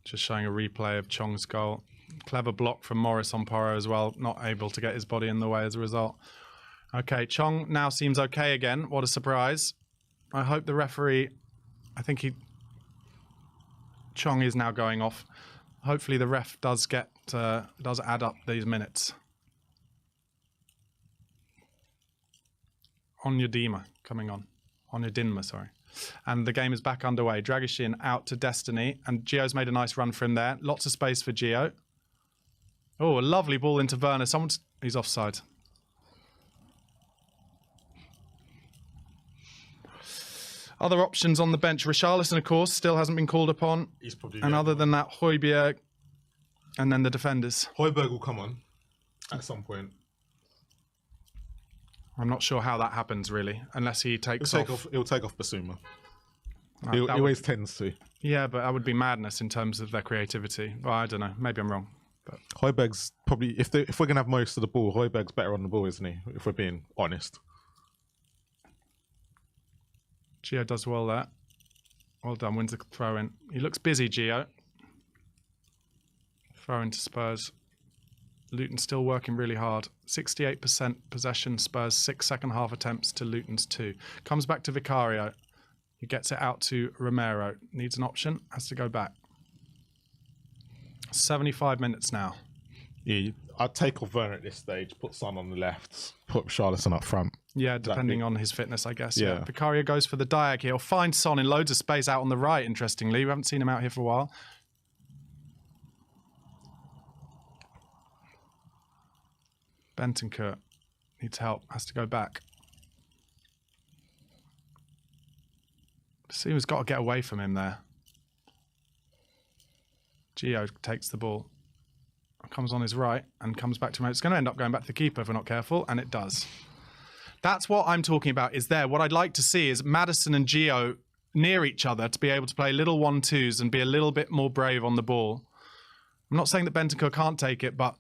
Speaker 1: Just showing a replay of Chong's goal. Clever block from Morris on Porro as well. Not able to get his body in the way as a result. Okay, Chong now seems okay again. What a surprise. I hope the referee... Chong is now going off. Hopefully the ref does add up these minutes. Onyedinma coming on. Onyedinma, sorry. And the game is back underway. Dragoshin out to Destiny. And Gio's made a nice run for him there. Lots of space for Gio. Oh, a lovely ball into Werner. He's offside. Other options on the bench. Richarlison, of course, still hasn't been called upon.
Speaker 2: He's probably
Speaker 1: And other than that, Højbjerg, and then the defenders.
Speaker 2: Højbjerg will come on at some point.
Speaker 1: I'm not sure how that happens, really, unless he takes off.
Speaker 2: He'll take off Basuma.
Speaker 1: Right,
Speaker 2: He always tends to.
Speaker 1: Yeah, but that would be madness in terms of their creativity. Well, I don't know. Maybe I'm wrong. But
Speaker 2: Højbjerg's probably, if we're going to have most of the ball, Højbjerg's better on the ball, isn't he? If we're being honest.
Speaker 1: Gio does well there. Well done. Wins the throw in. He looks busy, Gio. Throw into Spurs. Luton still working really hard. 68% possession, Spurs 6 second half attempts to Luton's 2. Comes back to Vicario. He gets it out to Romero. Needs an option. Has to go back. 75 minutes now.
Speaker 2: Yeah, I'd take off Werner at this stage, put Son on the left, put Charlison up front.
Speaker 1: Yeah, depending on his fitness, I guess.
Speaker 2: Yeah.
Speaker 1: Vicario goes for the diag here. Finds Son in loads of space out on the right, interestingly. We haven't seen him out here for a while. Bentancur needs help. Has to go back. Basuma's got to get away from him there. Gio takes the ball. Comes on his right and comes back to him. It's going to end up going back to the keeper if we're not careful, and it does. That's what I'm talking about is there. What I'd like to see is Maddison and Gio near each other to be able to play little 1-2s and be a little bit more brave on the ball. I'm not saying that Bentancur can't take it, but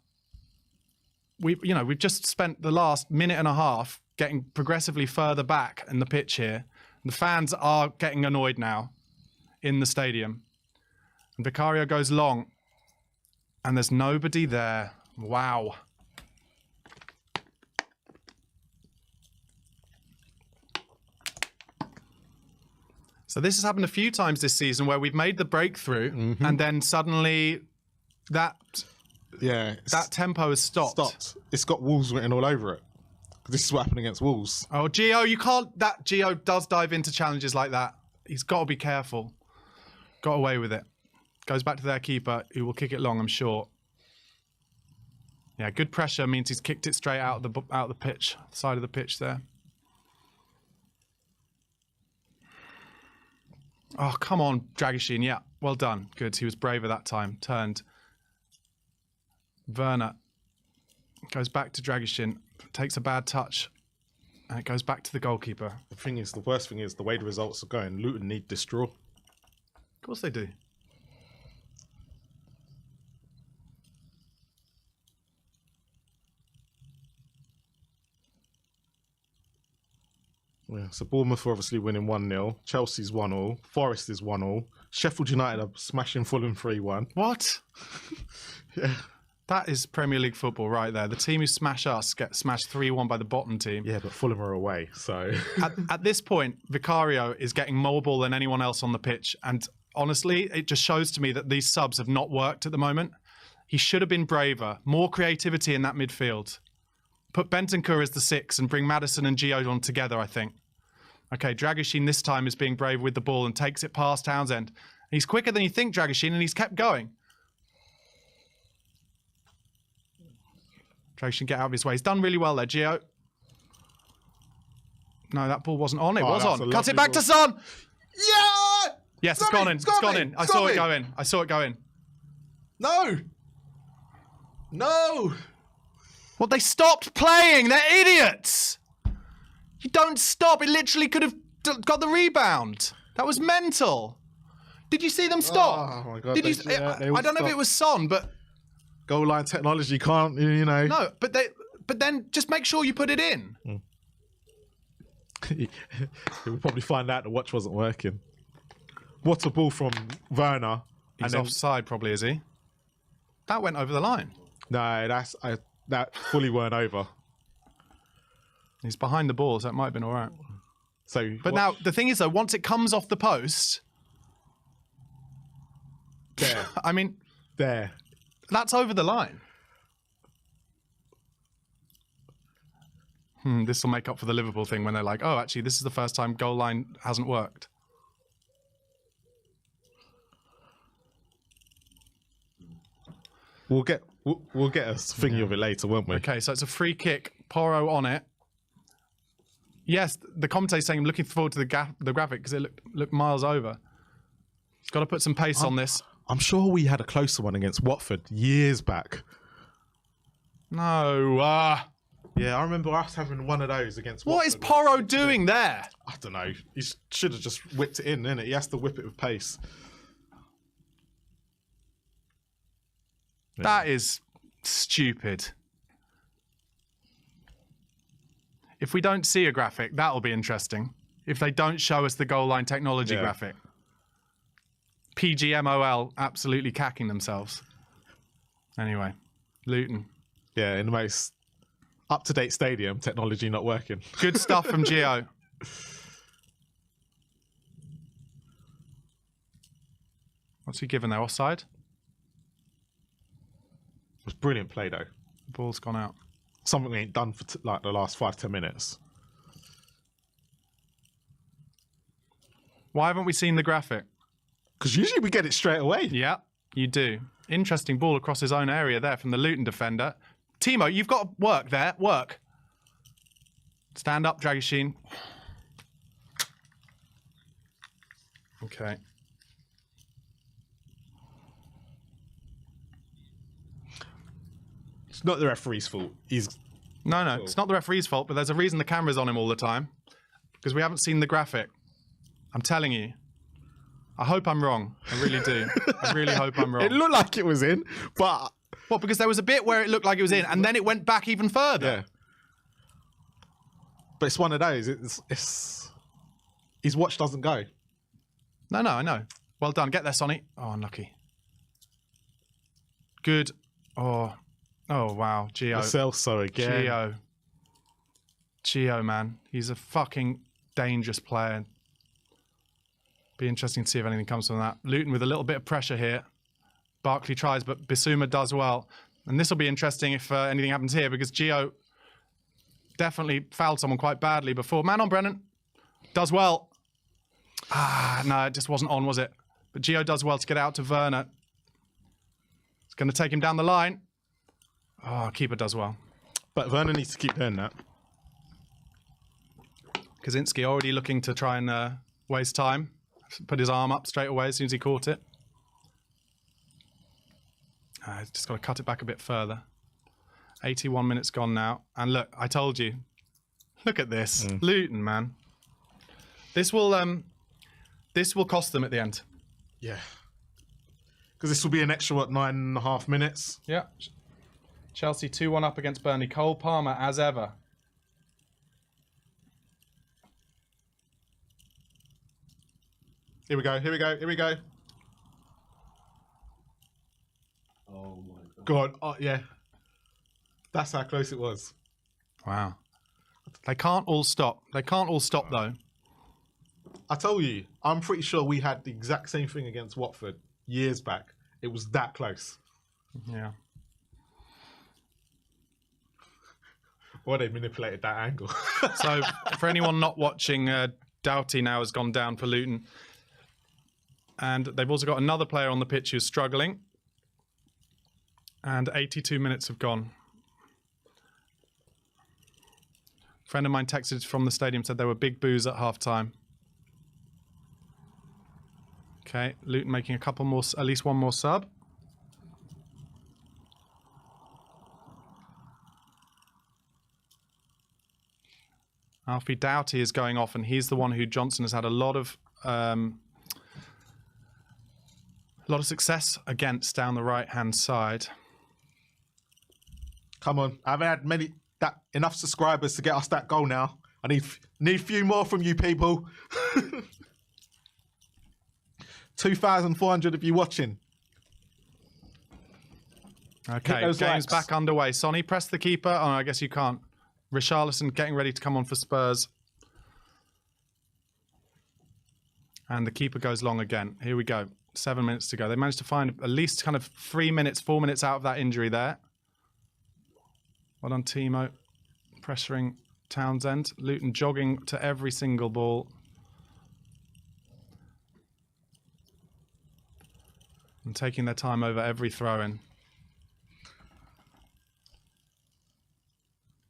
Speaker 1: we've just spent the last minute and a half getting progressively further back in the pitch here. The fans are getting annoyed now in the stadium. And Vicario goes long. And there's nobody there. Wow. So this has happened a few times this season where we've made the breakthrough and then suddenly that tempo has stopped.
Speaker 2: It's got Wolves written all over it. This is what happened against Wolves.
Speaker 1: Oh, Gio, you can't... Gio does dive into challenges like that. He's got to be careful. Got away with it. Goes back to their keeper, who will kick it long, I'm sure. Yeah, good pressure means he's kicked it straight out of the pitch, side of the pitch there. Oh, come on, Dragusin. Yeah, well done. Good. He was braver that time. Turned. Werner goes back to Dragusin, takes a bad touch, and it goes back to the goalkeeper.
Speaker 2: The worst thing is the way the results are going. Luton need this draw.
Speaker 1: Of course they do.
Speaker 2: Yeah, so Bournemouth are obviously winning 1-0. Chelsea's 1-1. Forest is 1-1. Sheffield United are smashing Fulham 3-1.
Speaker 1: What?
Speaker 2: Yeah.
Speaker 1: That is Premier League football right there. The team who smash us get smashed 3-1 by the bottom team.
Speaker 2: Yeah, but Fulham are away, so...
Speaker 1: at this point, Vicario is getting more ball than anyone else on the pitch. And honestly, it just shows to me that these subs have not worked at the moment. He should have been braver. More creativity in that midfield. Put Bentancur as the 6 and bring Maddison and Gio on together, I think. Okay, Dragusin this time is being brave with the ball and takes it past Townsend. He's quicker than you think, Dragusin, and he's kept going. Dragusin, get out of his way. He's done really well there, Gio. No, that ball wasn't on. It was on. Cut it back to Son.
Speaker 2: Yeah!
Speaker 1: Yes, it's gone in. It's gone in. I saw it go in. I saw it go in.
Speaker 2: No! No!
Speaker 1: Well, they stopped playing. They're idiots. You don't stop. It literally could have got the rebound. That was mental. Did you see them stop?
Speaker 2: Oh my God.
Speaker 1: Did you? I don't know if it was Son, but
Speaker 2: goal line technology can't, you know.
Speaker 1: no. But then just make sure you put it in.
Speaker 2: We'll probably find out the watch wasn't working. What a ball from Werner.
Speaker 1: He's offside, probably, is he? That went over the line.
Speaker 2: No, that fully weren't over.
Speaker 1: He's behind the ball, so it might have been all right.
Speaker 2: So,
Speaker 1: but now the thing is, though, once it comes off the post,
Speaker 2: there,
Speaker 1: I mean,
Speaker 2: there,
Speaker 1: that's over the line. This will make up for the Liverpool thing when they're like, oh, actually, this is the first time goal line hasn't worked.
Speaker 2: We'll get a thingy of it later, won't we?
Speaker 1: Okay, so it's a free kick. Porro on it. Yes, the commentator's saying I'm looking forward to the graphic because it looked miles over. He's got to put some pace on this.
Speaker 2: I'm sure we had a closer one against Watford years back.
Speaker 1: No.
Speaker 2: Yeah, I remember us having one of those against
Speaker 1: What
Speaker 2: Watford.
Speaker 1: is Porro doing there?
Speaker 2: I don't know. He should have just whipped it in, innit? He has to whip it with pace. Yeah.
Speaker 1: That is stupid. If we don't see a graphic, that'll be interesting. If they don't show us the goal line technology graphic. PGMOL absolutely cacking themselves. Anyway, Luton.
Speaker 2: Yeah, in the most up-to-date stadium, technology not working.
Speaker 1: Good stuff from Gio. What's he given there? Offside?
Speaker 2: It was brilliant play, though.
Speaker 1: The ball's gone out.
Speaker 2: Something we ain't done for like the last 5-10 minutes.
Speaker 1: Why haven't we seen the graphic?
Speaker 2: Because usually we get it straight away.
Speaker 1: Yeah, you do. Interesting ball across his own area there from the Luton defender. Timo, you've got to work there. Work. Stand up, Dragoshin. Okay.
Speaker 2: It's not the referee's fault.
Speaker 1: No, it's not the referee's fault, but there's a reason the camera's on him all the time. Because we haven't seen the graphic. I'm telling you. I hope I'm wrong. I really do. I really hope I'm wrong.
Speaker 2: It looked like it was in, but...
Speaker 1: Well, because there was a bit where it looked like it was in, and then it went back even further.
Speaker 2: Yeah. But it's one of those. His watch doesn't go.
Speaker 1: No, I know. Well done. Get there, Sonny. Oh, unlucky. Good. Oh, wow. Gio.
Speaker 2: Celso again.
Speaker 1: Gio, man. He's a fucking dangerous player. Be interesting to see if anything comes from that. Luton with a little bit of pressure here. Barkley tries, but Bissouma does well. And this will be interesting if anything happens here, because Gio definitely fouled someone quite badly before. Man on Brennan. Does well. No, it just wasn't on, was it? But Gio does well to get out to Werner. It's going to take him down the line. Oh, keeper does well.
Speaker 2: But Werner needs to keep doing that.
Speaker 1: Kaczynski already looking to try and waste time. Put his arm up straight away as soon as he caught it. He's just got to cut it back a bit further. 81 minutes gone now. And look, I told you. Look at this. Luton, man. This will cost them at the end.
Speaker 2: Yeah. Because this will be an extra, 9.5 minutes?
Speaker 1: Yeah. Chelsea 2-1 up against Burnley. Cole Palmer, as ever.
Speaker 2: Here we go.
Speaker 3: Oh my god.
Speaker 2: God. Oh, yeah. That's how close it was.
Speaker 1: Wow. They can't all stop. Though.
Speaker 2: I tell you, I'm pretty sure we had the exact same thing against Watford years back. It was that close.
Speaker 1: Yeah.
Speaker 2: Or they manipulated that angle.
Speaker 1: So, for anyone not watching, Doughty now has gone down for Luton. And they've also got another player on the pitch who's struggling. And 82 minutes have gone. A friend of mine texted from the stadium, said there were big boos at half-time. Okay, Luton making a couple more, at least one more sub. Alfie Doughty is going off, and he's the one who Johnson has had a lot of success against down the right-hand side.
Speaker 2: Come on, I haven't had enough subscribers to get us that goal now. I need a few more from you people. 2,400 of you watching.
Speaker 1: Okay, game's
Speaker 2: likes.
Speaker 1: back underway. Sonny, press the keeper. Oh, I guess you can't. Richarlison getting ready to come on for Spurs. And the keeper goes long again. Here we go. 7 minutes to go. They managed to find at least kind of 4 minutes out of that injury there. Well done, Timo. Pressuring Townsend. Luton jogging to every single ball. And taking their time over every throw-in.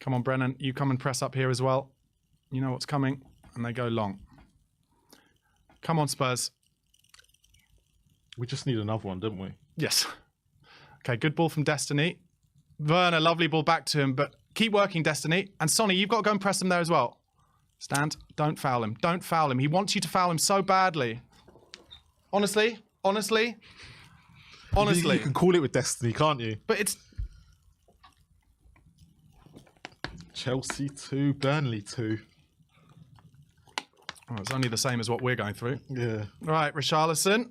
Speaker 1: Come on, Brennan. You come and press up here as well. You know what's coming, and they go long. Come on, Spurs.
Speaker 2: We just need another one, don't we?
Speaker 1: Yes. Okay, good ball from Destiny. Werner, lovely ball back to him, but keep working, Destiny. And Sonny, you've got to go and press him there as well. Stand. Don't foul him. Don't foul him. He wants you to foul him so badly. Honestly.
Speaker 2: You can call it with Destiny, can't you?
Speaker 1: But it's...
Speaker 2: Chelsea 2, Burnley 2.
Speaker 1: Oh, it's only the same as what we're going through.
Speaker 2: Yeah.
Speaker 1: All right, Richarlison.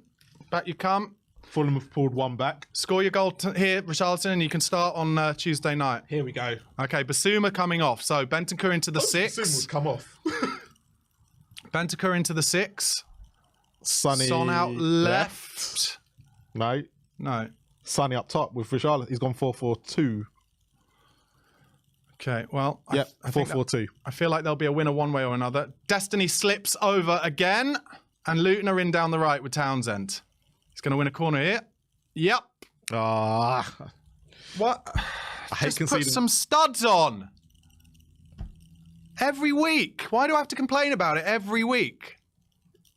Speaker 1: Back you come.
Speaker 2: Fulham have pulled one back.
Speaker 1: Score your goal here, Richarlison, and you can start on Tuesday night.
Speaker 2: Here we go.
Speaker 1: Okay, Basuma coming off. So Bentancur into the 6.
Speaker 2: Basuma would come off.
Speaker 1: Bentancur into the 6.
Speaker 2: Sonny
Speaker 1: Son out left.
Speaker 2: No. Sonny up top with Richarlison. He's gone 4-4-2.
Speaker 1: Okay, well,
Speaker 2: Yep, 4-4-2.
Speaker 1: I feel like there'll be a winner one way or another. Destiny slips over again, and Luton are in down the right with Townsend. He's going to win a corner here. Yep. What?
Speaker 2: I hate
Speaker 1: Just put
Speaker 2: conceding.
Speaker 1: some studs on. Every week. Why do I have to complain about it every week?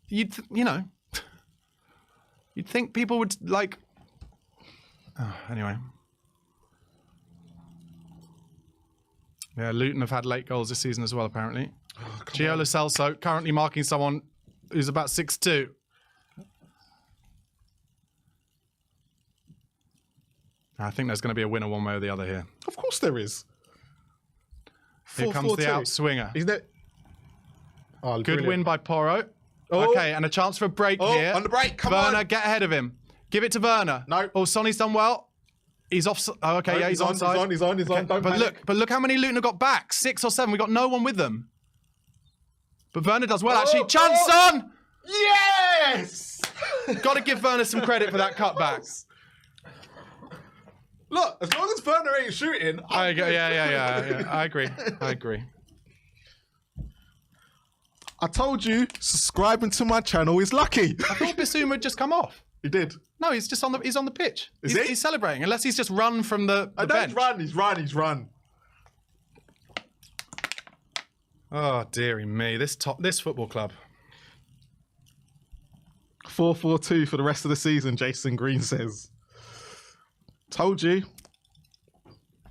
Speaker 1: You'd think people would like... Oh, anyway. Yeah, Luton have had late goals this season as well, apparently. Gio Lo Celso currently marking someone who's about 6'2". I think there's going to be a winner one way or the other here.
Speaker 2: Of course there is.
Speaker 1: Here comes the outswinger.
Speaker 2: Is that... Oh,
Speaker 1: Good
Speaker 2: brilliant.
Speaker 1: win by Porro.
Speaker 2: Oh.
Speaker 1: Okay, and a chance for a break here.
Speaker 2: On the break, come
Speaker 1: Werner,
Speaker 2: on.
Speaker 1: get ahead of him. Give it to Werner.
Speaker 2: No.
Speaker 1: Oh, Sonny's done well. He's off. Oh, okay,
Speaker 2: No,
Speaker 1: yeah, he's onside.
Speaker 2: He's on. Don't panic.
Speaker 1: But look how many Luton have got back. 6 or 7. We got no one with them. But Werner does well, actually. Chance on!
Speaker 2: Yes!
Speaker 1: Got to give Werner some credit for that cutback.
Speaker 2: Look, as long as Werner ain't shooting,
Speaker 1: Yeah. I agree.
Speaker 2: I told you, subscribing to my channel is lucky.
Speaker 1: I thought Basuma had just come off.
Speaker 2: He did.
Speaker 1: No, he's just on the pitch.
Speaker 2: Is he?
Speaker 1: He's celebrating, unless he's just run from the bench.
Speaker 2: He's run.
Speaker 1: Oh, dearie me. This football club.
Speaker 2: 4-4-2 for the rest of the season, Jason Green says. Told you.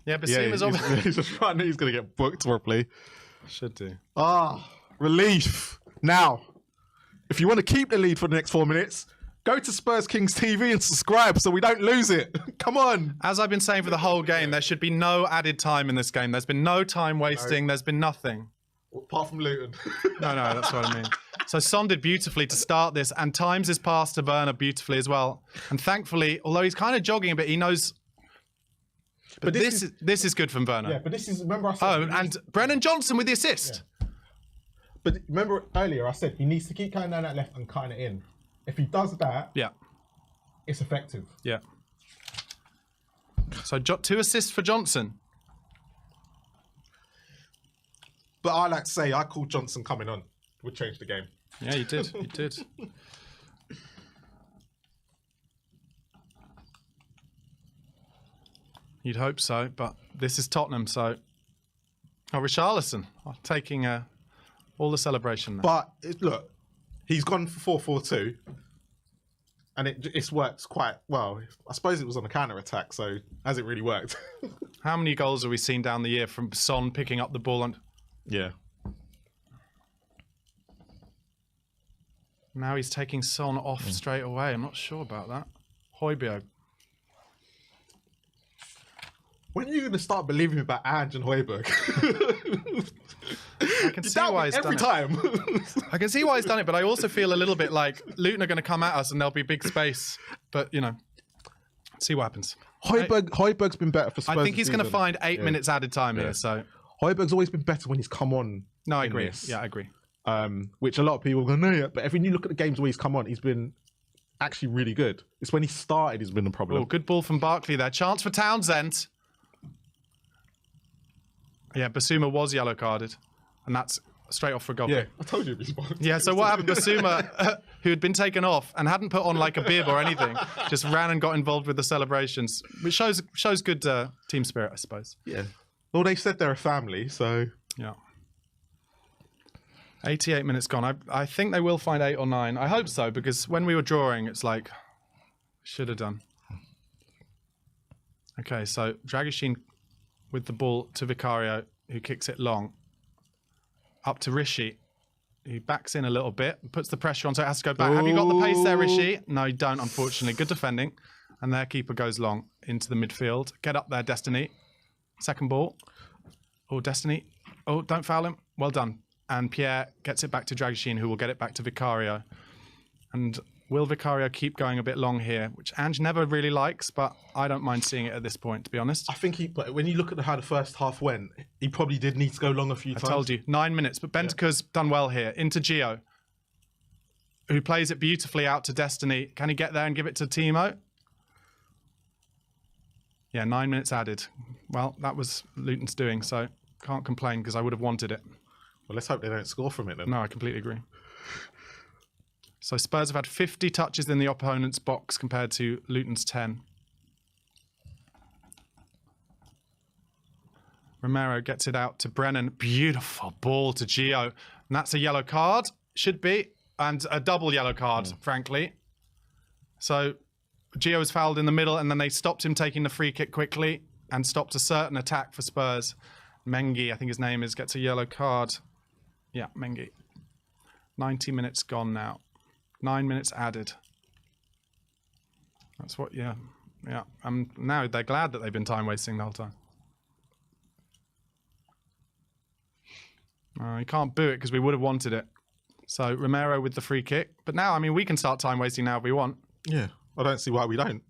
Speaker 1: Yeah, Basuma's on.
Speaker 2: He's just running. He's going to get booked properly.
Speaker 1: Should do.
Speaker 2: Relief. Now, if you want to keep the lead for the next 4 minutes, go to Spurs Kings TV and subscribe so we don't lose it. Come on.
Speaker 1: As I've been saying for the whole game, there should be no added time in this game. There's been no time wasting. There's been nothing.
Speaker 2: Apart from Luton.
Speaker 1: No, that's what I mean. So Son did beautifully to start this, and times his pass to Werner beautifully as well. And thankfully, although he's kind of jogging a bit, he knows... But this is good from Werner.
Speaker 2: Yeah, but this is... Remember I said...
Speaker 1: And Brennan Johnson with the assist.
Speaker 2: Yeah. But remember earlier I said he needs to keep cutting down that left and cutting it in. If he does that, it's effective.
Speaker 1: Yeah. So 2 assists for Johnson.
Speaker 2: But I like to say, I called Johnson coming on. Would change the game.
Speaker 1: Yeah, you did. You did. You'd hope so, but this is Tottenham, so... Oh, Richarlison taking all the celebration there.
Speaker 2: But, look, he's gone for 4-4-2. And it's worked quite well. I suppose it was on a counter-attack, so has it really worked?
Speaker 1: How many goals have we seen down the year from Son picking up the ball and...
Speaker 2: Yeah.
Speaker 1: Now he's taking Son off straight away. I'm not sure about that. Højbjerg.
Speaker 2: When are you going to start believing about Ange and Højbjerg?
Speaker 1: I can see why he's done
Speaker 2: every time.
Speaker 1: I can see why he's done it, but I also feel a little bit like Luton are going to come at us and there'll be big space. But, see what happens.
Speaker 2: Højbjerg's been better for Spurs.
Speaker 1: I think he's going to find 8 minutes added time here. So
Speaker 2: Højbjerg's always been better when he's come on.
Speaker 1: No, I agree. Yeah, I agree.
Speaker 2: Which a lot of people go, no, yeah. But if you look at the games where he's come on, he's been actually really good. It's when he started he's been the problem.
Speaker 1: Oh, good ball from Barkley there. Chance for Townsend. Yeah, Basuma was yellow carded. And that's straight off for a goal.
Speaker 2: Yeah, I told you.
Speaker 1: Yeah, so what happened? Basuma, who had been taken off and hadn't put on like a bib or anything, just ran and got involved with the celebrations. Which shows good team spirit, I suppose.
Speaker 2: Yeah. Well, they said they're a family, so...
Speaker 1: Yeah. 88 minutes gone. I think they will find 8 or 9. I hope so, because when we were drawing, it's like, should have done. Okay, so Dragusin with the ball to Vicario, who kicks it long. Up to Rishi. He backs in a little bit, puts the pressure on, so it has to go back. Ooh. Have you got the pace there, Rishi? No, you don't, unfortunately. Good defending. And their keeper goes long into the midfield. Get up there, Destiny. Second ball. Oh, Destiny. Oh, don't foul him. Well done. And Pierre gets it back to Dragusin, who will get it back to Vicario. And will Vicario keep going a bit long here, which Ange never really likes, but I don't mind seeing it at this point, to be honest. I
Speaker 2: think but when you look at how the first half went, he probably did need to go long a few times.
Speaker 1: I told you, 9 minutes, but Bentancur's done well here. Into Gio, who plays it beautifully out to Destiny. Can he get there and give it to Timo? Yeah, 9 minutes added. Well, that was Luton's doing, so can't complain because I would have wanted it.
Speaker 2: Well, let's hope they don't score from it then.
Speaker 1: No, I completely agree. So Spurs have had 50 touches in the opponent's box compared to Luton's 10. Romero gets it out to Brennan. Beautiful ball to Gio. And that's a yellow card. Should be. And a double yellow card, frankly. So Gio was fouled in the middle, and then they stopped him taking the free kick quickly and stopped a certain attack for Spurs. Mengi, I think his name is, gets a yellow card. Yeah, Mengi. 90 minutes gone now. 9 minutes added. That's what, yeah. Now they're glad that they've been time wasting the whole time. You can't boo it because we would have wanted it. So Romero with the free kick. But now, I mean, we can start time wasting now if we want.
Speaker 2: Yeah, I don't see why we don't.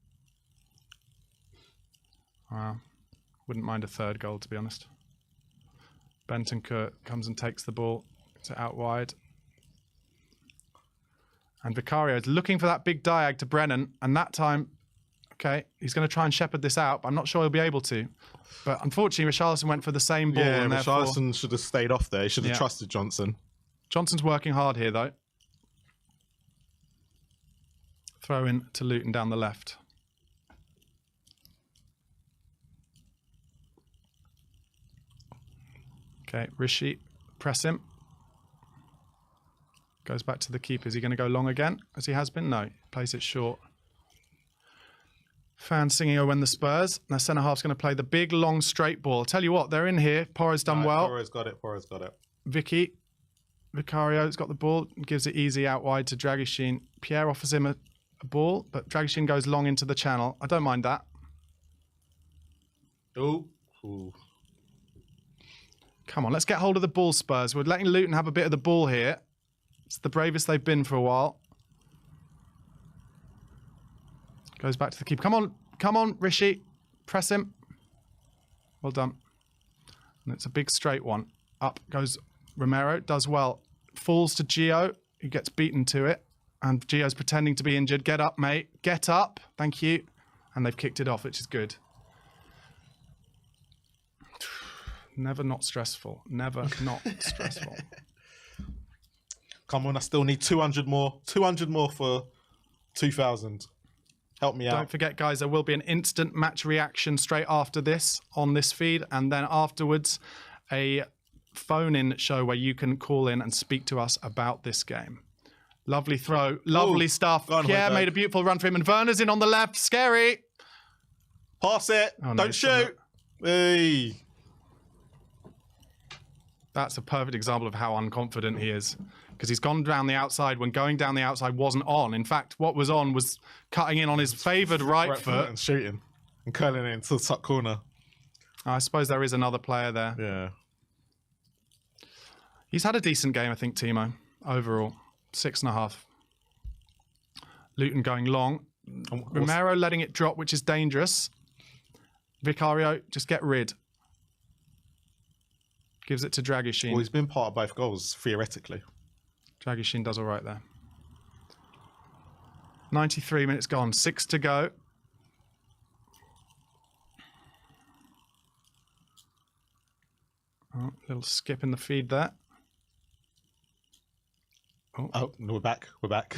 Speaker 1: Wouldn't mind a third goal, to be honest. Bentancur comes and takes the ball to out wide. And Vicario is looking for that big diag to Brennan. And that time, okay, he's going to try and shepherd this out, but I'm not sure he'll be able to. But unfortunately, Richarlison went for the same ball.
Speaker 2: Yeah, Richarlison should have stayed off there. He should have trusted Johnson.
Speaker 1: Johnson's working hard here, though. Throw in to Luton down the left. Okay, Rishi, press him. Goes back to the keeper. Is he going to go long again, as he has been? No, plays it short. Fans singing "Oh, when the Spurs." Their centre-half's going to play the big, long, straight ball. I'll tell you what, they're in here. Porro's done well.
Speaker 2: Porro's got it.
Speaker 1: Vicario's got the ball. Gives it easy out wide to Dragusin. Pierre offers him a ball, but Dragusin goes long into the channel. I don't mind that.
Speaker 2: Ooh.
Speaker 1: Come on, let's get hold of the ball, Spurs. We're letting Luton have a bit of the ball here. It's the bravest they've been for a while. Goes back to the keeper. Come on, Rishi. Press him. Well done. And it's a big straight one. Up goes Romero. Does well. Falls to Gio, who gets beaten to it. And Gio's pretending to be injured. Get up, mate. Get up. Thank you. And they've kicked it off, which is good. Never not stressful. Never not stressful.
Speaker 2: Come on, I still need 200 more. 200 more for 2,000. Help me out.
Speaker 1: Don't forget, guys, there will be an instant match reaction straight after this on this feed. And then afterwards, a phone-in show where you can call in and speak to us about this game. Lovely throw. Lovely stuff. Pierre made a beautiful run for him. And Werner's in on the left. Scary.
Speaker 2: Pass it. Oh, no, don't shoot. Hey.
Speaker 1: That's a perfect example of how unconfident he is. Because he's gone down the outside when going down the outside wasn't on. In fact, what was on was cutting in on his favoured right foot.
Speaker 2: And shooting. And curling it into the top corner.
Speaker 1: I suppose there is another player there.
Speaker 2: Yeah.
Speaker 1: He's had a decent game, I think, Timo. Overall. 6.5. Luton going long. Romero letting it drop, which is dangerous. Vicario, just get rid. Gives it to Dragusin.
Speaker 2: Well, he's been part of both goals, theoretically.
Speaker 1: Dragusin does all right there. 93 minutes gone. 6 to go. Oh, little skip in the feed there.
Speaker 2: Oh, no, we're back. We're back.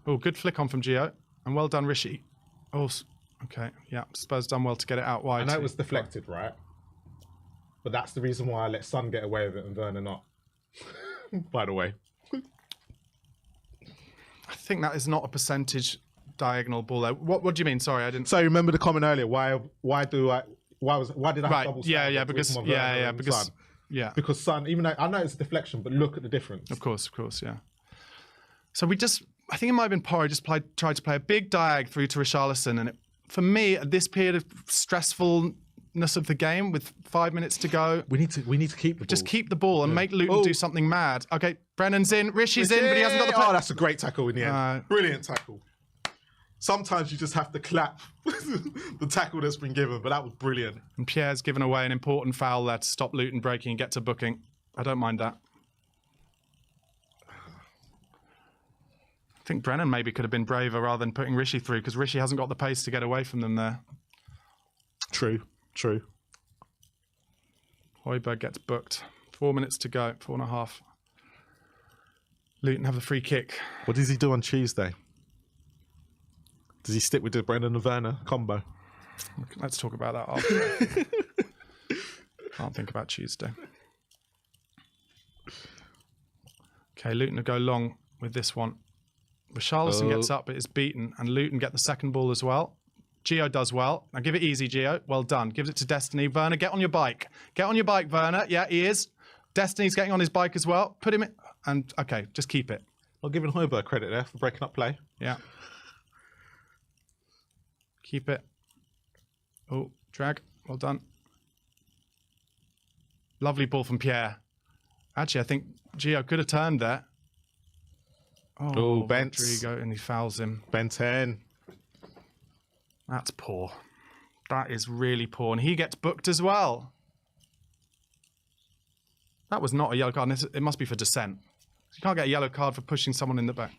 Speaker 1: Oh, good flick on from Gio. And well done, Rishi. Oh, Okay, yeah, Spurs done well to get it out wide.
Speaker 2: I know it was deflected, right? But that's the reason why I let Son get away with it and Werner not. By the way.
Speaker 1: I think that is not a percentage diagonal ball there. What do you mean? Sorry, I didn't.
Speaker 2: So remember the comment earlier? Why did I have double
Speaker 1: Yeah,
Speaker 2: because
Speaker 1: because yeah,
Speaker 2: because Son, even though I know it's a deflection, but look at the difference.
Speaker 1: Of course, yeah. So I think it might have been Porro just tried to play a big diag through to Richarlison, and for me at this period of stressfulness of the game with 5 minutes to go,
Speaker 2: we need to keep the ball.
Speaker 1: Just keep the ball and make Luton do something mad. Okay, Brennan's in, Rishi's in, but he hasn't got the play.
Speaker 2: Oh, that's a great tackle in the end. Brilliant tackle. Sometimes you just have to clap the tackle that's been given, but that was brilliant.
Speaker 1: And Pierre's given away an important foul there to stop Luton breaking and get to booking. I don't mind that. I think Brennan maybe could have been braver rather than putting Rishi through, because Rishi hasn't got the pace to get away from them there.
Speaker 2: True.
Speaker 1: Højbjerg gets booked. 4 minutes to go, 4.5. Luton have the free kick.
Speaker 2: What does he do on Tuesday? Does he stick with the Brennan and Werner combo?
Speaker 1: Let's talk about that after. Can't think about Tuesday. Okay, Luton will go long with this one. Richarlison gets up, but is beaten, and Luton get the second ball as well. Gio does well. Now give it easy, Gio. Well done. Gives it to Destiny. Werner, get on your bike. Get on your bike, Werner. Yeah, he is. Destiny's getting on his bike as well. Put him in. And, okay, just keep it.
Speaker 2: Not giving Højbjerg credit there for breaking up play.
Speaker 1: Yeah. Keep it. Oh, drag. Well done. Lovely ball from Pierre. Actually, I think Gio could have turned there.
Speaker 2: Oh, Bent.
Speaker 1: Rodrigo, and he fouls him.
Speaker 2: Ben 10.
Speaker 1: That's poor. That is really poor. And he gets booked as well. That was not a yellow card. It must be for dissent. You can't get a yellow card for pushing someone in the back.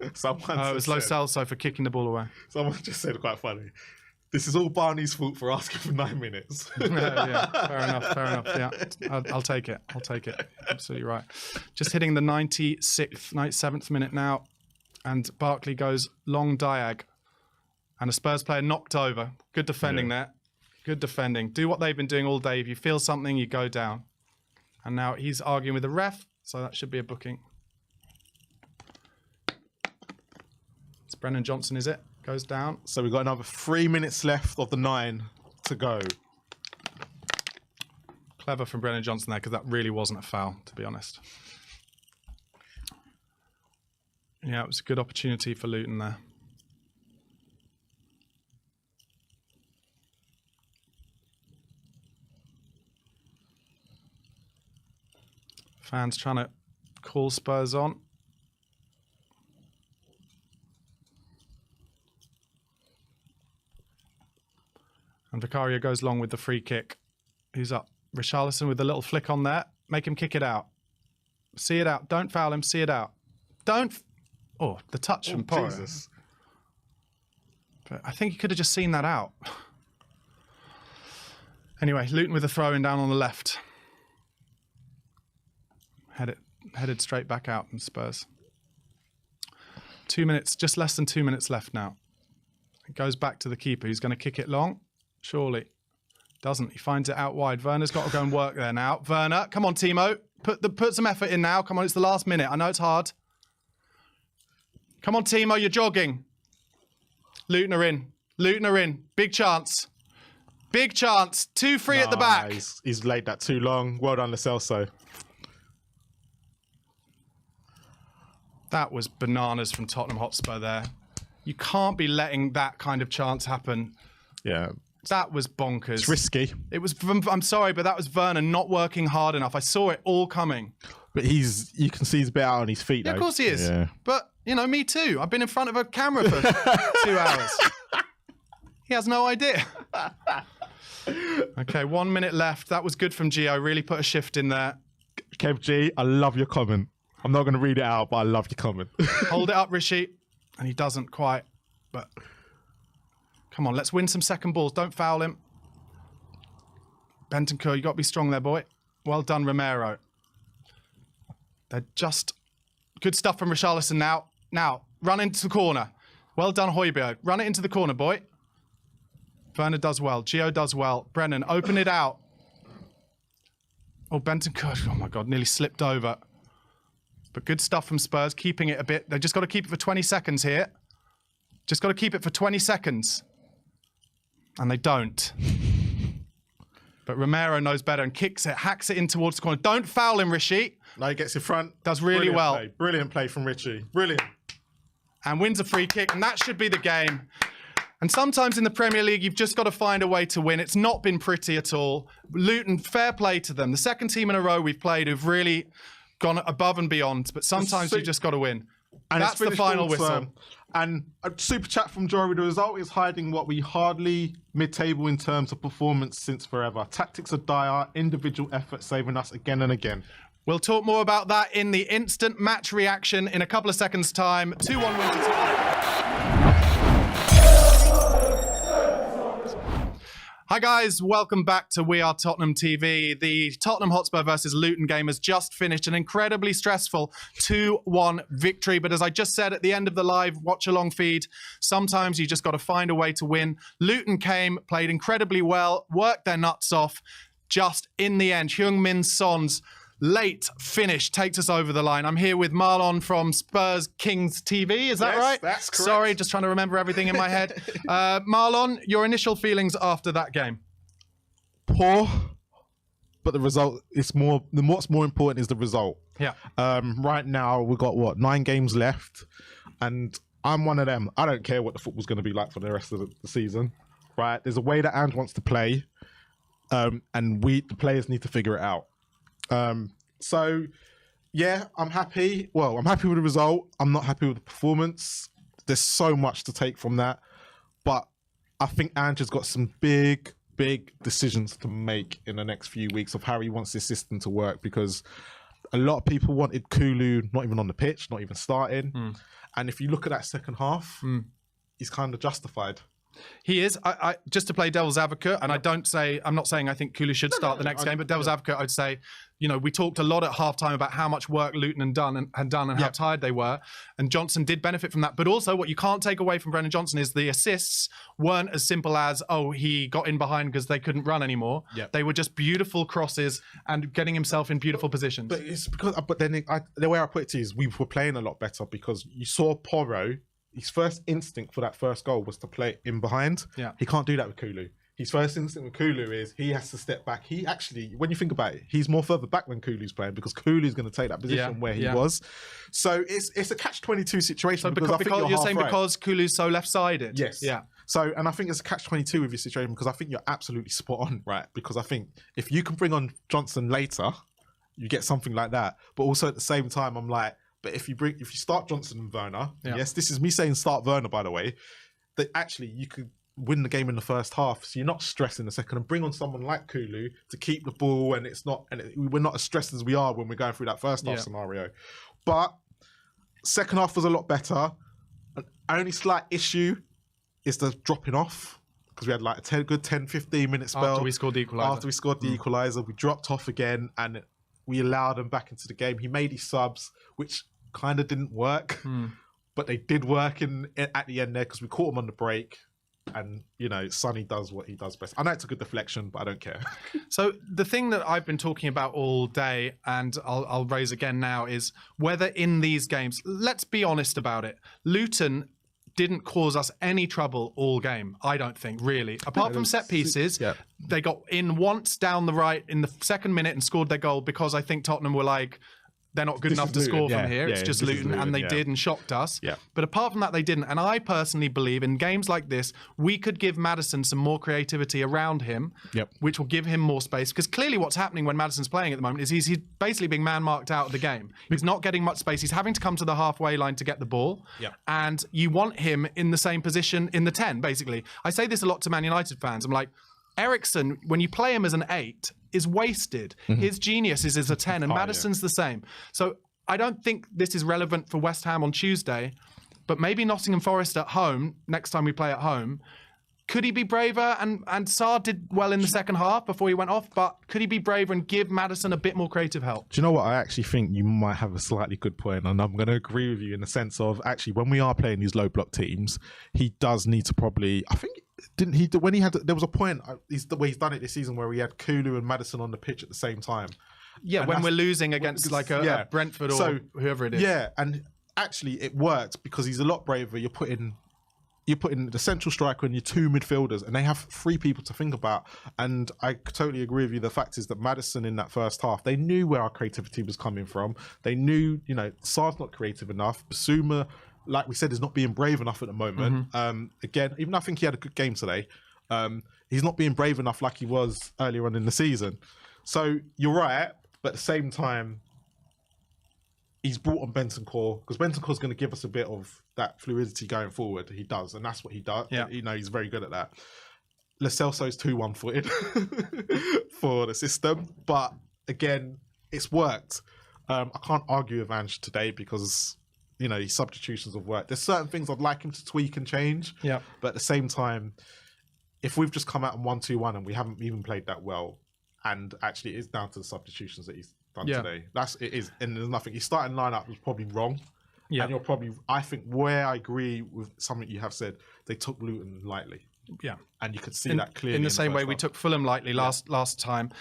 Speaker 1: It was Lo Celso for kicking the ball away.
Speaker 2: Someone just said quite funny. This is all Barney's fault for asking for 9 minutes.
Speaker 1: Yeah, fair enough. Yeah, I'll take it. Absolutely right. Just hitting the 97th minute now, and Barkley goes long diag, and a Spurs player knocked over. Good defending there. Good defending. Do what they've been doing all day. If you feel something, you go down. And now he's arguing with the ref, so that should be a booking. It's Brennan Johnson, is it? Goes down.
Speaker 2: So we've got another 3 minutes left of the 9 to go.
Speaker 1: Clever from Brennan Johnson there, because that really wasn't a foul, to be honest. Yeah, it was a good opportunity for Luton there. Fans trying to call Spurs on. And Vicario goes long with the free kick. Who's up? Richarlison with the little flick on there. Make him kick it out. See it out. Don't foul him. See it out. Oh, the touch from Porro.
Speaker 2: Jesus.
Speaker 1: But I think he could have just seen that out. Anyway, Luton with a throw-in down on the left. Headed straight back out from Spurs. 2 minutes, just less than 2 minutes left now. It goes back to the keeper. Who's going to kick it long? Surely. Doesn't. He finds it out wide. Werner's got to go and work there now. Werner, come on, Timo. Put some effort in now. Come on, it's the last minute. I know it's hard. Come on, Timo, you're jogging. Luton are in. Big chance. 2-3 at the back.
Speaker 2: He's laid that too long. Well done, Lo Celso.
Speaker 1: That was bananas from Tottenham Hotspur there. You can't be letting that kind of chance happen.
Speaker 2: Yeah.
Speaker 1: That was bonkers.
Speaker 2: It's risky.
Speaker 1: It was. I'm sorry, but that was Werner not working hard enough. I saw it all coming.
Speaker 2: But you can see he's a bit out on his feet,
Speaker 1: Yeah,
Speaker 2: though.
Speaker 1: of course he is.
Speaker 2: Yeah.
Speaker 1: But, me too. I've been in front of a camera for 2 hours. He has no idea. Okay, 1 minute left. That was good from Gio. Really put a shift in there.
Speaker 2: Kev G, I love your comment. I'm not going to read it out, but I love your comment.
Speaker 1: Hold it up, Rishi. And he doesn't quite, but... Come on, let's win some second balls. Don't foul him. Bentancur, you got to be strong there, boy. Well done, Romero. They're just... Good stuff from Richarlison now. Now, run into the corner. Well done, Højbjerg. Run it into the corner, boy. Werner does well. Gio does well. Brennan, open it out. Oh, Benton, oh my God, nearly slipped over. But good stuff from Spurs, keeping it a bit. They've just got to keep it for 20 seconds here. Just got to keep it for 20 seconds. And they don't. But Romero knows better and kicks it, hacks it in towards the corner. Don't foul him, Rishi.
Speaker 2: No, he gets in front.
Speaker 1: Does really well.
Speaker 2: Play. Brilliant play from Richie. Brilliant.
Speaker 1: And wins a free kick, and that should be the game. And sometimes in the Premier League, you've just got to find a way to win. It's not been pretty at all. Luton, fair play to them. The second team in a row we've played who've really gone above and beyond. But sometimes you've just got to win. And that's the final whistle.
Speaker 2: And a super chat from Jory. The result is hiding what we hardly mid-table in terms of performance since forever. Tactics are dire, individual effort saving us again and again.
Speaker 1: We'll talk more about that in the instant match reaction in a couple of seconds' time. 2-1 win to Tottenham. Hi guys, welcome back to We Are Tottenham TV. The Tottenham Hotspur versus Luton game has just finished, an incredibly stressful 2-1 victory. But as I just said at the end of the live watch-along feed, sometimes you just got to find a way to win. Luton came, played incredibly well, worked their nuts off. Just in the end, Heung-min Son's late finish takes us over the line. I'm here with Marlon from Spurs Kings TV. Is that
Speaker 2: yes,
Speaker 1: right?
Speaker 2: That's correct.
Speaker 1: Sorry, just trying to remember everything in my head. Marlon, your initial feelings after that game?
Speaker 2: Poor, but the result is more. What's more important is the result.
Speaker 1: Yeah.
Speaker 2: Right now we've got 9 games left, and I'm one of them. I don't care what the football's going to be like for the rest of the season. Right? There's a way that Ange wants to play, and the players need to figure it out. So yeah, I'm happy. Well, I'm happy with the result. I'm not happy with the performance. There's so much to take from that, but I think Ange has got some big decisions to make in the next few weeks of how he wants this system to work, because a lot of people wanted Kulu not even on the pitch, not even starting. And if you look at that second half, he's kind of justified.
Speaker 1: He is. I just to play devil's advocate, and I'm not saying I think Kulu should start the next game, but devil's advocate, I'd say, we talked a lot at halftime about how much work Luton had done and how tired they were, and Johnson did benefit from that. But also, what you can't take away from Brennan Johnson is the assists weren't as simple as, he got in behind because they couldn't run anymore. They were just beautiful crosses and getting himself in beautiful positions.
Speaker 2: But it's because, the way I put it to you is we were playing a lot better, because you saw Porro. His first instinct for that first goal was to play in behind. He can't do that with Kulu. His first instinct with Kulu is he has to step back. He actually, when you think about it, he's more further back when Kulu's playing, because Kulu's going to take that position where he was. So it's a catch-22 situation.
Speaker 1: So because you're saying because Kulu's so left-sided?
Speaker 2: Yes.
Speaker 1: Yeah.
Speaker 2: So, and I think it's a catch-22 with your situation, because I think you're absolutely spot on, right? Because I think if you can bring on Johnson later, you get something like that. But also at the same time, I'm like, but if you start Johnson and Werner, yes, this is me saying start Werner, by the way, that actually you could win the game in the first half, so you're not stressed in the second, and bring on someone like Kulu to keep the ball, and we're not as stressed as we are when we're going through that first half scenario. But second half was a lot better. An only slight issue is the dropping off, because we had like a good 10-15 minute spell
Speaker 1: after we scored the equalizer.
Speaker 2: We dropped off again, and we allowed him back into the game. He made his subs, which kind of didn't work, but they did work at the end there, because we caught him on the break, and Sonny does what he does best. I know it's a good deflection, but I don't care.
Speaker 1: So the thing that I've been talking about all day, and I'll raise again now, is whether in these games, let's be honest about it, Luton didn't cause us any trouble all game, I don't think, really. Apart from set pieces, they got in once down the right in the second minute and scored their goal, because I think Tottenham were like, they're not good enough to score from here. It's just Luton, and they did and shocked us. But apart from that, they didn't. And I personally believe in games like this, we could give Maddison some more creativity around him, which will give him more space. Because clearly what's happening when Maddison's playing at the moment is he's basically being man-marked out of the game. He's not getting much space. He's having to come to the halfway line to get the ball. And you want him in the same position in the 10, basically. I say this a lot to Man United fans. I'm like, Eriksen, when you play him as an 8, is wasted. His genius is as a 10, and Maddison's the same. So I don't think this is relevant for West Ham on Tuesday, but maybe Nottingham Forest at home, next time we play at home, could he be braver? And Sarr did well in the second half before he went off, but could he be braver and give Maddison a bit more creative help?
Speaker 2: Do you know what? I actually think you might have a slightly good point, and I'm going to agree with you in the sense of, actually, when we are playing these low block teams, he does need to probably, I think didn't he? When he had, there was a point. The way he's done it this season where he had Kulu and Maddison on the pitch at the same time.
Speaker 1: Yeah,
Speaker 2: And
Speaker 1: when we're losing against like a Brentford or whoever it is.
Speaker 2: Yeah, and actually it worked because he's a lot braver. You're putting the central striker and your two midfielders, and they have three people to think about. And I totally agree with you. The fact is that Maddison in that first half, they knew where our creativity was coming from. They knew, Sar's not creative enough. Basuma, like we said, is not being brave enough at the moment. Again, even though I think he had a good game today, he's not being brave enough like he was earlier on in the season. So you're right, but at the same time, he's brought on Bentancur because Bentancur's going to give us a bit of that fluidity going forward. He does, and that's what he does.
Speaker 1: Yeah.
Speaker 2: He's very good at that. Lo Celso's too one-footed for the system, but again, it's worked. I can't argue with Ange today because his substitutions have worked. There's certain things I'd like him to tweak and change.
Speaker 1: Yeah.
Speaker 2: But at the same time, if we've just come out on 1-2-1 and we haven't even played that well, and actually it is down to the substitutions that he's done today. It is, and there's nothing. His starting lineup was probably wrong. Yeah. And I think where I agree with something you have said, they took Luton lightly.
Speaker 1: Yeah.
Speaker 2: And you could see that clearly.
Speaker 1: In the same way we took Fulham lightly last time.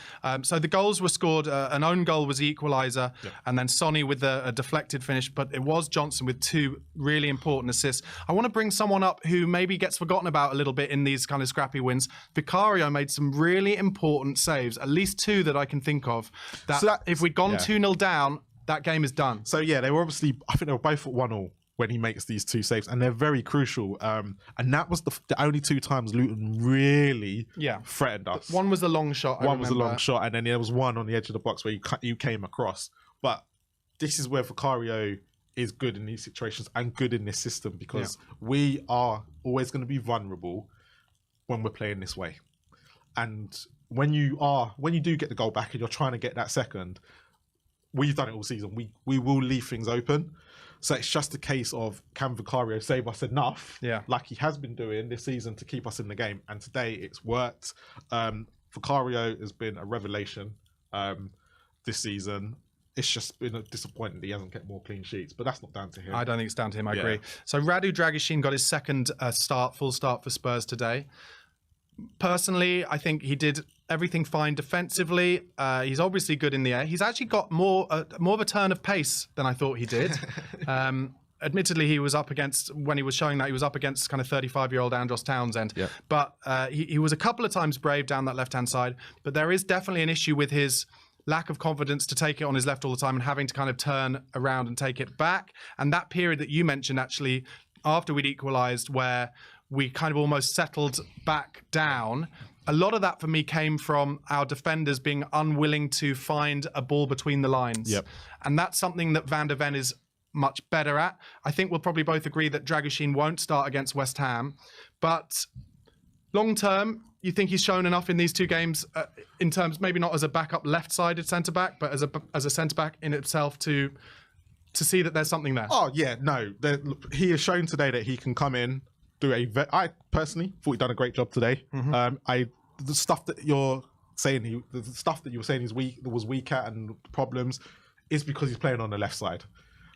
Speaker 1: So the goals were scored. An own goal was the equaliser, and then Sonny with a deflected finish, but it was Johnson with two really important assists. I want to bring someone up who maybe gets forgotten about a little bit in these kind of scrappy wins. Vicario made some really important saves, at least two that I can think of. That if we'd gone 2-0 down, that game is done.
Speaker 2: So they were obviously, I think they were both at 1-1. When he makes these two saves, and they're very crucial. And that was the only two times Luton really threatened us.
Speaker 1: One was a long shot.
Speaker 2: One was a long shot, and then there was one on the edge of the box where you came across. But this is where Vicario is good in these situations and good in this system because we are always going to be vulnerable when we're playing this way. And when you do get the goal back and you're trying to get that second, we've done it all season. We will leave things open. So it's just a case of, can Vicario save us enough, like he has been doing this season, to keep us in the game? And today it's worked. Vicario has been a revelation this season. It's just been a disappointment that he hasn't kept more clean sheets, but that's not down to him.
Speaker 1: I don't think it's down to him, I agree. So Radu Dragusin got his second full start for Spurs today. Personally, I think he did everything fine defensively. He's obviously good in the air. He's actually got more of a turn of pace than I thought he did. Admittedly, he was up against, when he was showing that, he was up against kind of 35-year-old Andros Townsend. Yep. But he was a couple of times brave down that left-hand side. But there is definitely an issue with his lack of confidence to take it on his left all the time and having to kind of turn around and take it back. And that period that you mentioned, actually, after we'd equalised, where we kind of almost settled back down. A lot of that for me came from our defenders being unwilling to find a ball between the lines. Yep. And that's something that Van der Ven is much better at. I think we'll probably both agree that Dragusin won't start against West Ham. But long term, you think he's shown enough in these two games in terms, maybe not as a backup left-sided centre-back, but as a centre-back in itself to see that there's something there?
Speaker 2: Oh, yeah, no. He has shown today that he can come in, I personally thought he'd done a great job today. The stuff that you're saying, the stuff that you were saying was weak at and problems, is because he's playing on the left side.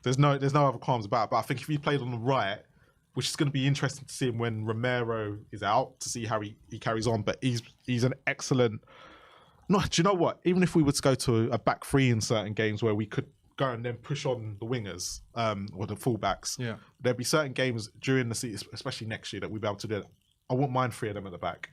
Speaker 2: There's no other qualms about it. But I think if he played on the right, which is going to be interesting to see him when Romero is out, to see how he carries on. But he's an excellent. No, do you know what? Even if we were to go to a back three in certain games where we could go and then push on the wingers or the fullbacks. There'd be certain games during the season, especially next year, that we'd be able to do it. I wouldn't mind three of them at the back,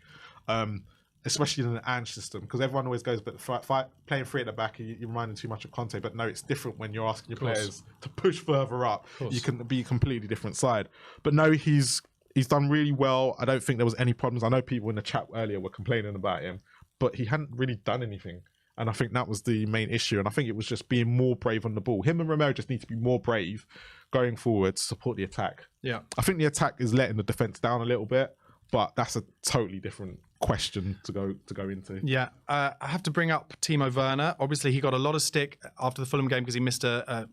Speaker 2: especially in the Ange system, because everyone always goes, but playing three at the back, you're reminding too much of Conte. But no, it's different when you're asking your players to push further up. You can be a completely different side. But no, he's done really well. I don't think there was any problems. I know people in the chat earlier were complaining about him, but he hadn't really done anything. And I think that was the main issue. And I think it was just being more brave on the ball. Him and Romero just need to be more brave going forward to support the attack. Yeah. I think the attack is letting the defence down a little bit, but that's a totally different question to go into.
Speaker 1: Yeah. I have to bring up Timo Werner. Obviously, he got a lot of stick after the Fulham game because he missed a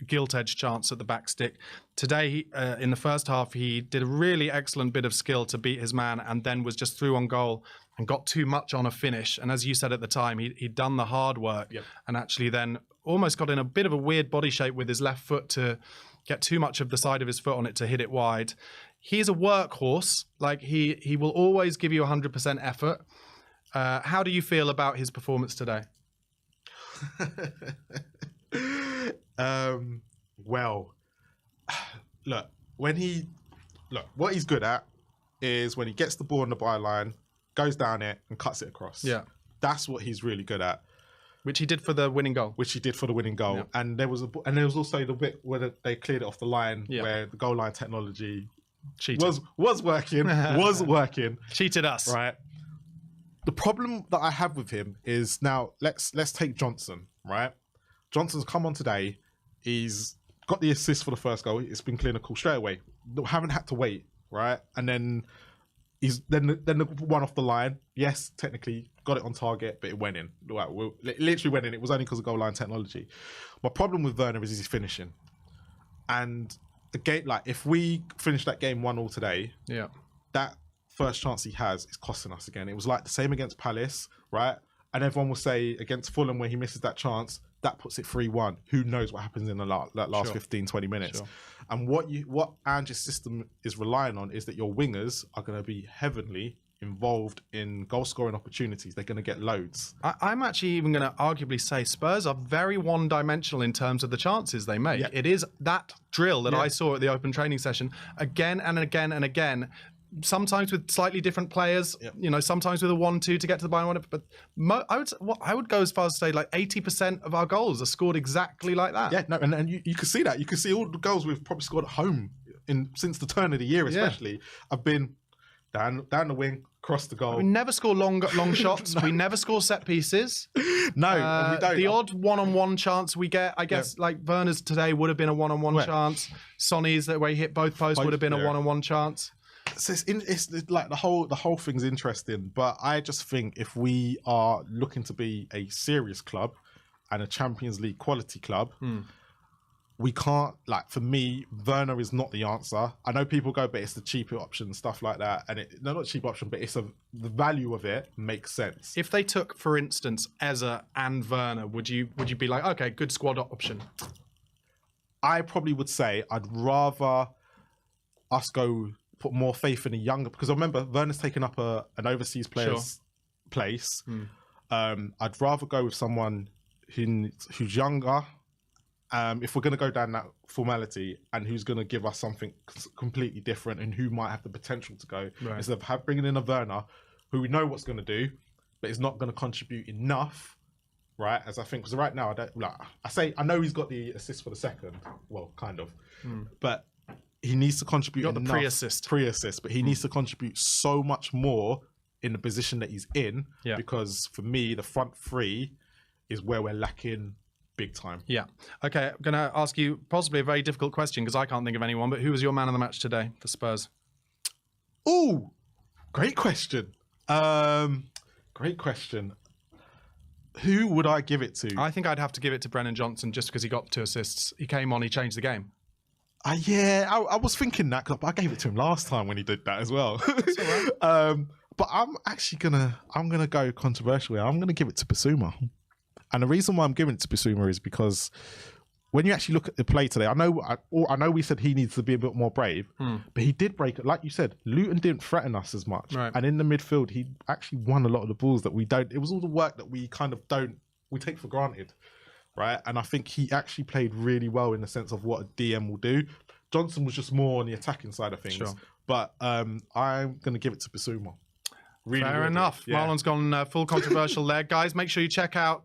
Speaker 1: gilt-edged chance at the back stick. Today, in the first half, he did a really excellent bit of skill to beat his man and then was just through on goal and got too much on a finish. And as you said at the time, he'd done the hard work and actually then almost got in a bit of a weird body shape with his left foot to get too much of the side of his foot on it to hit it wide. he's a workhorse. Like he will always give you 100% effort. How do you feel about his performance today?
Speaker 2: Well, look, what he's good at is when he gets the ball on the byline, goes down it and cuts it across.
Speaker 1: Yeah.
Speaker 2: That's what he's really good at.
Speaker 1: Which he did for the winning goal.
Speaker 2: Yeah. And there was also the bit where they cleared it off the line, where the goal line technology was working.
Speaker 1: Cheated us.
Speaker 2: Right. The problem that I have with him is now let's take Johnson, right? Johnson's come on today. He's got the assist for the first goal. It's been clinical straight away. Haven't had to wait, right? And then then the one off the line. Yes, technically got it on target, but it went in. Right, literally went in. It was only because of goal line technology. My problem with Werner is his finishing. And the game, like if we finish that game 1-1 today, that first chance he has is costing us again. It was like the same against Palace, right? And everyone will say against Fulham when he misses that chance, that puts it 3-1. Who knows what happens in the last 15, 20 minutes. Sure. And what Ange's system is relying on is that your wingers are going to be heavily involved in goal scoring opportunities. They're going to get loads. I'm
Speaker 1: actually even going to arguably say Spurs are very one-dimensional in terms of the chances they make. Yeah. It is that drill that I saw at the open training session again and again and again. Sometimes with slightly different players, you know, sometimes with a 1-2 to get to the byline. But I would go as far as to say like 80% of our goals are scored exactly like that.
Speaker 2: Yeah, no, and you can see that. You can see all the goals we've probably scored at home since the turn of the year, especially, have been down the wing, across the goal.
Speaker 1: We never score long shots. No. We never score set pieces.
Speaker 2: No, we don't.
Speaker 1: The odd one-on-one chance we get, I guess, like Werner's today would have been a one-on-one chance. Sonny's that way he hit both posts would have been a one-on-one chance.
Speaker 2: So it's like the whole thing's interesting, but I just think if we are looking to be a serious club and a Champions League quality club, we can't, like, for me, Werner is not the answer. I know people go, but it's the cheaper option, stuff like that, and not cheap option, but the value of it makes sense.
Speaker 1: If they took, for instance, Eze and Werner, would you be like, okay, good squad option?
Speaker 2: I probably would say I'd rather us put more faith in a younger, because I remember Werner's taken up an overseas player's place. I'd rather go with someone who's younger, if we're going to go down that formality, and who's going to give us something completely different and who might have the potential to go, instead of bringing in a Werner who we know what's going to do, but is not going to contribute enough, right? As I think, because right now, I know he's got the assist for the second, well, kind of, but he needs to contribute.
Speaker 1: Got the pre-assist,
Speaker 2: but he needs to contribute so much more in the position that he's in. Yeah. Because for me, the front three is where we're lacking big time. Yeah.
Speaker 1: Okay, I'm going to ask you possibly a very difficult question because I can't think of anyone. But who was your man of the match today for Spurs?
Speaker 2: Ooh, great question. Great question. Who would I give it to?
Speaker 1: I think I'd have to give it to Brennan Johnson just because he got 2 assists. He came on, he changed the game.
Speaker 2: I was thinking that, because I gave it to him last time when he did that as well. That's all right. But I'm actually gonna go controversially. I'm gonna give it to Bissouma, and the reason why I'm giving it to Bissouma is because when you actually look at the play today, I know we said he needs to be a bit more brave, but he did break it. Like you said, Luton didn't threaten us as much, and in the midfield, he actually won a lot of the balls that we don't. It was all the work that we kind of we take for granted. Right, and I think he actually played really well in the sense of what a DM will do. Johnson was just more on the attacking side of things, but I'm going to give it to Bissouma.
Speaker 1: Really Fair enough. Yeah. Marlon's gone full controversial there. Guys, make sure you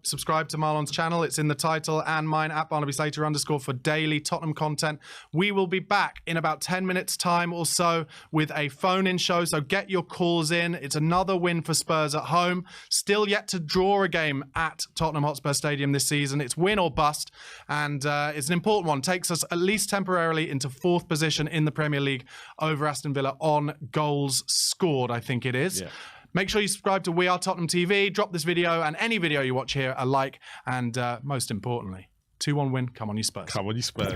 Speaker 1: subscribe to Marlon's channel. It's in the title, and mine at @BarnabySlater_ for daily Tottenham content. We will be back in about 10 minutes time or so with a phone-in show, so get your calls in. It's another win for Spurs at home. Still yet to draw a game at Tottenham Hotspur Stadium this season. It's win or bust, and it's an important one. Takes us at least temporarily into 4th position in the Premier League over Aston Villa on goals scored, I think it is. Yeah. Make sure you subscribe to We Are Tottenham TV. Drop this video and any video you watch here a like. And most importantly, 2-1 win. Come on, you Spurs.
Speaker 2: Come on, you Spurs.